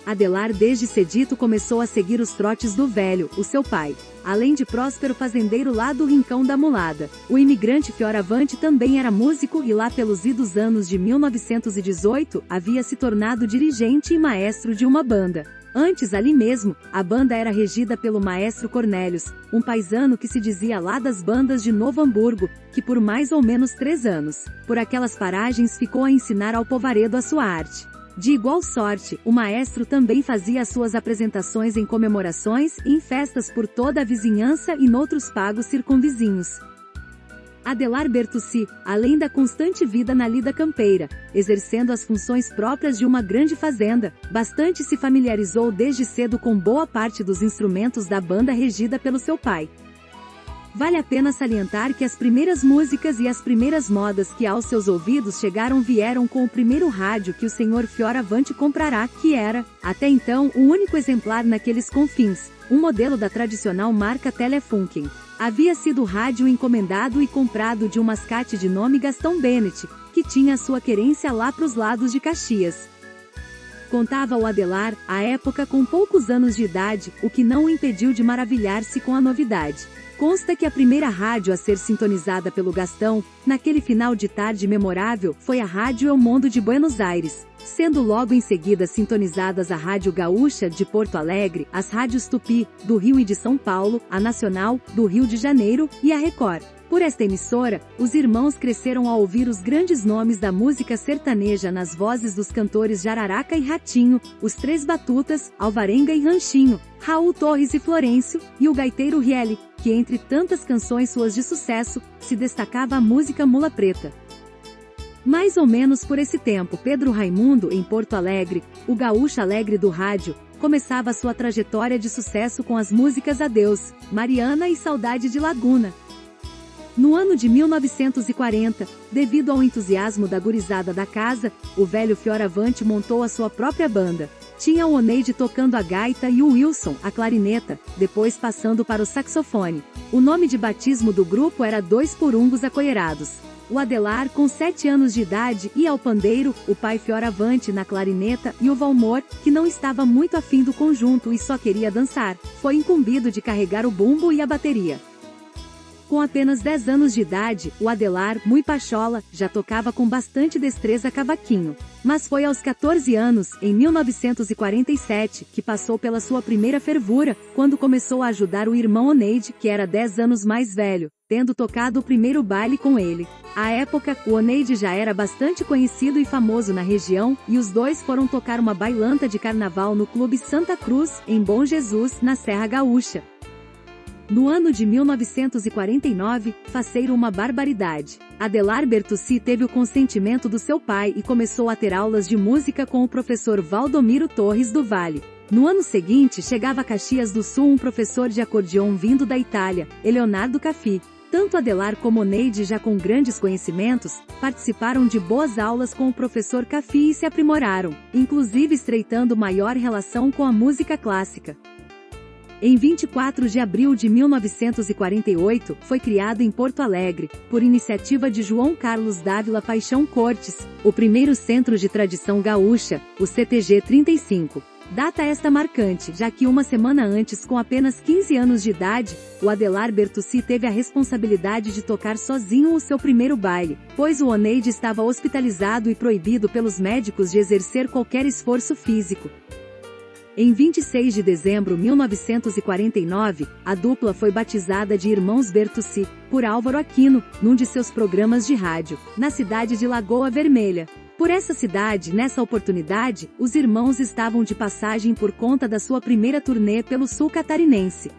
[SPEAKER 1] Adelar desde cedito começou a seguir os trotes do velho, o seu pai. Além de próspero fazendeiro lá do Rincão da Mulada, o imigrante Fioravante também era músico e lá pelos idos anos de 1918, havia se tornado dirigente e maestro de uma banda. Antes ali mesmo, a banda era regida pelo maestro Cornélios, um paisano que se dizia lá das bandas de Novo Hamburgo, que por mais ou menos 3 anos, por aquelas paragens ficou a ensinar ao povaredo a sua arte. De igual sorte, o maestro também fazia as suas apresentações em comemorações e em festas por toda a vizinhança e noutros pagos circunvizinhos. Adelar Bertucci, além da constante vida na lida campeira, exercendo as funções próprias de uma grande fazenda, bastante se familiarizou desde cedo com boa parte dos instrumentos da banda regida pelo seu pai. Vale a pena salientar que as primeiras músicas e as primeiras modas que aos seus ouvidos vieram com o primeiro rádio que o senhor Fioravante comprará, que era, até então, o único exemplar naqueles confins, um modelo da tradicional marca Telefunken. Havia sido rádio encomendado e comprado de um mascate de nome Gastão Bennett, que tinha sua querência lá pros lados de Caxias. Contava o Adelar, à época com poucos anos de idade, o que não o impediu de maravilhar-se com a novidade. Consta que a primeira rádio a ser sintonizada pelo Gastão, naquele final de tarde memorável, foi a Rádio El Mundo de Buenos Aires, sendo logo em seguida sintonizadas a Rádio Gaúcha de Porto Alegre, as rádios Tupi, do Rio e de São Paulo, a Nacional, do Rio de Janeiro, e a Record. Por esta emissora, os irmãos cresceram ao ouvir os grandes nomes da música sertaneja nas vozes dos cantores Jararaca e Ratinho, os Três Batutas, Alvarenga e Ranchinho, Raul Torres e Florencio, e o gaiteiro Riele, que entre tantas canções suas de sucesso, se destacava a música Mula Preta. Mais ou menos por esse tempo, Pedro Raimundo, em Porto Alegre, o gaúcho alegre do rádio, começava sua trajetória de sucesso com as músicas Adeus, Mariana e Saudade de Laguna. No ano de 1940, devido ao entusiasmo da gurizada da casa, o velho Fioravante montou a sua própria banda. Tinha o Oneide tocando a gaita e o Wilson, a clarineta, depois passando para o saxofone. O nome de batismo do grupo era Dois Porungos Acoeirados. O Adelar, com 7 anos de idade, ia ao pandeiro, o pai Fioravante na clarineta e o Valmor, que não estava muito afim do conjunto e só queria dançar, foi incumbido de carregar o bumbo e a bateria. Com apenas 10 anos de idade, o Adelar, muito pachola, já tocava com bastante destreza cavaquinho. Mas foi aos 14 anos, em 1947, que passou pela sua primeira fervura, quando começou a ajudar o irmão Oneide, que era 10 anos mais velho, tendo tocado o primeiro baile com ele. À época, o Oneide já era bastante conhecido e famoso na região, e os dois foram tocar uma bailanta de carnaval no Clube Santa Cruz, em Bom Jesus, na Serra Gaúcha. No ano de 1949, faceiro uma barbaridade. Adelar Bertucci teve o consentimento do seu pai e começou a ter aulas de música com o professor Valdomiro Torres do Vale. No ano seguinte chegava a Caxias do Sul um professor de acordeon vindo da Itália, Leonardo Caffi. Tanto Adelar como Oneide, já com grandes conhecimentos, participaram de boas aulas com o professor Caffi e se aprimoraram, inclusive estreitando maior relação com a música clássica. Em 24 de abril de 1948, foi criado em Porto Alegre, por iniciativa de João Carlos Dávila Paixão Cortes, o primeiro centro de tradição gaúcha, o CTG 35. Data esta marcante, já que uma semana antes, com apenas 15 anos de idade, o Adelar Bertucci teve a responsabilidade de tocar sozinho o seu primeiro baile, pois o Oneide estava hospitalizado e proibido pelos médicos de exercer qualquer esforço físico. Em 26 de dezembro de 1949, a dupla foi batizada de Irmãos Bertucci, por Álvaro Aquino, num de seus programas de rádio, na cidade de Lagoa Vermelha. Por essa cidade, nessa oportunidade, os irmãos estavam de passagem por conta da sua primeira turnê pelo sul catarinense.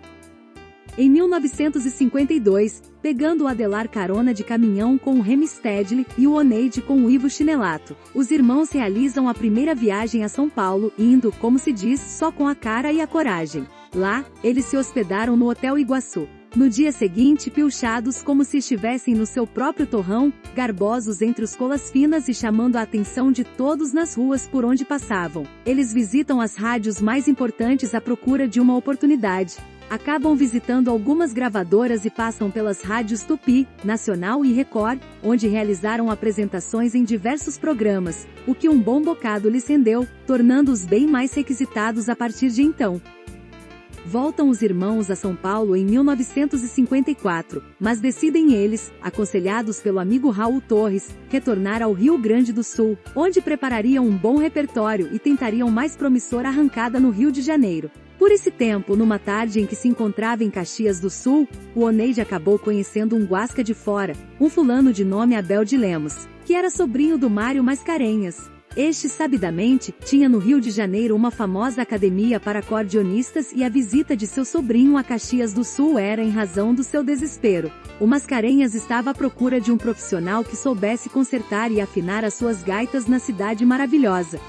[SPEAKER 1] Em 1952, pegando o Adelar carona de caminhão com o Remy Stedley e o Oneide com o Ivo Chinelato, os irmãos realizam a primeira viagem a São Paulo, indo, como se diz, só com a cara e a coragem. Lá, eles se hospedaram no Hotel Iguaçu. No dia seguinte, pilchados como se estivessem no seu próprio torrão, garbosos entre os colas finas e chamando a atenção de todos nas ruas por onde passavam, eles visitam as rádios mais importantes à procura de uma oportunidade. Acabam visitando algumas gravadoras e passam pelas rádios Tupi, Nacional e Record, onde realizaram apresentações em diversos programas, o que um bom bocado lhes rendeu, tornando-os bem mais requisitados a partir de então. Voltam os irmãos a São Paulo em 1954, mas decidem eles, aconselhados pelo amigo Raul Torres, retornar ao Rio Grande do Sul, onde preparariam um bom repertório e tentariam mais promissora arrancada no Rio de Janeiro. Por esse tempo, numa tarde em que se encontrava em Caxias do Sul, o Oneide acabou conhecendo um guasca de fora, um fulano de nome Abel de Lemos, que era sobrinho do Mário Mascarenhas. Este, sabidamente, tinha no Rio de Janeiro uma famosa academia para acordeonistas e a visita de seu sobrinho a Caxias do Sul era em razão do seu desespero. O Mascarenhas estava à procura de um profissional que soubesse consertar e afinar as suas gaitas na cidade maravilhosa.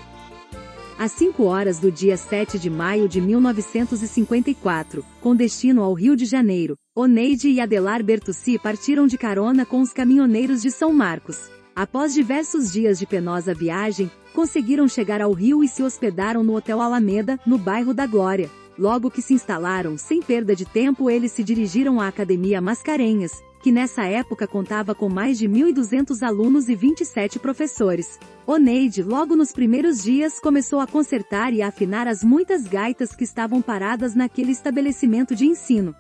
[SPEAKER 1] Às 5 horas do dia 7 de maio de 1954, com destino ao Rio de Janeiro, Oneide e Adelar Bertucci partiram de carona com os caminhoneiros de São Marcos. Após diversos dias de penosa viagem, conseguiram chegar ao Rio e se hospedaram no Hotel Alameda, no bairro da Glória. Logo que se instalaram, sem perda de tempo, eles se dirigiram à Academia Mascarenhas, que nessa época contava com mais de 1.200 alunos e 27 professores. Oneide, logo nos primeiros dias, começou a consertar e a afinar as muitas gaitas que estavam paradas naquele estabelecimento de ensino.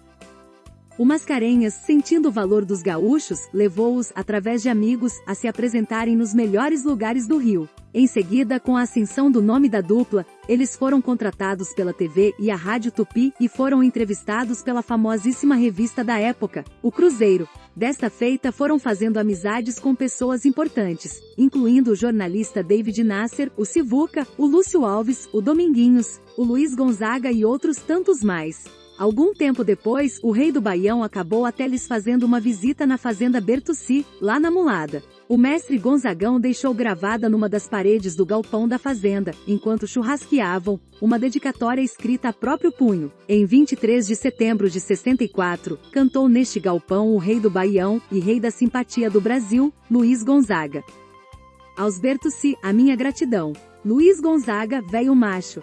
[SPEAKER 1] O Mascarenhas, sentindo o valor dos gaúchos, levou-os, através de amigos, a se apresentarem nos melhores lugares do Rio. Em seguida, com a ascensão do nome da dupla, eles foram contratados pela TV e a Rádio Tupi e foram entrevistados pela famosíssima revista da época, O Cruzeiro. Desta feita foram fazendo amizades com pessoas importantes, incluindo o jornalista David Nasser, o Sivuca, o Lúcio Alves, o Dominguinhos, o Luiz Gonzaga e outros tantos mais. Algum tempo depois, o rei do Baião acabou até lhes fazendo uma visita na fazenda Bertucci, lá na Mulada. O mestre Gonzagão deixou gravada numa das paredes do galpão da fazenda, enquanto churrasqueavam, uma dedicatória escrita a próprio punho. Em 23 de setembro de 64, cantou neste galpão o rei do Baião e rei da simpatia do Brasil, Luiz Gonzaga. Aos Bertucci, a minha gratidão. Luiz Gonzaga, velho macho.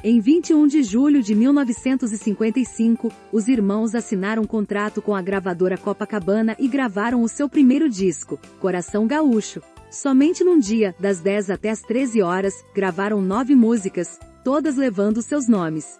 [SPEAKER 1] Em 21 de julho de 1955, os irmãos assinaram um contrato com a gravadora Copacabana e gravaram o seu primeiro disco, Coração Gaúcho. Somente num dia, das 10 até as 13 horas, gravaram 9 músicas, todas levando seus nomes.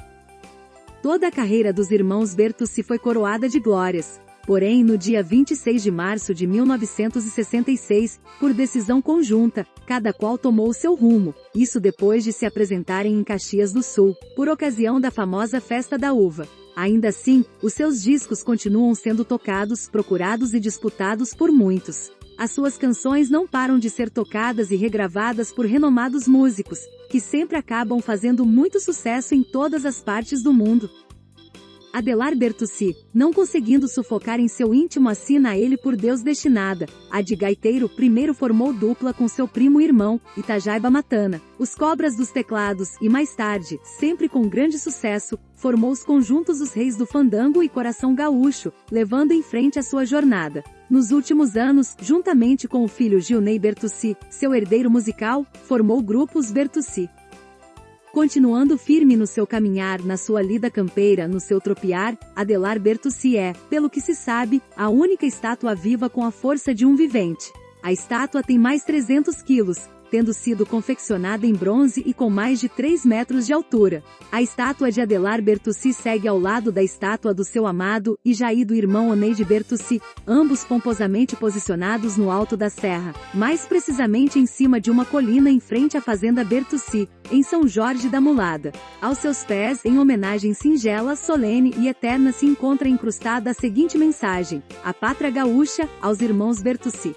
[SPEAKER 1] Toda a carreira dos irmãos Bertucci foi coroada de glórias. Porém, no dia 26 de março de 1966, por decisão conjunta, cada qual tomou o seu rumo, isso depois de se apresentarem em Caxias do Sul, por ocasião da famosa Festa da Uva. Ainda assim, os seus discos continuam sendo tocados, procurados e disputados por muitos. As suas canções não param de ser tocadas e regravadas por renomados músicos, que sempre acabam fazendo muito sucesso em todas as partes do mundo. Adelar Bertucci, não conseguindo sufocar em seu íntimo, assina a ele por Deus destinada. A de gaiteiro primeiro formou dupla com seu primo e irmão, Itajaiba Matana, os Cobras dos Teclados, e mais tarde, sempre com grande sucesso, formou os conjuntos Os Reis do Fandango e Coração Gaúcho, levando em frente a sua jornada. Nos últimos anos, juntamente com o filho Gilney Bertucci, seu herdeiro musical, formou o grupo Os Bertucci. Continuando firme no seu caminhar, na sua lida campeira, no seu tropiar, Adelar Bertucci é, pelo que se sabe, a única estátua viva com a força de um vivente. A estátua tem mais 300 quilos, tendo sido confeccionada em bronze e com mais de 3 metros de altura. A estátua de Adelar Bertucci segue ao lado da estátua do seu amado e jaído irmão Oneide Bertucci, ambos pomposamente posicionados no alto da serra, mais precisamente em cima de uma colina em frente à fazenda Bertucci, em São Jorge da Mulada. Aos seus pés, em homenagem singela, solene e eterna, se encontra incrustada a seguinte mensagem: a pátria gaúcha, aos irmãos Bertucci.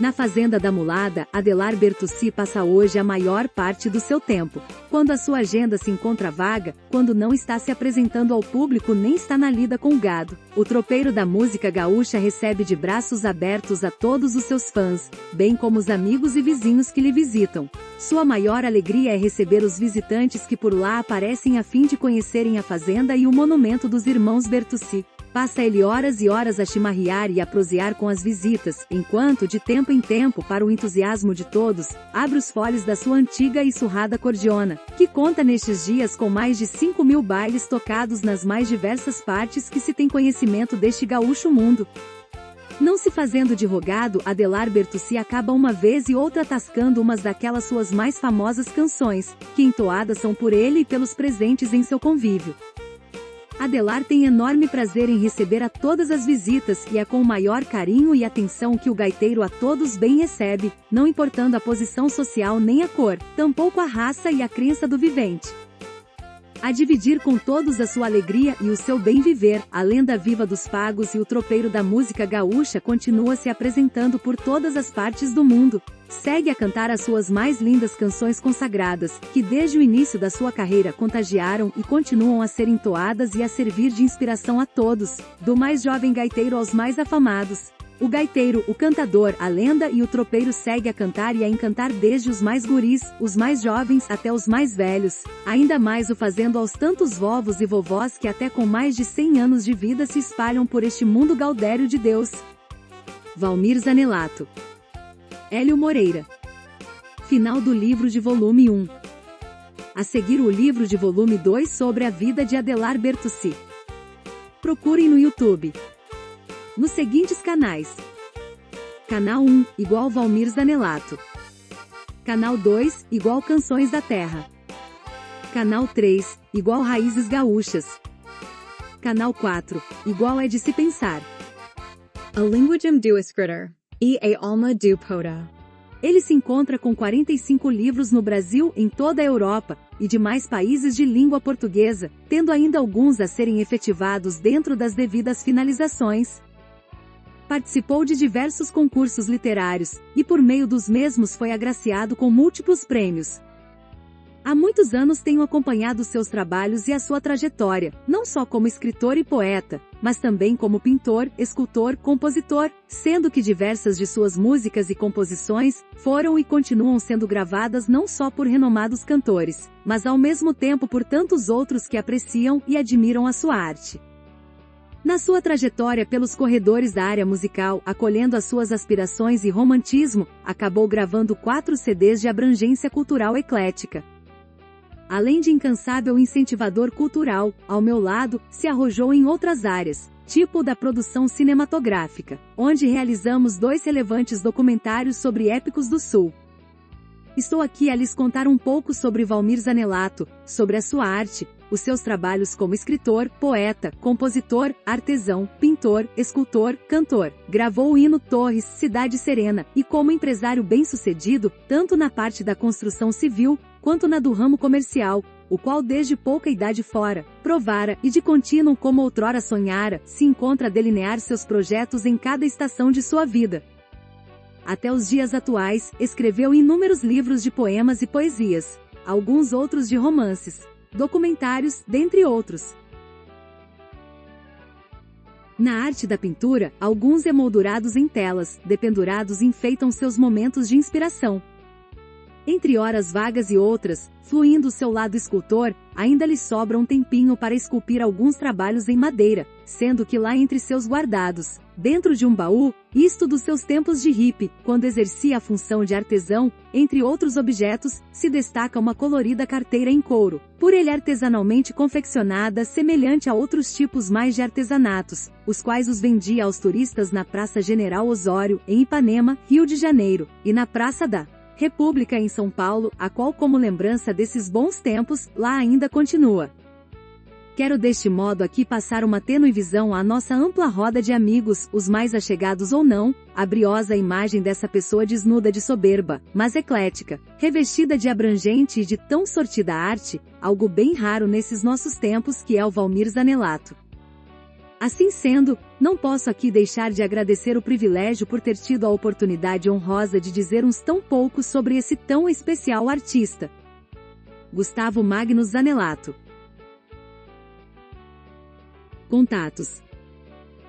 [SPEAKER 1] Na fazenda da Mulada, Adelar Bertucci passa hoje a maior parte do seu tempo, quando a sua agenda se encontra vaga, quando não está se apresentando ao público nem está na lida com o gado. O tropeiro da música gaúcha recebe de braços abertos a todos os seus fãs, bem como os amigos e vizinhos que lhe visitam. Sua maior alegria é receber os visitantes que por lá aparecem a fim de conhecerem a fazenda e o monumento dos irmãos Bertucci. Passa ele horas e horas a chimarrear e a prosear com as visitas, enquanto, de tempo em tempo, para o entusiasmo de todos, abre os foles da sua antiga e surrada cordiona, que conta nestes dias com mais de 5.000 bailes tocados nas mais diversas partes que se tem conhecimento deste gaúcho mundo. Não se fazendo de rogado, Adelar Bertucci acaba uma vez e outra tascando umas daquelas suas mais famosas canções, que entoadas são por ele e pelos presentes em seu convívio. Adelar tem enorme prazer em receber a todas as visitas e é com o maior carinho e atenção que o gaiteiro a todos bem recebe, não importando a posição social nem a cor, tampouco a raça e a crença do vivente. A dividir com todos a sua alegria e o seu bem viver, a lenda viva dos pagos e o tropeiro da música gaúcha continua se apresentando por todas as partes do mundo. Segue a cantar as suas mais lindas canções consagradas, que desde o início da sua carreira contagiaram e continuam a ser entoadas e a servir de inspiração a todos, do mais jovem gaiteiro aos mais afamados. O gaiteiro, o cantador, a lenda e o tropeiro segue a cantar e a encantar desde os mais guris, os mais jovens até os mais velhos, ainda mais o fazendo aos tantos vovos e vovós que até com mais de 100 anos de vida se espalham por este mundo gaudério de Deus. Valmir Zanelato. Hélio Moreira. Final do livro de volume 1. A seguir o livro de volume 2 sobre a vida de Adelar Bertucci. Procurem no YouTube. nos seguintes canais. Canal 1, igual Valmir Zanelato. Canal 2, igual Canções da Terra. Canal 3, igual Raízes Gaúchas. Canal 4, igual É de se Pensar.
[SPEAKER 2] A linguagem do escritor, e a alma do poeta.
[SPEAKER 1] Ele se encontra com 45 livros no Brasil, em toda a Europa, e demais países de língua portuguesa, tendo ainda alguns a serem efetivados dentro das devidas finalizações. Participou de diversos concursos literários, e por meio dos mesmos foi agraciado com múltiplos prêmios. Há muitos anos tenho acompanhado seus trabalhos e a sua trajetória, não só como escritor e poeta, mas também como pintor, escultor, compositor, sendo que diversas de suas músicas e composições foram e continuam sendo gravadas não só por renomados cantores, mas ao mesmo tempo por tantos outros que apreciam e admiram a sua arte. Na sua trajetória pelos corredores da área musical, acolhendo as suas aspirações e romantismo, acabou gravando 4 CDs de abrangência cultural eclética. Além de incansável incentivador cultural, ao meu lado, se arrojou em outras áreas, tipo da produção cinematográfica, onde realizamos 2 relevantes documentários sobre épicos do Sul. Estou aqui a lhes contar um pouco sobre Valmir Zanelato, sobre a sua arte, os seus trabalhos como escritor, poeta, compositor, artesão, pintor, escultor, cantor. Gravou o hino Torres, Cidade Serena, e como empresário bem-sucedido, tanto na parte da construção civil, quanto na do ramo comercial, o qual desde pouca idade fora, provara, e de contínuo como outrora sonhara, se encontra a delinear seus projetos em cada estação de sua vida. Até os dias atuais, escreveu inúmeros livros de poemas e poesias, alguns outros de romances, documentários, dentre outros. Na arte da pintura, alguns emoldurados em telas, dependurados enfeitam seus momentos de inspiração. Entre horas vagas e outras, fluindo o seu lado escultor, ainda lhe sobra um tempinho para esculpir alguns trabalhos em madeira, sendo que lá entre seus guardados, dentro de um baú, isto dos seus tempos de hippie, quando exercia a função de artesão, entre outros objetos, se destaca uma colorida carteira em couro, por ele artesanalmente confeccionada semelhante a outros tipos mais de artesanatos, os quais os vendia aos turistas na Praça General Osório, em Ipanema, Rio de Janeiro, e na Praça da República em São Paulo, a qual como lembrança desses bons tempos, lá ainda continua. Quero deste modo aqui passar uma tênue visão à nossa ampla roda de amigos, os mais achegados ou não, a briosa imagem dessa pessoa desnuda de soberba, mas eclética, revestida de abrangente e de tão sortida arte, algo bem raro nesses nossos tempos que é o Valmir Zanelato. Assim sendo, não posso aqui deixar de agradecer o privilégio por ter tido a oportunidade honrosa de dizer uns tão poucos sobre esse tão especial artista. Gustavo Magnus Zanelato. Contatos.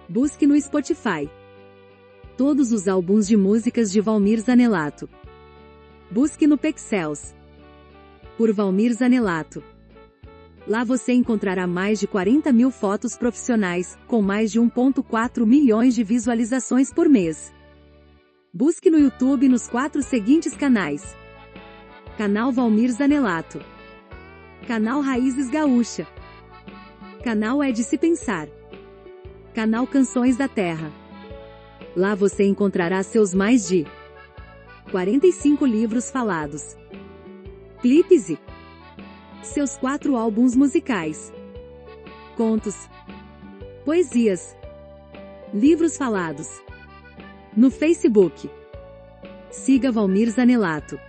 [SPEAKER 1] Busque no Spotify todos os álbuns de músicas de Valmir Zanelato. Busque no Pexels por Valmir Zanelato. Lá você encontrará mais de 40 mil fotos profissionais, com mais de 1,4 milhões de visualizações por mês. Busque no YouTube nos 4 seguintes canais. Canal Valmir Zanelato. Canal Raízes Gaúcha. Canal É de se Pensar. Canal Canções da Terra. Lá você encontrará seus mais de 45 livros falados, clipes e seus 4 álbuns musicais, contos, poesias, livros falados. No Facebook, siga Valmir Zanelato.